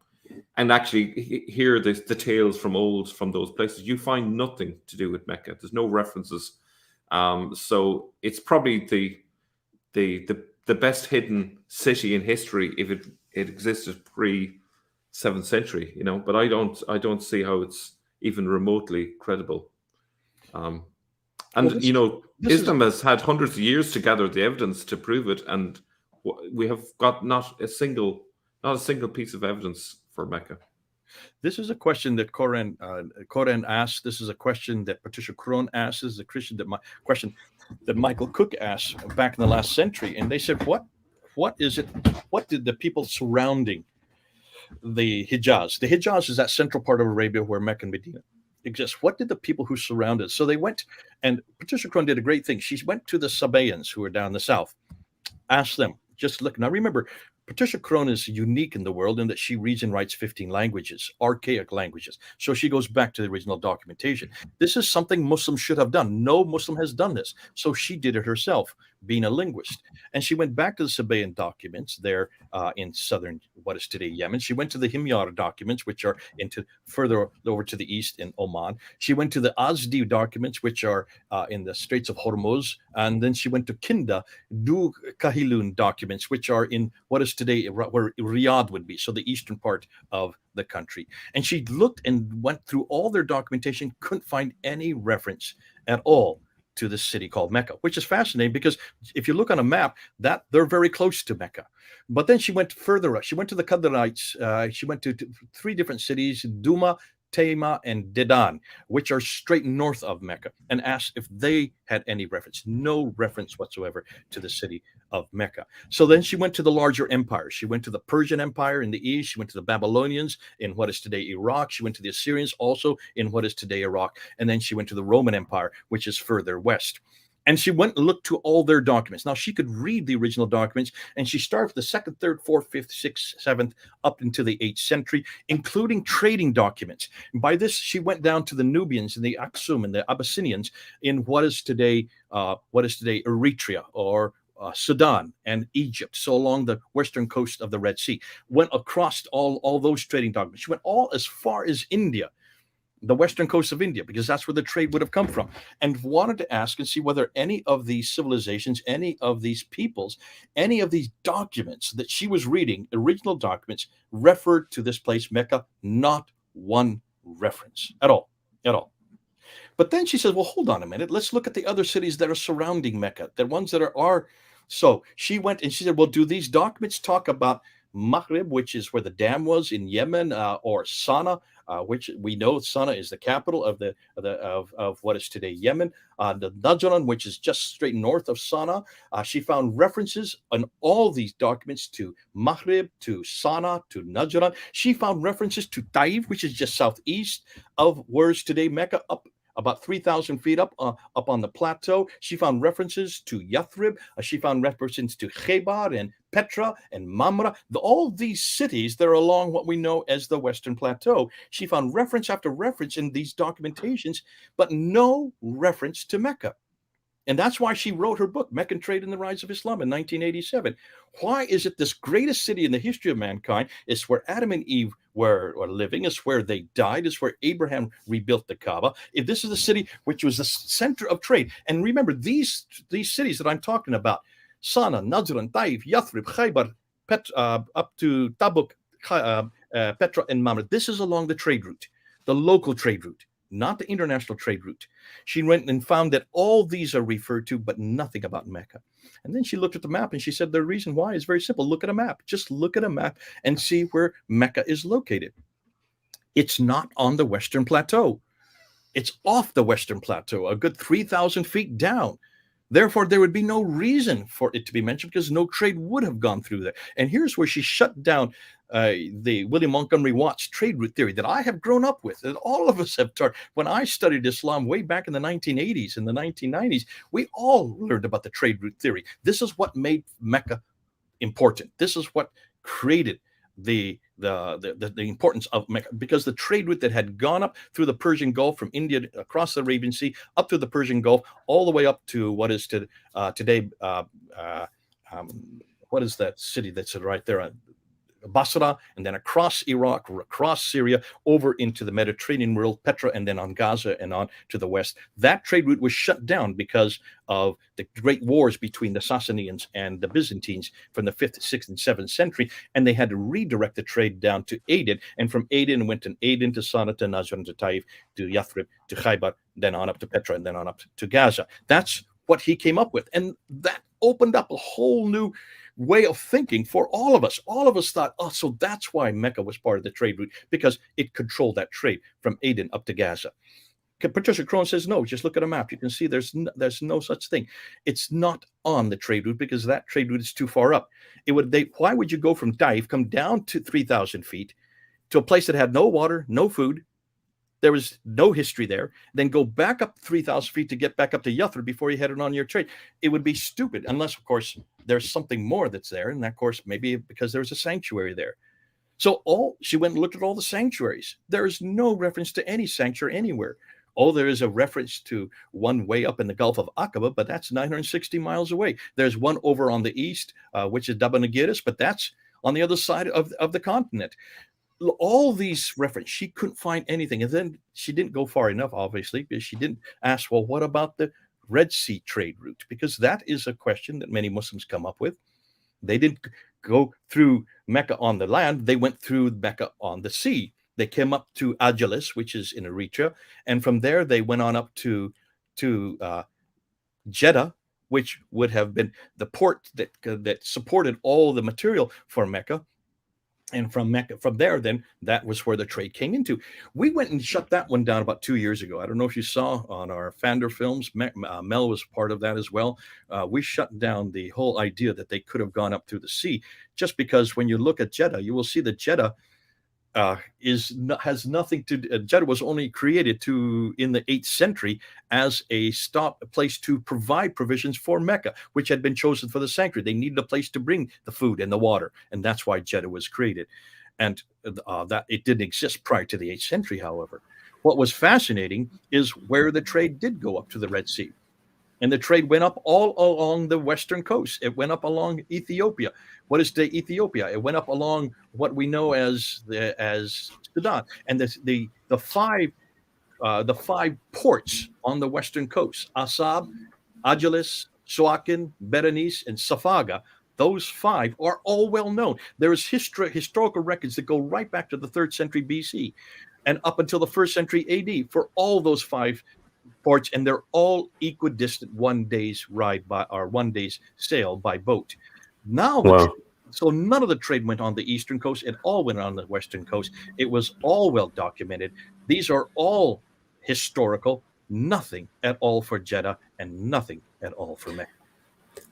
Speaker 3: hear the tales from those places. You find nothing to do with Mecca. There's no references. So it's probably the best hidden city in history if it existed pre-7th century, but I don't see how it's even remotely credible. Islam has had hundreds of years to gather the evidence to prove it, and we have got not a single piece of evidence for Mecca.
Speaker 2: This is a question that Koren asked. This is a question that Patricia Krohn asked. This is a question that Michael Cook asked back in the last century. And they said, what is it? What did the people surrounding the Hijaz? The Hijaz is that central part of Arabia where Mecca and Medina exists. What did the people who surrounded? So they went, and Patricia Krohn did a great thing. She went to the Sabaeans who were down the south, asked them, just look. Now remember, Patricia Krohn is unique in the world in that she reads and writes 15 languages, archaic languages. So she goes back to the original documentation. This is something Muslims should have done. No Muslim has done this. So she did it herself, being a linguist. And she went back to the Sabaean documents there in southern, what is today Yemen. She went to the Himyar documents, which are further over to the east in Oman. She went to the Azdi documents, which are in the Straits of Hormuz. And then she went to Kinda, Du Kahilun documents, which are in what is today where Riyadh would be, so the eastern part of the country. And she looked and went through all their documentation, couldn't find any reference at all to this city called Mecca, which is fascinating because if you look on a map, that they're very close to Mecca. But then she went further up. She went to the Qadarites. She went to 3 different cities, Duma, Tema, and Dedan, which are straight north of Mecca, and asked if they had any reference. No reference whatsoever to the city of Mecca. So then she went to the larger empires. She went to the Persian Empire in the east. She went to the Babylonians in what is today Iraq. She went to the Assyrians also in what is today Iraq. And then she went to the Roman Empire, which is further west. And she went and looked to all their documents. Now, she could read the original documents, and she started from the 2nd, 3rd, 4th, 5th, 6th, 7th, up into the 8th century, including trading documents. And by this, she went down to the Nubians and the Aksum and the Abyssinians in what is today Eritrea or Sudan and Egypt, so along the western coast of the Red Sea. Went across all those trading documents. She went all as far as India. the western coast of India, because that's where the trade would have come from, and wanted to ask and see whether any of these civilizations, any of these peoples, any of these documents that she was reading, original documents, referred to this place, Mecca. Not one reference at all, at all. But then she says, well, hold on a minute. Let's look at the other cities that are surrounding Mecca, the ones that are. So she went and she said, well, do these documents talk about Maghrib, which is where the dam was in Yemen, or Sana'a, which we know Sana'a is the capital of what is today Yemen, the Najran, which is just straight north of Sana'a. She found references on all these documents to Maghrib, to Sana'a, to Najran. She found references to Taif, which is just southeast of where's today Mecca, up about 3,000 feet up on the plateau. She found references to Yathrib. She found references to Khaybar and Petra and Mamre, all these cities that are along what we know as the Western Plateau. She found reference after reference in these documentations, but no reference to Mecca. And that's why she wrote her book, Meccan Trade and the Rise of Islam, in 1987. Why is it this greatest city in the history of mankind? It's where Adam and Eve were living. It's where they died. It's where Abraham rebuilt the Kaaba. If this is the city which was the center of trade. And remember, these cities that I'm talking about, Sana'a, Najran, Taif, Yathrib, Khaybar, up to Tabuk, Petra, and Mamre. This is along the trade route, the local trade route, not the international trade route. She went and found that all these are referred to, but nothing about Mecca. And then she looked at the map and she said the reason why is very simple. Look at a map. Just look at a map and see where Mecca is located. It's not on the Western Plateau. It's off the Western Plateau, a good 3,000 feet down. Therefore, there would be no reason for it to be mentioned because no trade would have gone through there. And here's where she shut down the William Montgomery Watt's trade route theory that I have grown up with, that all of us have taught. When I studied Islam way back in the 1980s and the 1990s, we all learned about the trade route theory. This is what made Mecca important. This is what created the importance of Mecca, because the trade route that had gone up through the Persian Gulf from India across the Arabian Sea up through the Persian Gulf all the way up to what is today what is that city that's right there, Basra, and then across Iraq, across Syria, over into the Mediterranean world, Petra, and then on Gaza and on to the west. That trade route was shut down because of the great wars between the Sassanians and the Byzantines from the 5th, 6th, and 7th century, and they had to redirect the trade down to Aden, and from Aden went to Aden to Sana'a, to Najran, to Taif, to Yathrib, to Khaybar, then on up to Petra, and then on up to Gaza. That's what he came up with, and that opened up a whole new way of thinking for all of us. All of us thought, oh, so that's why Mecca was part of the trade route, because it controlled that trade from Aden up to Gaza. Patricia Crone says, no, just look at a map. You can see there's no such thing. It's not on the trade route because that trade route is too far up. Why would you go from Taif, come down to 3,000 feet to a place that had no water, no food, there was no history there, then go back up 3,000 feet to get back up to Yathrib before you headed on your trade? It would be stupid, unless, of course, there's something more that's there. And that, of course, maybe because there's a sanctuary there. So she went and looked at all the sanctuaries. There is no reference to any sanctuary anywhere. Oh, there is a reference to one way up in the Gulf of Aqaba, but that's 960 miles away. There's one over on the east, which is Dabanagiris, but that's on the other side of the continent. All these references, she couldn't find anything. And then she didn't go far enough, obviously, because she didn't ask, well, what about the Red Sea trade route? Because that is a question that many Muslims come up with. They didn't go through Mecca on the land. They went through Mecca on the sea. They came up to Agilis, which is in Eritrea. And from there, they went on up to Jeddah, which would have been the port that supported all the material for Mecca. And from Mecca, from there, then that was where the trade came into. We went and shut that one down about 2 years ago. I don't know if you saw on our Fander films. Mel was part of that as well. We shut down the whole idea that they could have gone up through the sea, just because when you look at Jeddah, you will see that Jeddah has nothing to. Jeddah was only created in the 8th century as a place to provide provisions for Mecca, which had been chosen for the sanctuary. They needed a place to bring the food and the water, and that's why Jeddah was created. And that it didn't exist prior to the 8th century. However, what was fascinating is where the trade did go up to the Red Sea. And the trade went up all along the western coast. It went up along Ethiopia. What is today Ethiopia? It went up along what we know as Sudan. And the 5 the 5 ports on the western coast: Asab, Agilis, Suakin, Berenice, and Safaga. Those 5 are all well known. There is historical records that go right back to the 3rd century BC and up until the 1st century AD for all those 5 ports, and they're all equidistant 1 day's ride by, or 1 day's sail by boat. Now, so none of the trade went on the eastern coast; it all went on the western coast. It was all well documented. These are all historical. Nothing at all for Jeddah, and nothing at all for Mecca.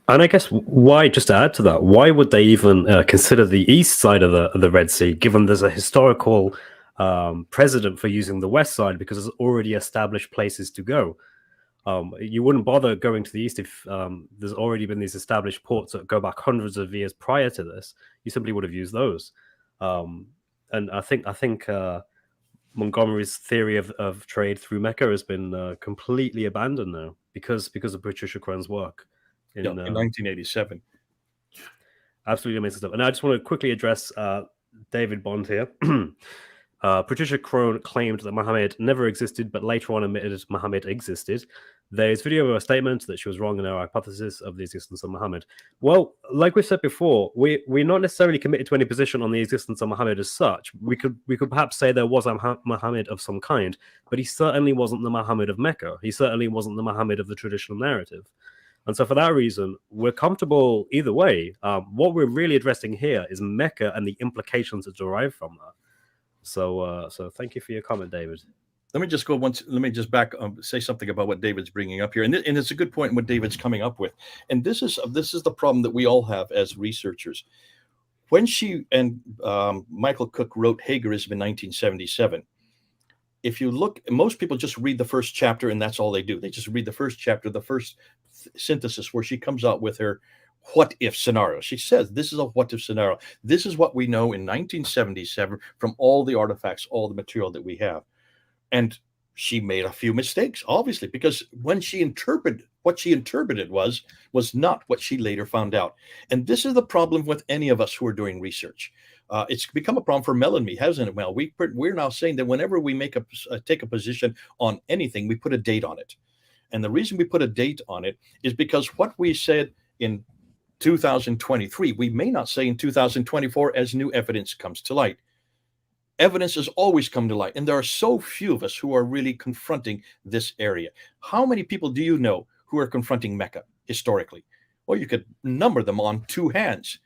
Speaker 1: And I guess why, just to add to that, why would they even consider the east side of the Red Sea, given there's a historical precedent for using the west side because there's already established places to go? You wouldn't bother going to the east if there's already been these established ports that go back hundreds of years prior to this. You simply would have used those. And I think Montgomery's theory of trade through Mecca has been completely abandoned now because of Patricia Crone's work in
Speaker 2: 1987.
Speaker 1: Absolutely amazing stuff. And I just want to quickly address David Bond here. Patricia Crone claimed that Muhammad never existed, but later on admitted Muhammad existed. There's video of a statement that she was wrong in her hypothesis of the existence of Muhammad. Well, like we said before, we're not necessarily committed to any position on the existence of Muhammad as such. We could perhaps say there was a Muhammad of some kind, but he certainly wasn't the Muhammad of Mecca. He certainly wasn't the Muhammad of the traditional narrative. And so for that reason, we're comfortable either way. What we're really addressing here is Mecca and the implications that derive from that. So thank you for your comment, David.
Speaker 2: Let me just go once. Let me just back say something about what David's bringing up here, and it's a good point what David's coming up with. And this is the problem that we all have as researchers. When she and Michael Cook wrote Hagerism in 1977, if you look, most people just read the first chapter and that's all they do. They just read the first chapter, the first synthesis where she comes out with her what if scenario. She says this is a what if scenario. This is what we know in 1977 from all the artifacts, all the material that we have. And she made a few mistakes, obviously, because when she interpreted what she interpreted was not what she later found out. And this is the problem with any of us who are doing research. It's become a problem for Mel and me, hasn't it, Mel? We're now saying that whenever we take a position on anything, we put a date on it. And the reason we put a date on it is because what we said in 2023, we may not say in 2024 as new evidence comes to light. Evidence has always come to light, and there are so few of us who are really confronting this area. How many people do you know who are confronting Mecca historically? Well, you could number them on 2 hands.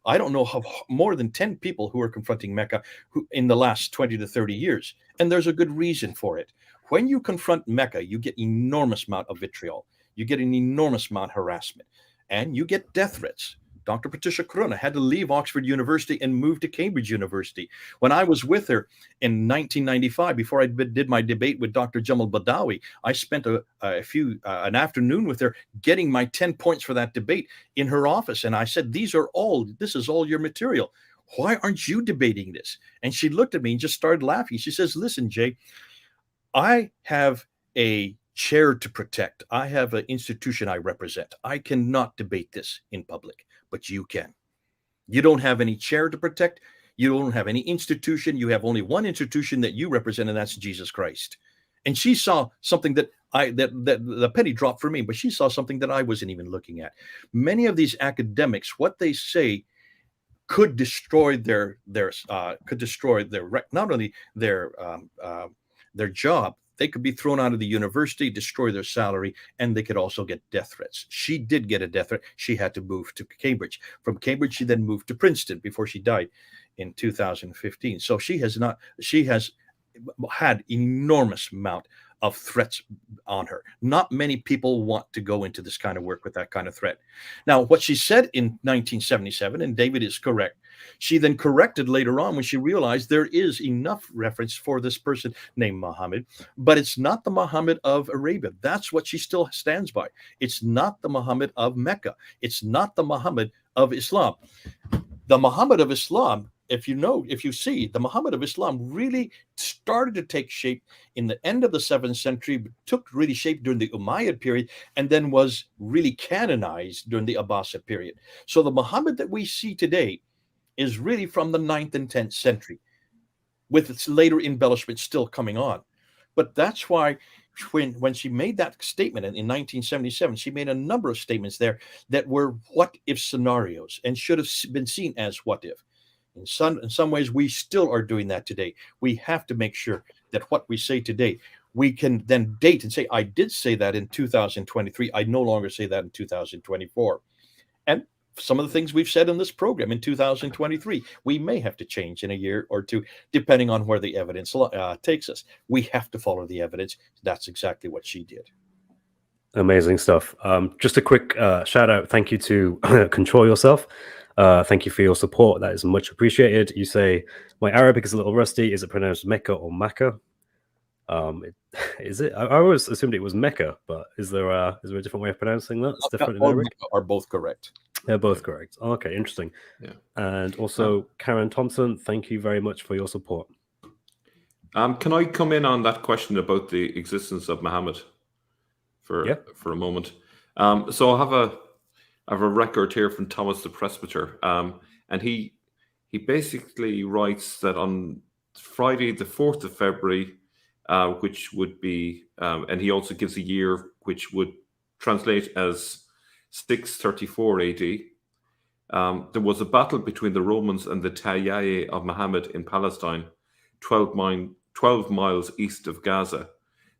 Speaker 2: I don't know how more than 10 people who are confronting Mecca who in the last 20 to 30 years. And there's a good reason for it. When you confront Mecca, you get enormous amount of vitriol. You get an enormous amount of harassment, and you get death threats. Dr. Patricia Crone had to leave Oxford University and move to Cambridge University. When I was with her in 1995, before I did my debate with Dr. Jamal Badawi, I spent an afternoon with her getting my 10 points for that debate in her office. And I said, this is all your material. Why aren't you debating this? And she looked at me and just started laughing. She says, listen, Jay, I have a chair to protect. I have an institution I represent. I cannot debate this in public, but you can. You don't have any chair to protect. You don't have any institution. You have only one institution that you represent, and that's Jesus Christ. And she saw something that the penny dropped for me, but she saw something that I wasn't even looking at. Many of these academics, what they say could destroy their not only their job. They could be thrown out of the university, destroy their salary, and they could also get death threats. She did get a death threat. She had to move to Cambridge. From Cambridge, she then moved to Princeton before she died in 2015. So she has had enormous amount of threats on her. Not many people want to go into this kind of work with that kind of threat. Now, what she said in 1977, and David is correct, she then corrected later on when she realized there is enough reference for this person named Muhammad, but it's not the Muhammad of Arabia. That's what she still stands by. It's not the Muhammad of Mecca. It's not the Muhammad of Islam. The Muhammad of Islam, if you see, the Muhammad of Islam really started to take shape in the end of the 7th century, took really shape during the Umayyad period, and then was really canonized during the Abbasid period. So the Muhammad that we see today is really from the 9th and 10th century, with its later embellishments still coming on. But that's why when she made that statement in 1977, she made a number of statements there that were what if scenarios and should have been seen as what if. In some ways, we still are doing that today. We have to make sure that what we say today, we can then date and say, I did say that in 2023. I no longer say that in 2024. And some of the things we've said in this program in 2023, we may have to change in a year or two, depending on where the evidence takes us. We have to follow the evidence. That's exactly what she did.
Speaker 1: Amazing stuff. Just a quick shout out. Thank you to Control Yourself. Thank you for your support. That is much appreciated. You say, my Arabic is a little rusty. Is it pronounced Mecca or Makkah? Is it? I always assumed it was Mecca, but is there a different way of pronouncing that? It's different in Arabic?
Speaker 2: Are both correct.
Speaker 1: They're both correct. Okay, interesting.
Speaker 3: Yeah.
Speaker 1: And also, Karen Thompson, thank you very much for your support.
Speaker 3: Can I come in on that question about the existence of Muhammad for a moment? So I have a record here from Thomas the Presbyter, and he basically writes that on Friday, the 4th of February, which would be, and he also gives a year which would translate as 634 AD. There was a battle between the Romans and the Tayyaye of Muhammad in Palestine, 12 miles east of Gaza.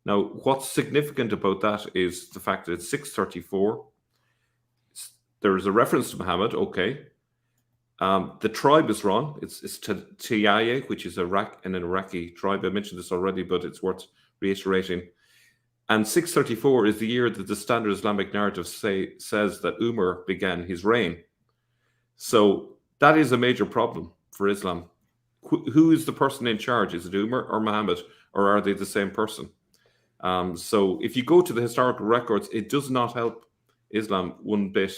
Speaker 3: Now, what's significant about that is the fact that it's 634. There is a reference to Muhammad, okay. The tribe is wrong. It's Tayyaye, which is an Iraqi tribe. I mentioned this already, but it's worth reiterating. And 634 is the year that the standard Islamic narrative says that Umar began his reign. So that is a major problem for Islam. Who is the person in charge? Is it Umar or Muhammad, or are they the same person? So if you go to the historical records, it does not help Islam one bit.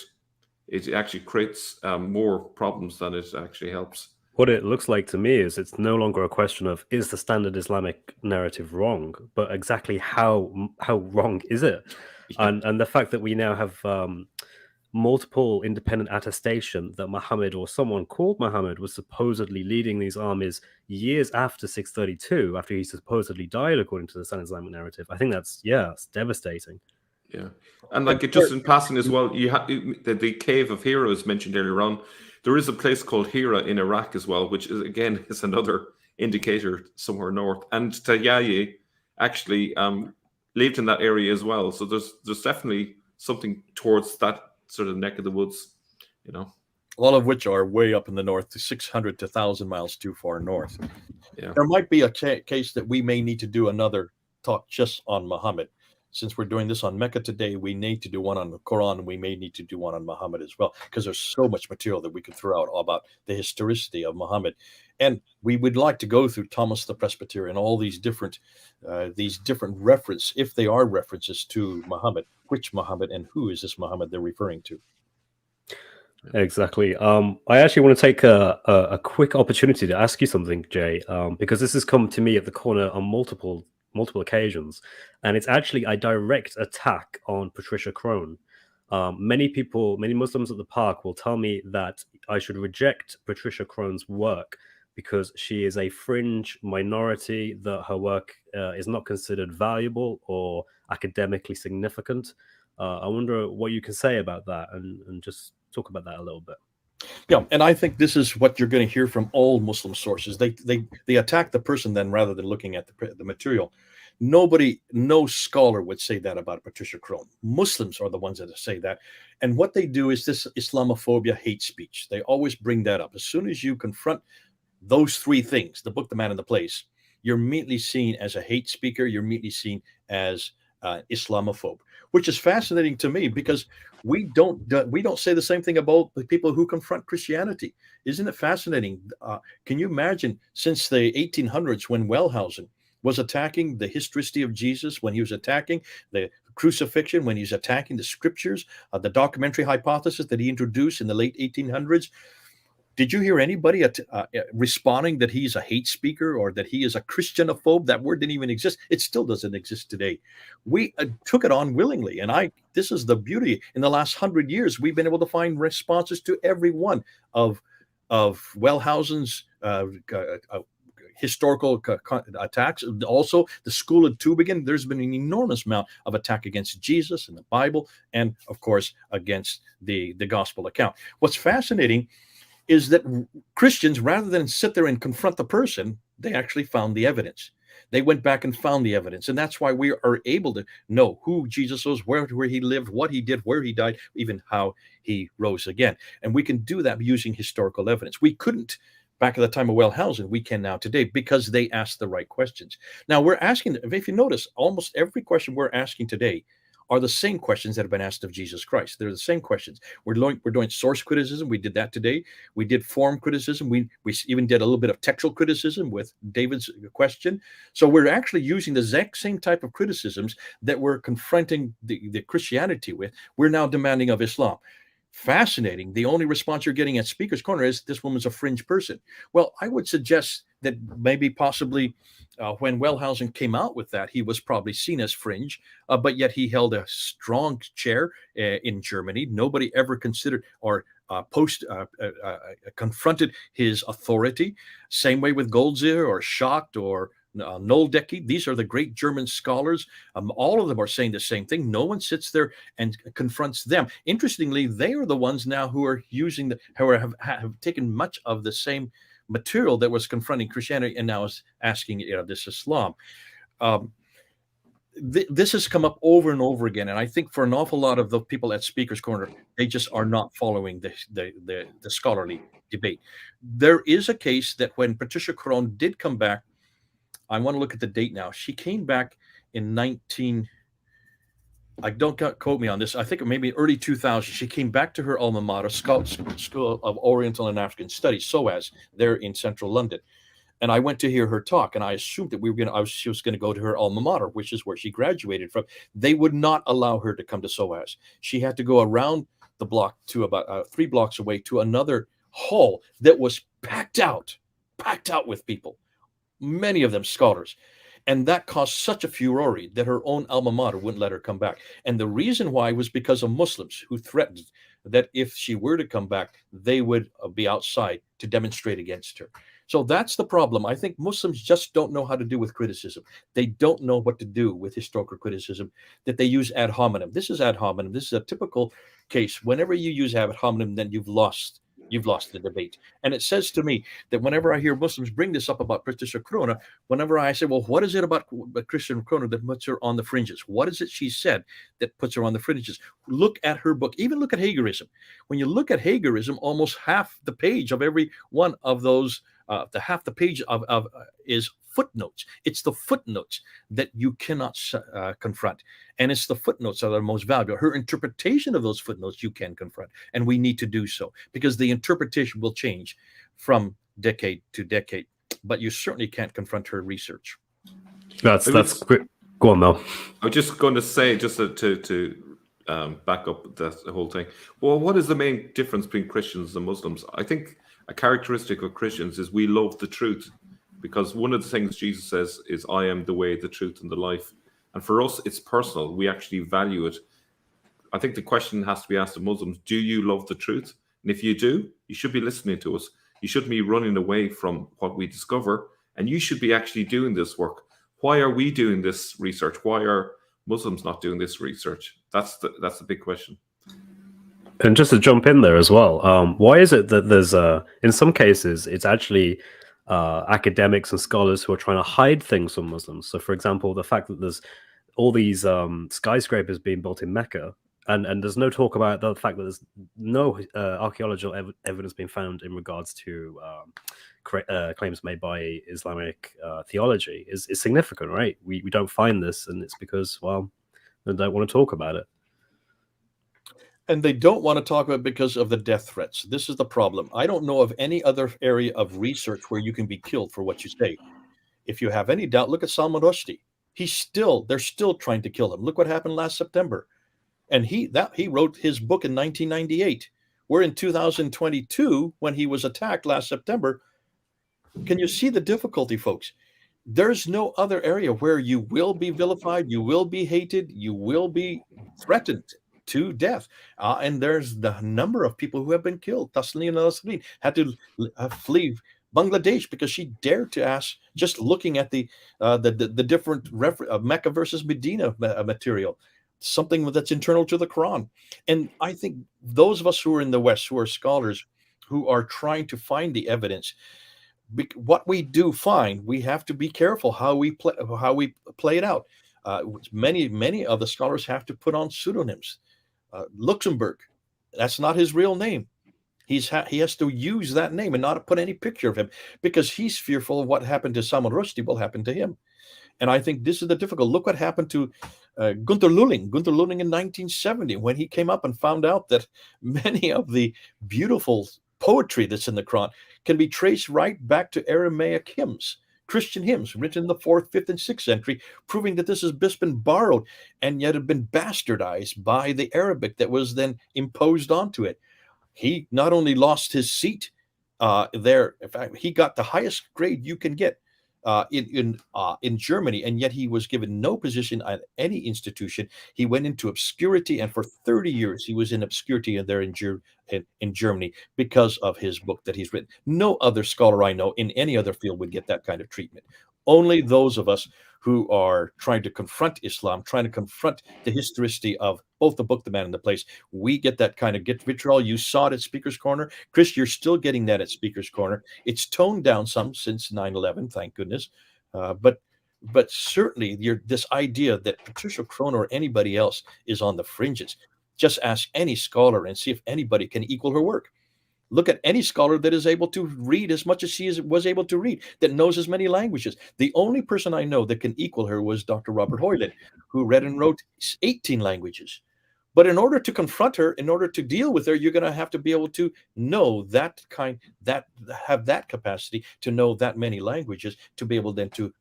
Speaker 3: It actually creates more problems than it actually helps.
Speaker 1: What it looks like to me is it's no longer a question of is the standard Islamic narrative wrong, but exactly how wrong is it? Yeah. And the fact that we now have multiple independent attestation that Muhammad or someone called Muhammad was supposedly leading these armies years after 632, after he supposedly died according to the standard Islamic narrative. I think it's devastating.
Speaker 3: Yeah, and like it just in passing as well, you have the cave of Hira is mentioned earlier on. There is a place called Hira in Iraq as well, which is again is another indicator somewhere north. And Tayyaye actually lived in that area as well. So there's definitely something towards that sort of neck of the woods, you know.
Speaker 2: All of which are way up in the north, 600 to 1,000 miles too far north.
Speaker 3: Yeah.
Speaker 2: There might be a case that we may need to do another talk just on Muhammad. Since we're doing this on Mecca today, we need to do one on the Quran, and we may need to do one on Muhammad as well, because there's so much material that we could throw out about the historicity of Muhammad. And we would like to go through Thomas the Presbyter and all these different reference, if they are references to Muhammad, which Muhammad and who is this Muhammad they're referring to.
Speaker 1: Exactly. I actually want to take a quick opportunity to ask you something, Jay, because this has come to me at the corner on multiple occasions, and it's actually a direct attack on Patricia Crone. Many Muslims at the park will tell me that I should reject Patricia Crone's work because she is a fringe minority, that her work is not considered valuable or academically significant. I wonder what you can say about that, and just talk about that a little bit.
Speaker 2: Yeah, and I think this is what you're going to hear from all Muslim sources. They attack the person then rather than looking at the material. No scholar would say that about Patricia Crone. Muslims are the ones that say that. And what they do is this Islamophobia, hate speech. They always bring that up. As soon as you confront those three things, the book, the man, and the place, you're immediately seen as a hate speaker. You're immediately seen as Islamophobe, which is fascinating to me because we don't say the same thing about the people who confront Christianity. Isn't it fascinating? Can you imagine since the 1800s when Wellhausen was attacking the historicity of Jesus, when he was attacking the crucifixion, when he was attacking the scriptures, the documentary hypothesis that he introduced in the late 1800s? Did you hear anybody responding that he's a hate speaker or that he is a Christianophobe? That word didn't even exist. It still doesn't exist today. We took it on willingly. And this is the beauty. In the last 100 years, we've been able to find responses to every one of Wellhausen's historical attacks. Also, the school of Tübingen, there's been an enormous amount of attack against Jesus and the Bible, and of course against the gospel account. What's fascinating is that Christians, rather than sit there and confront the person, they actually found the evidence. They went back and found the evidence, and that's why we are able to know who Jesus was, where he lived, what he did, where he died, even how he rose again. And we can do that using historical evidence. We couldn't back at the time of Wellhausen. We can now today because they asked the right questions. Now we're asking, if you notice, almost every question we're asking today are the same questions that have been asked of Jesus Christ. They're the same questions. We're doing source criticism. We did that today. We did form criticism. We even did a little bit of textual criticism with David's question. So we're actually using the exact same type of criticisms that we're confronting the Christianity with. We're now demanding of Islam. Fascinating. The only response you're getting at Speaker's Corner is this woman's a fringe person. Well, I would suggest that maybe possibly when Wellhausen came out with that, he was probably seen as fringe, but yet he held a strong chair in Germany. Nobody ever considered or confronted his authority. Same way with Goldziher or Schacht or Noldecky. These are the great German scholars. All of them are saying the same thing. No one sits there and confronts them. Interestingly, they are the ones now who are using have taken much of the same material that was confronting Christianity and now is asking this Islam. This has come up over and over again, and I think for an awful lot of the people at Speaker's Corner, they just are not following the scholarly debate. There is a case that when Patricia Krohn did come back, I want to look at the date now. She came back in I don't quote me on this. I think maybe early 2000s. She came back to her alma mater, School of Oriental and African Studies, SOAS, there in central London. And I went to hear her talk, and I assumed that she was going to go to her alma mater, which is where she graduated from. They would not allow her to come to SOAS. She had to go around the block to about 3 blocks away to another hall that was packed out with people, many of them scholars. And that caused such a furore that her own alma mater wouldn't let her come back. And the reason why was because of Muslims who threatened that if she were to come back, they would be outside to demonstrate against her. So that's the problem. I think Muslims just don't know how to do with criticism. They don't know what to do with historical criticism, that they use ad hominem. This is ad hominem. This is a typical case. Whenever you use ad hominem, then you've lost the debate. And it says to me that whenever I hear Muslims bring this up about Patricia Krohn, whenever I say, well, what is it about Christian Krohn that puts her on the fringes? What is it she said that puts her on the fringes? Look at her book. Even look at Hagerism. When you look at Hagerism, almost half the page of every one of those, half the page of is footnotes. It's the footnotes that you cannot confront. And it's the footnotes that are most valuable. Her interpretation of those footnotes you can confront. And we need to do so because the interpretation will change from decade to decade. But you certainly can't confront her research.
Speaker 1: That's quick. Go on, Mel.
Speaker 3: I was just going to say, just to back up that whole thing. Well, what is the main difference between Christians and Muslims? I think a characteristic of Christians is we love the truth. Because one of the things Jesus says is, I am the way, the truth, and the life. And for us, it's personal. We actually value it. I think the question has to be asked of Muslims, do you love the truth? And if you do, you should be listening to us. You shouldn't be running away from what we discover. And you should be actually doing this work. Why are we doing this research? Why are Muslims not doing this research? That's the big question.
Speaker 1: And just to jump in there as well, why is it that there's, in some cases, it's actually academics and scholars who are trying to hide things from Muslims? So, for example, the fact that there's all these skyscrapers being built in Mecca, and there's no talk about the fact that there's no archaeological evidence being found in regards to claims made by Islamic theology is significant, right? We don't find this, and it's because, well, they don't want to talk about it.
Speaker 2: And they don't want to talk about it because of the death threats. This is the problem. I don't know of any other area of research where you can be killed for what you say. If you have any doubt, look at Salman Rushdie. They're still trying to kill him. Look what happened last September. And he wrote his book in 1998. We're in 2022 when he was attacked last September. Can you see the difficulty, folks? There's no other area where you will be vilified, you will be hated, you will be threatened to death. And there's the number of people who have been killed. Taslim al-Nasrin had to flee Bangladesh, because she dared to ask, just looking at the different Mecca versus Medina material, something that's internal to the Quran. And I think those of us who are in the West, who are scholars, who are trying to find the evidence, what we do find, we have to be careful how we play it out. Many of the scholars have to put on pseudonyms. Luxembourg, that's not his real name. He has to use that name and not put any picture of him, because he's fearful of what happened to Salman Rushdie will happen to him. And I think this is the difficult. Look what happened to Gunther Lulling. Gunther Lulling in 1970, when he came up and found out that many of the beautiful poetry that's in the Quran can be traced right back to Aramaic hymns, Christian hymns written in the 4th, 5th, and 6th century, proving that this has just been borrowed and yet had been bastardized by the Arabic that was then imposed onto it. He not only lost his seat there, in fact, he got the highest grade you can get in Germany, and yet he was given no position at any institution. He went into obscurity, and for 30 years he was in obscurity there in Germany because of his book that he's written. No other scholar I know in any other field would get that kind of treatment. Only those of us who are trying to confront Islam, trying to confront the historicity of both the book, the man, and the place, we get that kind of vitriol. You saw it at Speaker's Corner. Chris, you're still getting that at Speaker's Corner. It's toned down some since 9/11, thank goodness. But certainly this idea that Patricia Crone or anybody else is on the fringes. Just ask any scholar and see if anybody can equal her work. Look at any scholar that is able to read as much as she was able to read, that knows as many languages. The only person I know that can equal her was Dr. Robert Hoyland, who read and wrote 18 languages. But in order to confront her, in order to deal with her, you're going to have to be able to know have that capacity to know that many languages, to be able then to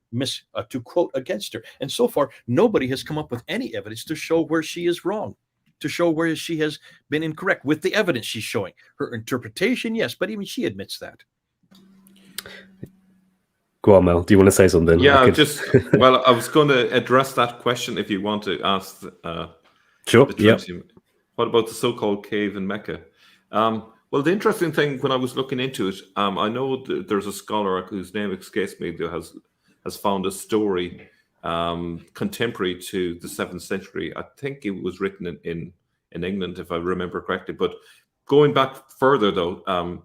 Speaker 2: quote against her. And so far, nobody has come up with any evidence to show where she is wrong, to show where she has been incorrect with the evidence she's showing. Her interpretation, yes, but even she admits that.
Speaker 1: Go on, Mel. Do you want to say something?
Speaker 3: Yeah, I was going to address that question if you want to ask.
Speaker 1: Sure. Yeah.
Speaker 3: What about the so-called cave in Mecca? Well, the interesting thing when I was looking into it, I know there's a scholar whose name escapes me that has found a story contemporary to the 7th century. I think it was written in England, if I remember correctly. But going back further, though,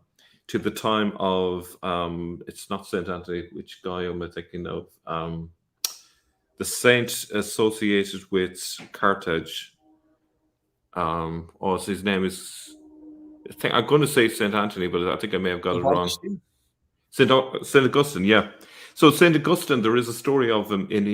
Speaker 3: to the time of it's not Saint Anthony. Which guy am I thinking of? The saint associated with Carthage. His name is. I'm going to say Saint Anthony, but I think I may have got it wrong. Saint Augustine, yeah. So Saint Augustine, there is a story of him in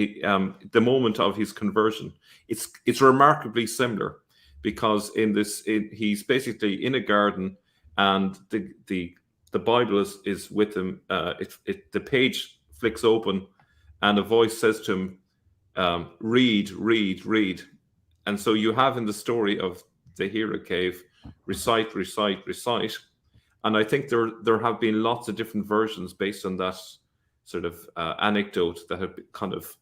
Speaker 3: the moment of his conversion. It's remarkably similar, because he's basically in a garden, and the Bible is with him. The page flicks open, and a voice says to him, "Read, read, read." And so you have in the story of the Hira cave, recite, recite, recite. And I think there have been lots of different versions based on that sort of anecdote that have kind of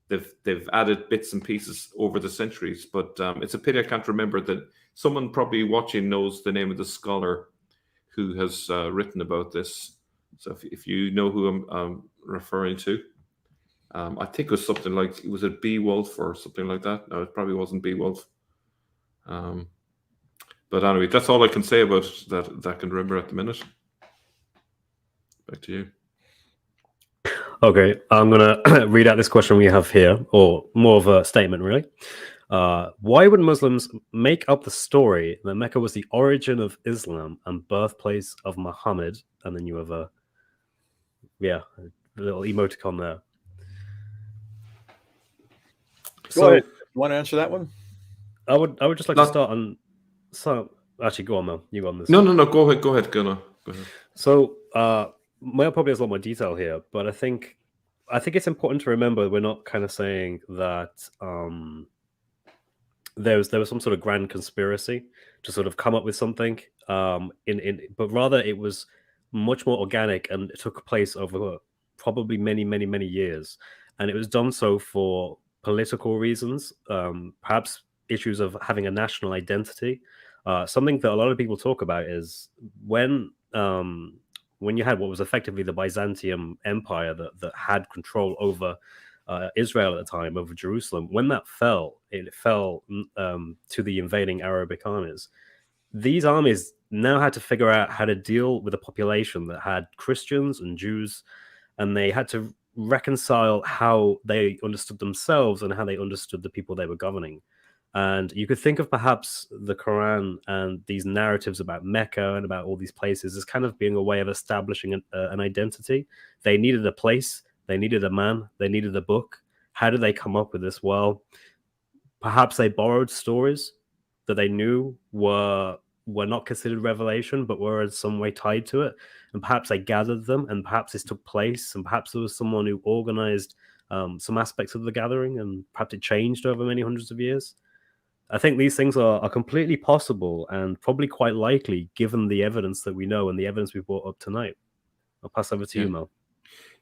Speaker 3: they've added bits and pieces over the centuries. But it's a pity I can't remember that. Someone probably watching knows the name of the scholar who has written about this. So if you know who I'm referring to. I think it was something like, was it Beowulf or something like that? No, it probably wasn't Beowulf. But anyway, that's all I can say about that I can remember at the minute. Back to you.
Speaker 1: Okay, I'm going to read out this question we have here, or more of a statement, really. Why would Muslims make up the story that Mecca was the origin of Islam and birthplace of Muhammad? And then you have a little emoticon there.
Speaker 2: Go ahead. You want to answer that one?
Speaker 1: I would just like to start on. So actually, go on, Mel. You go on this.
Speaker 3: No. Go ahead. Go ahead.
Speaker 1: So Mel probably has a lot more detail here, but I think it's important to remember we're not kind of saying that there was some sort of grand conspiracy to sort of come up with something. But rather it was much more organic, and it took place over probably many years, and it was done so for political reasons, perhaps issues of having a national identity. Something that a lot of people talk about is when when you had what was effectively the Byzantium Empire that had control over Israel at the time, over Jerusalem, when that fell, it fell to the invading Arabic armies. These armies now had to figure out how to deal with a population that had Christians and Jews, and they had to reconcile how they understood themselves and how they understood the people they were governing. And you could think of perhaps the Quran and these narratives about Mecca and about all these places as kind of being a way of establishing an identity. They needed a place, they needed a man, they needed a book. How did they come up with this? Well, perhaps they borrowed stories that they knew were not considered revelation, but were in some way tied to it. And perhaps they gathered them, and perhaps this took place, and perhaps there was someone who organized some aspects of the gathering, and perhaps it changed over many hundreds of years. I think these things are completely possible and probably quite likely given the evidence that we know and the evidence we brought up tonight. I'll pass over to you, Mel.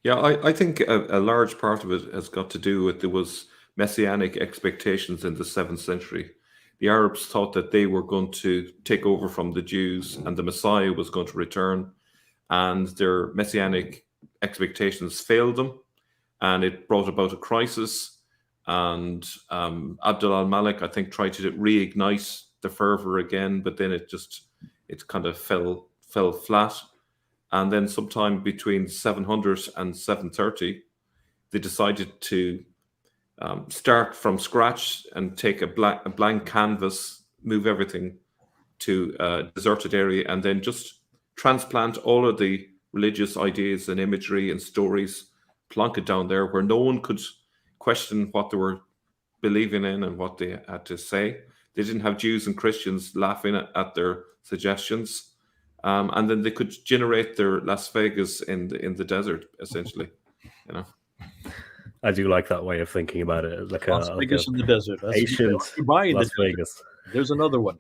Speaker 3: Yeah, I think a large part of it has got to do with there was messianic expectations in the 7th century. The Arabs thought that they were going to take over from the Jews and the Messiah was going to return, and their messianic expectations failed them, and it brought about a crisis. And Abdul al-Malik, I think, tried to reignite the fervor again, but then it kind of fell flat. And then sometime between 700 and 730, they decided to start from scratch and take a blank canvas, move everything to a deserted area, and then just transplant all of the religious ideas and imagery and stories, plonk it down there where no one could question what they were believing in and what they had to say. They didn't have Jews and Christians laughing at their suggestions. And then they could generate their Las Vegas in the desert, essentially.
Speaker 1: I do like that way of thinking about it. Like
Speaker 2: Las Vegas in the desert.
Speaker 1: Ancient Las Vegas.
Speaker 2: There's another one.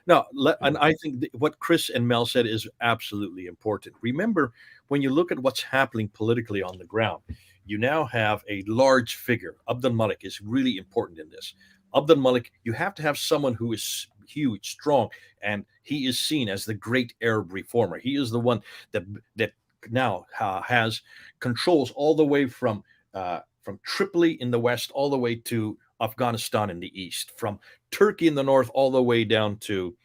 Speaker 2: Now, and I think what Chris and Mel said is absolutely important. Remember, when you look at what's happening politically on the ground, you now have a large figure. Abd al-Malik is really important in this. Abd al-Malik, you have to have someone who is huge, strong, and he is seen as the great Arab reformer. He is the one that now has controls all the way from Tripoli in the west all the way to Afghanistan in the east, from Turkey in the north all the way down to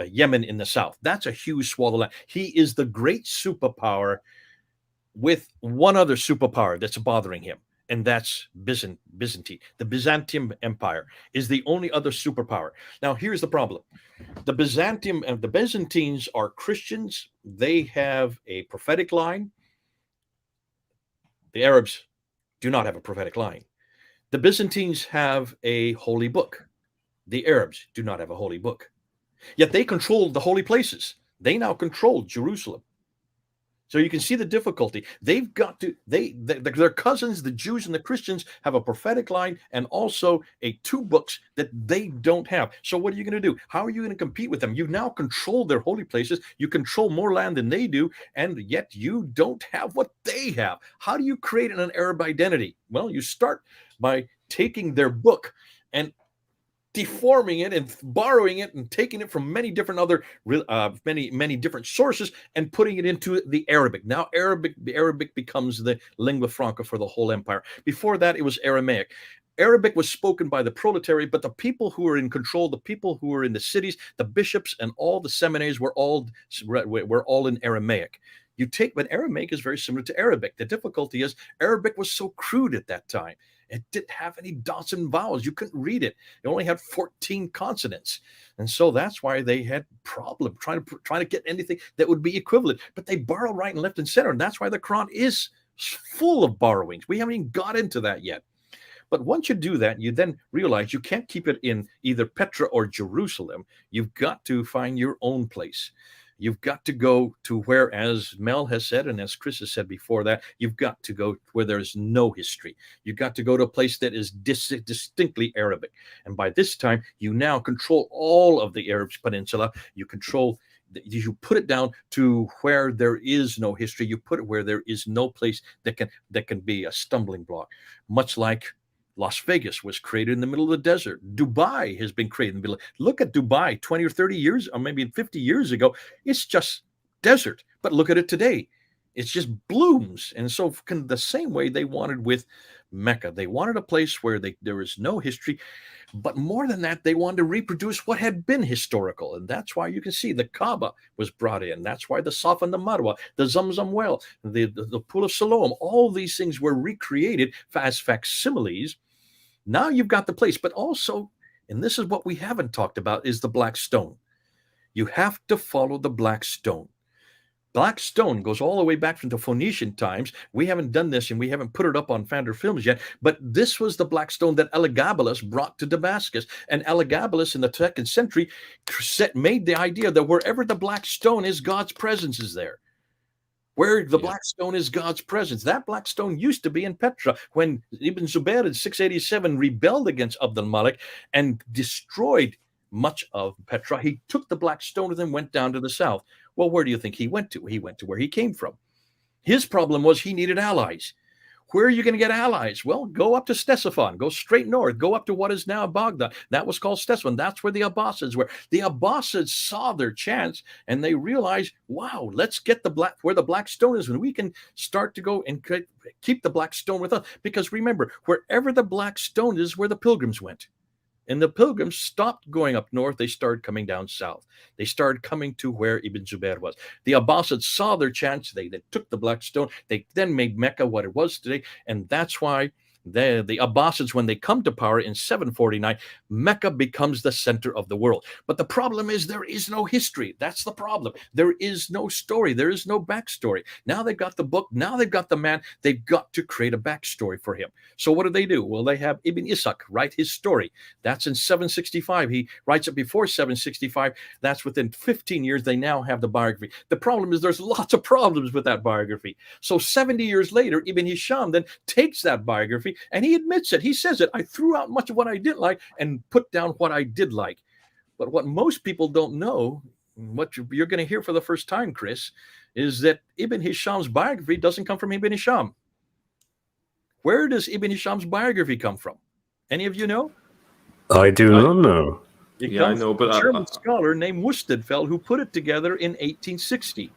Speaker 2: Yemen in the south. That's a huge swath of land. He is the great superpower with one other superpower that's bothering him, and that's Byzantine. The Byzantium Empire is the only other superpower. Now, here's the problem. The Byzantines are Christians. They have a prophetic line. The Arabs do not have a prophetic line. The Byzantines have a holy book. The Arabs do not have a holy book. Yet they control the holy places. They now control Jerusalem. So you can see the difficulty. They've got to, their cousins, the Jews and the Christians, have a prophetic line and also two books that they don't have. So what are you going to do? How are you going to compete with them? You now control their holy places. You control more land than they do, and yet you don't have what they have. How do you create an Arab identity? Well, you start by taking their book and deforming it and borrowing it and taking it from many different many different sources and putting it into the Arabic. Now the Arabic becomes the lingua franca for the whole empire. Before that, it was Aramaic. Arabic was spoken by the proletariat, but the people who were in control, the people who were in the cities, the bishops and all the seminaries were all in Aramaic. But Aramaic is very similar to Arabic. The difficulty is Arabic was so crude at that time. It didn't have any dots and vowels. You couldn't read it. It only had 14 consonants. And so that's why they had problem trying to get anything that would be equivalent. But they borrow right and left and center. And that's why the Quran is full of borrowings. We haven't even got into that yet. But once you do that, you then realize you can't keep it in either Petra or Jerusalem. You've got to find your own place. You've got to go to where, as Mel has said, and as Chris has said before that, you've got to go where there's no history. You've got to go to a place that is distinctly Arabic. And by this time, you now control all of the Arab Peninsula. You put it down to where there is no history. You put it where there is no place that can be a stumbling block, much like Las Vegas was created in the middle of the desert. Dubai has been created in the middle. Look at Dubai 20 or 30 years, or maybe 50 years ago. It's just desert. But look at it today. It's just blooms. And so the same way they wanted with Mecca. They wanted a place where there was no history. But more than that, they wanted to reproduce what had been historical. And that's why you can see the Kaaba was brought in. That's why the Safa and the Marwa, the Zamzam well, the Pool of Siloam, all these things were recreated as facsimiles. Now you've got the place. But also, and this is what we haven't talked about, is the Black Stone. You have to follow the Black Stone. Black Stone goes all the way back from the Phoenician times. We haven't done this and we haven't put it up on Fander Films yet, but this was the Black Stone that Elagabalus brought to Damascus. And Elagabalus in the 2nd century made the idea that wherever the Black Stone is, God's presence is there. Where the Black Stone is God's presence. That Black Stone used to be in Petra when Ibn Zubair in 687 rebelled against Abd al-Malik and destroyed much of Petra. He took the Black Stone with him, went down to the south. Well, where do you think he went to? He went to where he came from. His problem was he needed allies. Where are you going to get allies? Well, go up to Ctesiphon, go straight north, go up to what is now Baghdad. That was called Ctesiphon. That's where the Abbasids were. The Abbasids saw their chance and they realized, wow, let's get where the Black Stone is, when we can start to go and keep the Black Stone with us. Because remember, wherever the Black Stone is where the pilgrims went. And the pilgrims stopped going up north. They started coming down south. They started coming to where Ibn Zubair was. The Abbasids saw their chance. They took the Black Stone. They then made Mecca what it was today. And that's why the Abbasids, when they come to power in 749, Mecca becomes the center of the world. But the problem is there is no history. That's the problem. There is no story. There is no backstory. Now they've got the book. Now they've got the man. They've got to create a backstory for him. So what do? Well, they have Ibn Ishaq write his story. That's in 765. He writes it before 765. That's within 15 years. They now have the biography. The problem is there's lots of problems with that biography. So 70 years later, Ibn Hisham then takes that biography and he admits it. He says it. I threw out much of what I didn't like and put down what I did like. But what most people don't know, what you're going to hear for the first time, Chris, is that Ibn Hisham's biography doesn't come from Ibn Hisham. Where does Ibn Hisham's biography come from? Any of you know?
Speaker 1: I do not know.
Speaker 3: I know, but
Speaker 2: a German scholar named Wustenfeld who put it together in 1860.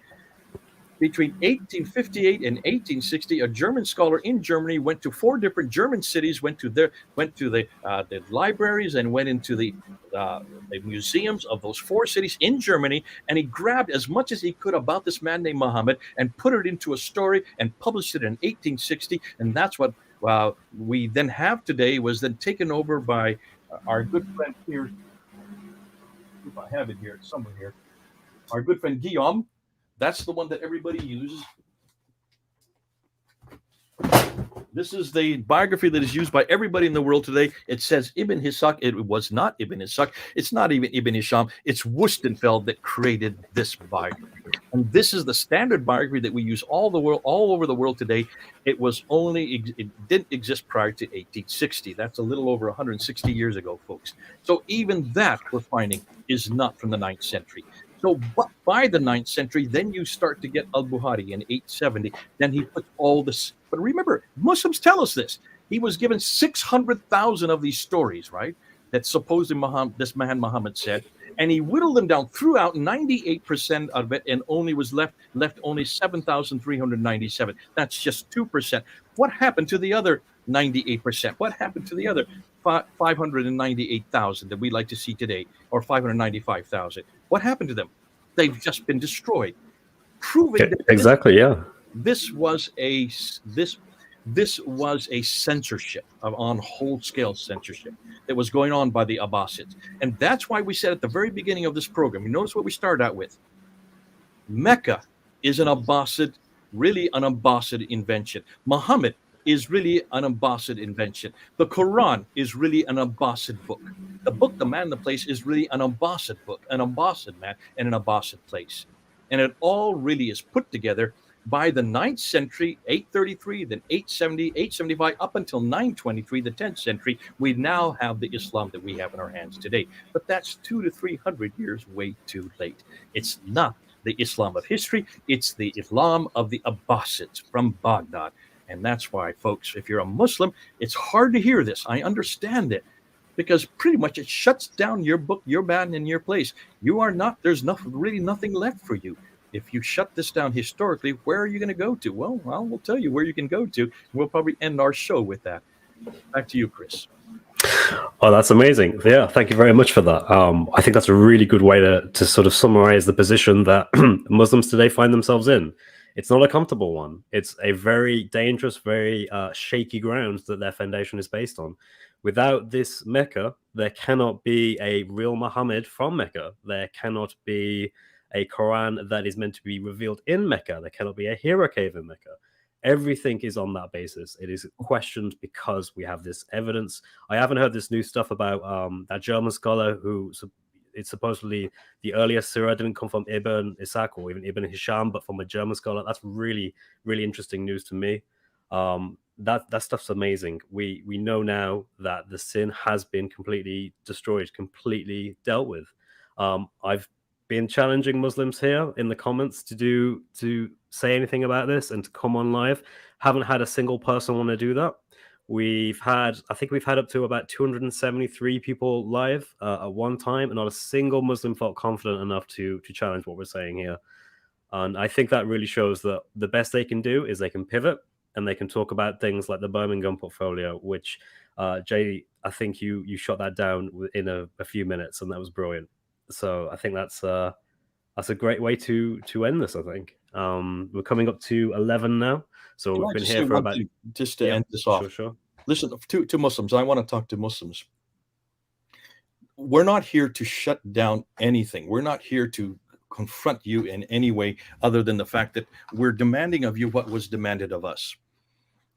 Speaker 2: Between 1858 and 1860, a German scholar in Germany went to 4 different German cities, went to the libraries and went into the museums of those 4 cities in Germany, and he grabbed as much as he could about this man named Muhammad and put it into a story and published it in 1860, and that's what we then have today, was then taken over by our good friend here. If I have it here, it's somewhere here. Our good friend Guillaume. That's the one that everybody uses. This is the biography that is used by everybody in the world today. It says Ibn Ishaq. It was not Ibn Ishaq. It's not even Ibn Hisham. It's Wustenfeld that created this biography. And this is the standard biography that we use all over the world today. It didn't exist prior to 1860. That's a little over 160 years ago, folks. So even that we're finding is not from the 9th century. So by the 9th century, then you start to get Al-Bukhari in 870. Then he puts all this. But remember, Muslims tell us this. He was given 600,000 of these stories, right? That supposedly this man Muhammad said. And he whittled them down throughout 98% of it, and only was left only 7,397. That's just 2%. What happened to the other 98%? What happened to the other 598,000 that we like to see today, or 595,000? What happened to them? They've just been destroyed, proving that this was a censorship on whole scale censorship that was going on by the Abbasids. And that's why we said at the very beginning of this program, you notice what we started out with. Mecca is an Abbasid invention. Muhammad is really an Abbasid invention. The Quran is really an Abbasid book. The book, The Man and the Place, is really an Abbasid book, an Abbasid man and an Abbasid place. And it all really is put together by the 9th century, 833, then 870, 875, up until 923, the 10th century. We now have the Islam that we have in our hands today. But that's 200 to 300 years way too late. It's not the Islam of history. It's the Islam of the Abbasids from Baghdad. And that's why, folks, if you're a Muslim, it's hard to hear this. I understand it, because pretty much it shuts down your book, your man, and your place. You are not, there's really nothing left for you. If you shut this down historically, where are you going to go to? Well, we'll tell you where you can go to. We'll probably end our show with that. Back to you, Chris.
Speaker 1: Oh, that's amazing. Yeah, thank you very much for that. I think that's a really good way to sort of summarize the position that Muslims today find themselves in. It's not a comfortable one. It's a very dangerous, very shaky ground that their foundation is based on. Without this Mecca, there cannot be a real Muhammad from Mecca. There cannot be a Quran that is meant to be revealed in Mecca. There cannot be a hero cave in Mecca. Everything is on that basis. It is questioned because we have this evidence. I haven't heard this new stuff about that German scholar who it's supposedly the earliest surah didn't come from Ibn Ishaq or even Ibn Hisham, but from a German scholar. That's really, really interesting news to me. That stuff's amazing. We know now that the sin has been completely destroyed, completely dealt with. I've been challenging Muslims here in the comments to say anything about this and to come on live. Haven't had a single person want to do that. I think we've had up to about 273 people live at one time, and not a single Muslim felt confident enough to challenge what we're saying here. And I think that really shows that the best they can do is they can pivot and they can talk about things like the Birmingham portfolio, which Jay, I think you shot that down in a few minutes, and that was brilliant. So I think that's a great way to end this. I think we're coming up to 11 now, so we've been here for about
Speaker 2: just to end this off.
Speaker 1: Sure.
Speaker 2: Listen to Muslims. I want to talk to Muslims. We're not here to shut down anything. We're not here to confront you in any way other than the fact that we're demanding of you what was demanded of us.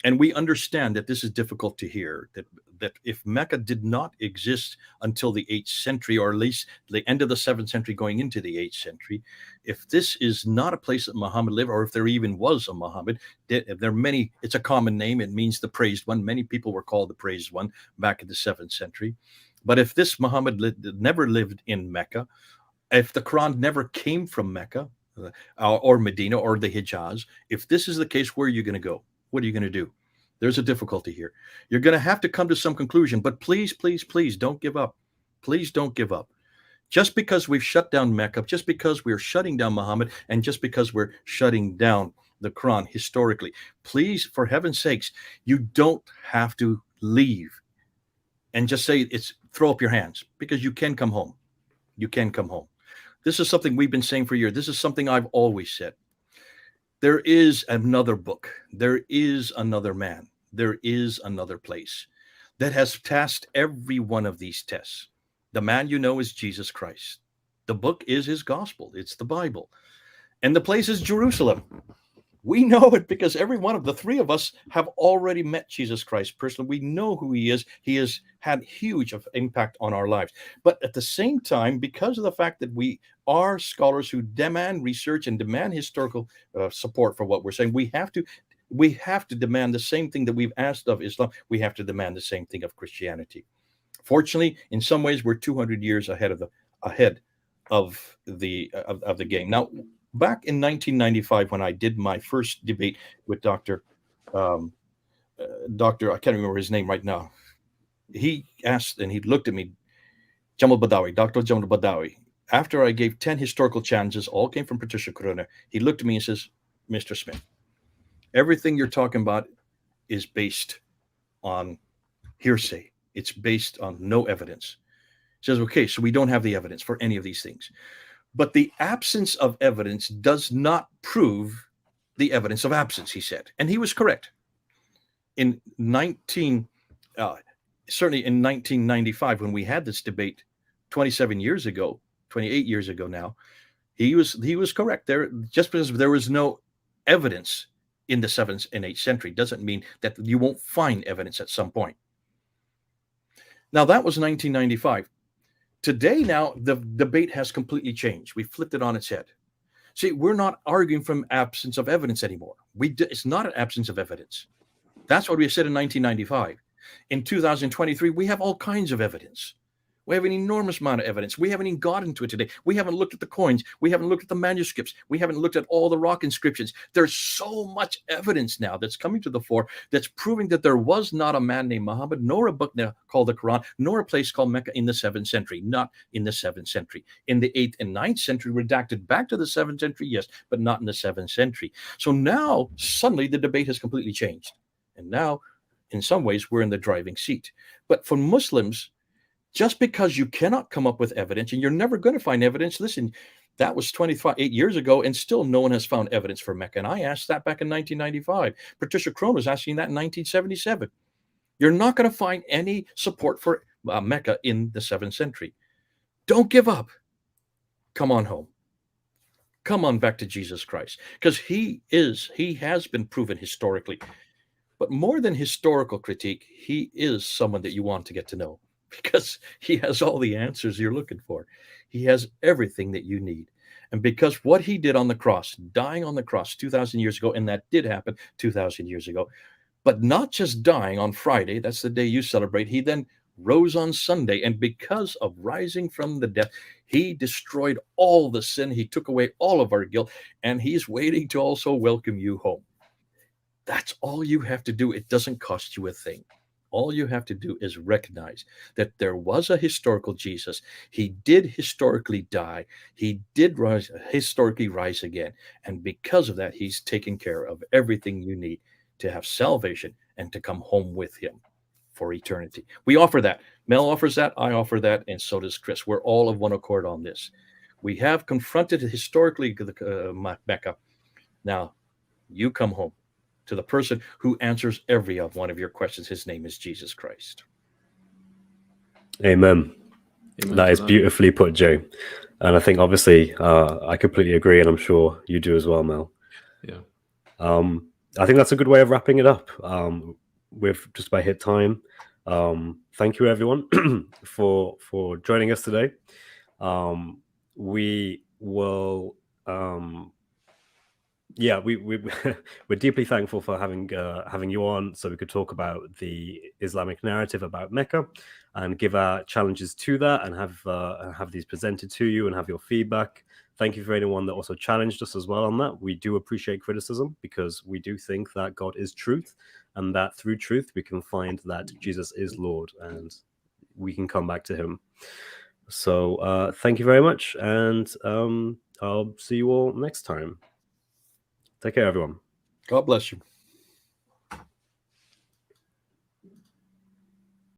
Speaker 2: And we understand that this is difficult to hear, that if Mecca did not exist until the 8th century, or at least the end of the 7th century going into the 8th century, if this is not a place that Muhammad lived, or if there even was a Muhammad, there are many, it's a common name, it means the praised one. Many people were called the praised one back in the 7th century. But if this Muhammad never lived in Mecca, if the Quran never came from Mecca or Medina or the Hijaz, if this is the case, where are you going to go? What are you going to do? There's a difficulty here. You're going to have to come to some conclusion, but please, please, please don't give up. Please don't give up. Just because we've shut down Mecca, just because we're shutting down Muhammad, and just because we're shutting down the Quran historically, please, for heaven's sakes, you don't have to leave and just say throw up your hands, because you can come home. You can come home. This is something we've been saying for years. This is something I've always said. There is another book. There is another man. There is another place that has passed every one of these tests. The man you know is Jesus Christ. The book is his gospel. It's the Bible. And the place is Jerusalem. We know it because every one of the three of us have already met Jesus Christ personally. We know who he is. He has had huge impact on our lives. But at the same time, because of the fact that we are scholars who demand research and demand historical support for what we're saying, we have to demand the same thing that we've asked of Islam. We have to demand the same thing of Christianity. Fortunately, in some ways, we're 200 years ahead of the game. Now, back in 1995, when I did my first debate with Dr. I can't remember his name right now. He asked, and he looked at me, Jamal Badawi, Dr. Jamal Badawi. After I gave 10 historical challenges, all came from Patricia Corona, he looked at me and says, Mr. Smith, everything you're talking about is based on hearsay. It's based on no evidence. He says, okay, so we don't have the evidence for any of these things. But the absence of evidence does not prove the evidence of absence, he said. And he was correct. Certainly in 1995, when we had this debate 28 years ago now, he was correct. Just because there was no evidence in the 7th and 8th century doesn't mean that you won't find evidence at some point. Now, that was 1995. Today, now, the debate has completely changed. We flipped it on its head. See, we're not arguing from absence of evidence anymore. It's not an absence of evidence. That's what we said in 1995. In 2023, we have all kinds of evidence. We have an enormous amount of evidence. We haven't even got into it today. We haven't looked at the coins. We haven't looked at the manuscripts. We haven't looked at all the rock inscriptions. There's so much evidence now that's coming to the fore that's proving that there was not a man named Muhammad, nor a book called the Quran, nor a place called Mecca in the 7th century. Not in the 7th century. In the 8th and 9th century, redacted back to the 7th century, yes, but not in the 7th century. So now, suddenly, the debate has completely changed. And now, in some ways, we're in the driving seat. But for Muslims, just because you cannot come up with evidence, and you're never going to find evidence, listen, that was 28 years ago, and still no one has found evidence for Mecca. And I asked that back in 1995. Patricia Crone was asking that in 1977. You're not going to find any support for Mecca in the 7th century. Don't give up. Come on home. Come on back to Jesus Christ, because he has been proven historically. But more than historical critique, he is someone that you want to get to know, because he has all the answers you're looking for. He has everything that you need. And because what he did on the cross, dying on the cross 2,000 years ago, and that did happen 2,000 years ago, but not just dying on Friday, that's the day you celebrate, he then rose on Sunday. And because of rising from the death, he destroyed all the sin. He took away all of our guilt, and he's waiting to also welcome you home. That's all you have to do. It doesn't cost you a thing. All you have to do is recognize that there was a historical Jesus. He did historically die. He did historically rise again. And because of that, he's taken care of everything you need to have salvation and to come home with him for eternity. We offer that. Mel offers that. I offer that. And so does Chris. We're all of one accord on this. We have confronted historically Mecca. Now, you come home to the person who answers every one of your questions. His name is Jesus Christ.
Speaker 1: Amen. That is beautifully put, Jay. And I think obviously I completely agree, and I'm sure you do as well, Mel.
Speaker 3: Yeah.
Speaker 1: I think that's a good way of wrapping it up. We've just about hit time. Thank you, everyone, for joining us today. We will we're deeply thankful for having you on, so we could talk about the Islamic narrative about Mecca and give our challenges to that, and have these presented to you and have your feedback. Thank you for anyone that also challenged us as well on that. We do appreciate criticism, because we do think that God is truth, and that through truth we can find that Jesus is Lord, and we can come back to him. So thank you very much, and I'll see you all next time. Take care, everyone.
Speaker 2: God bless you.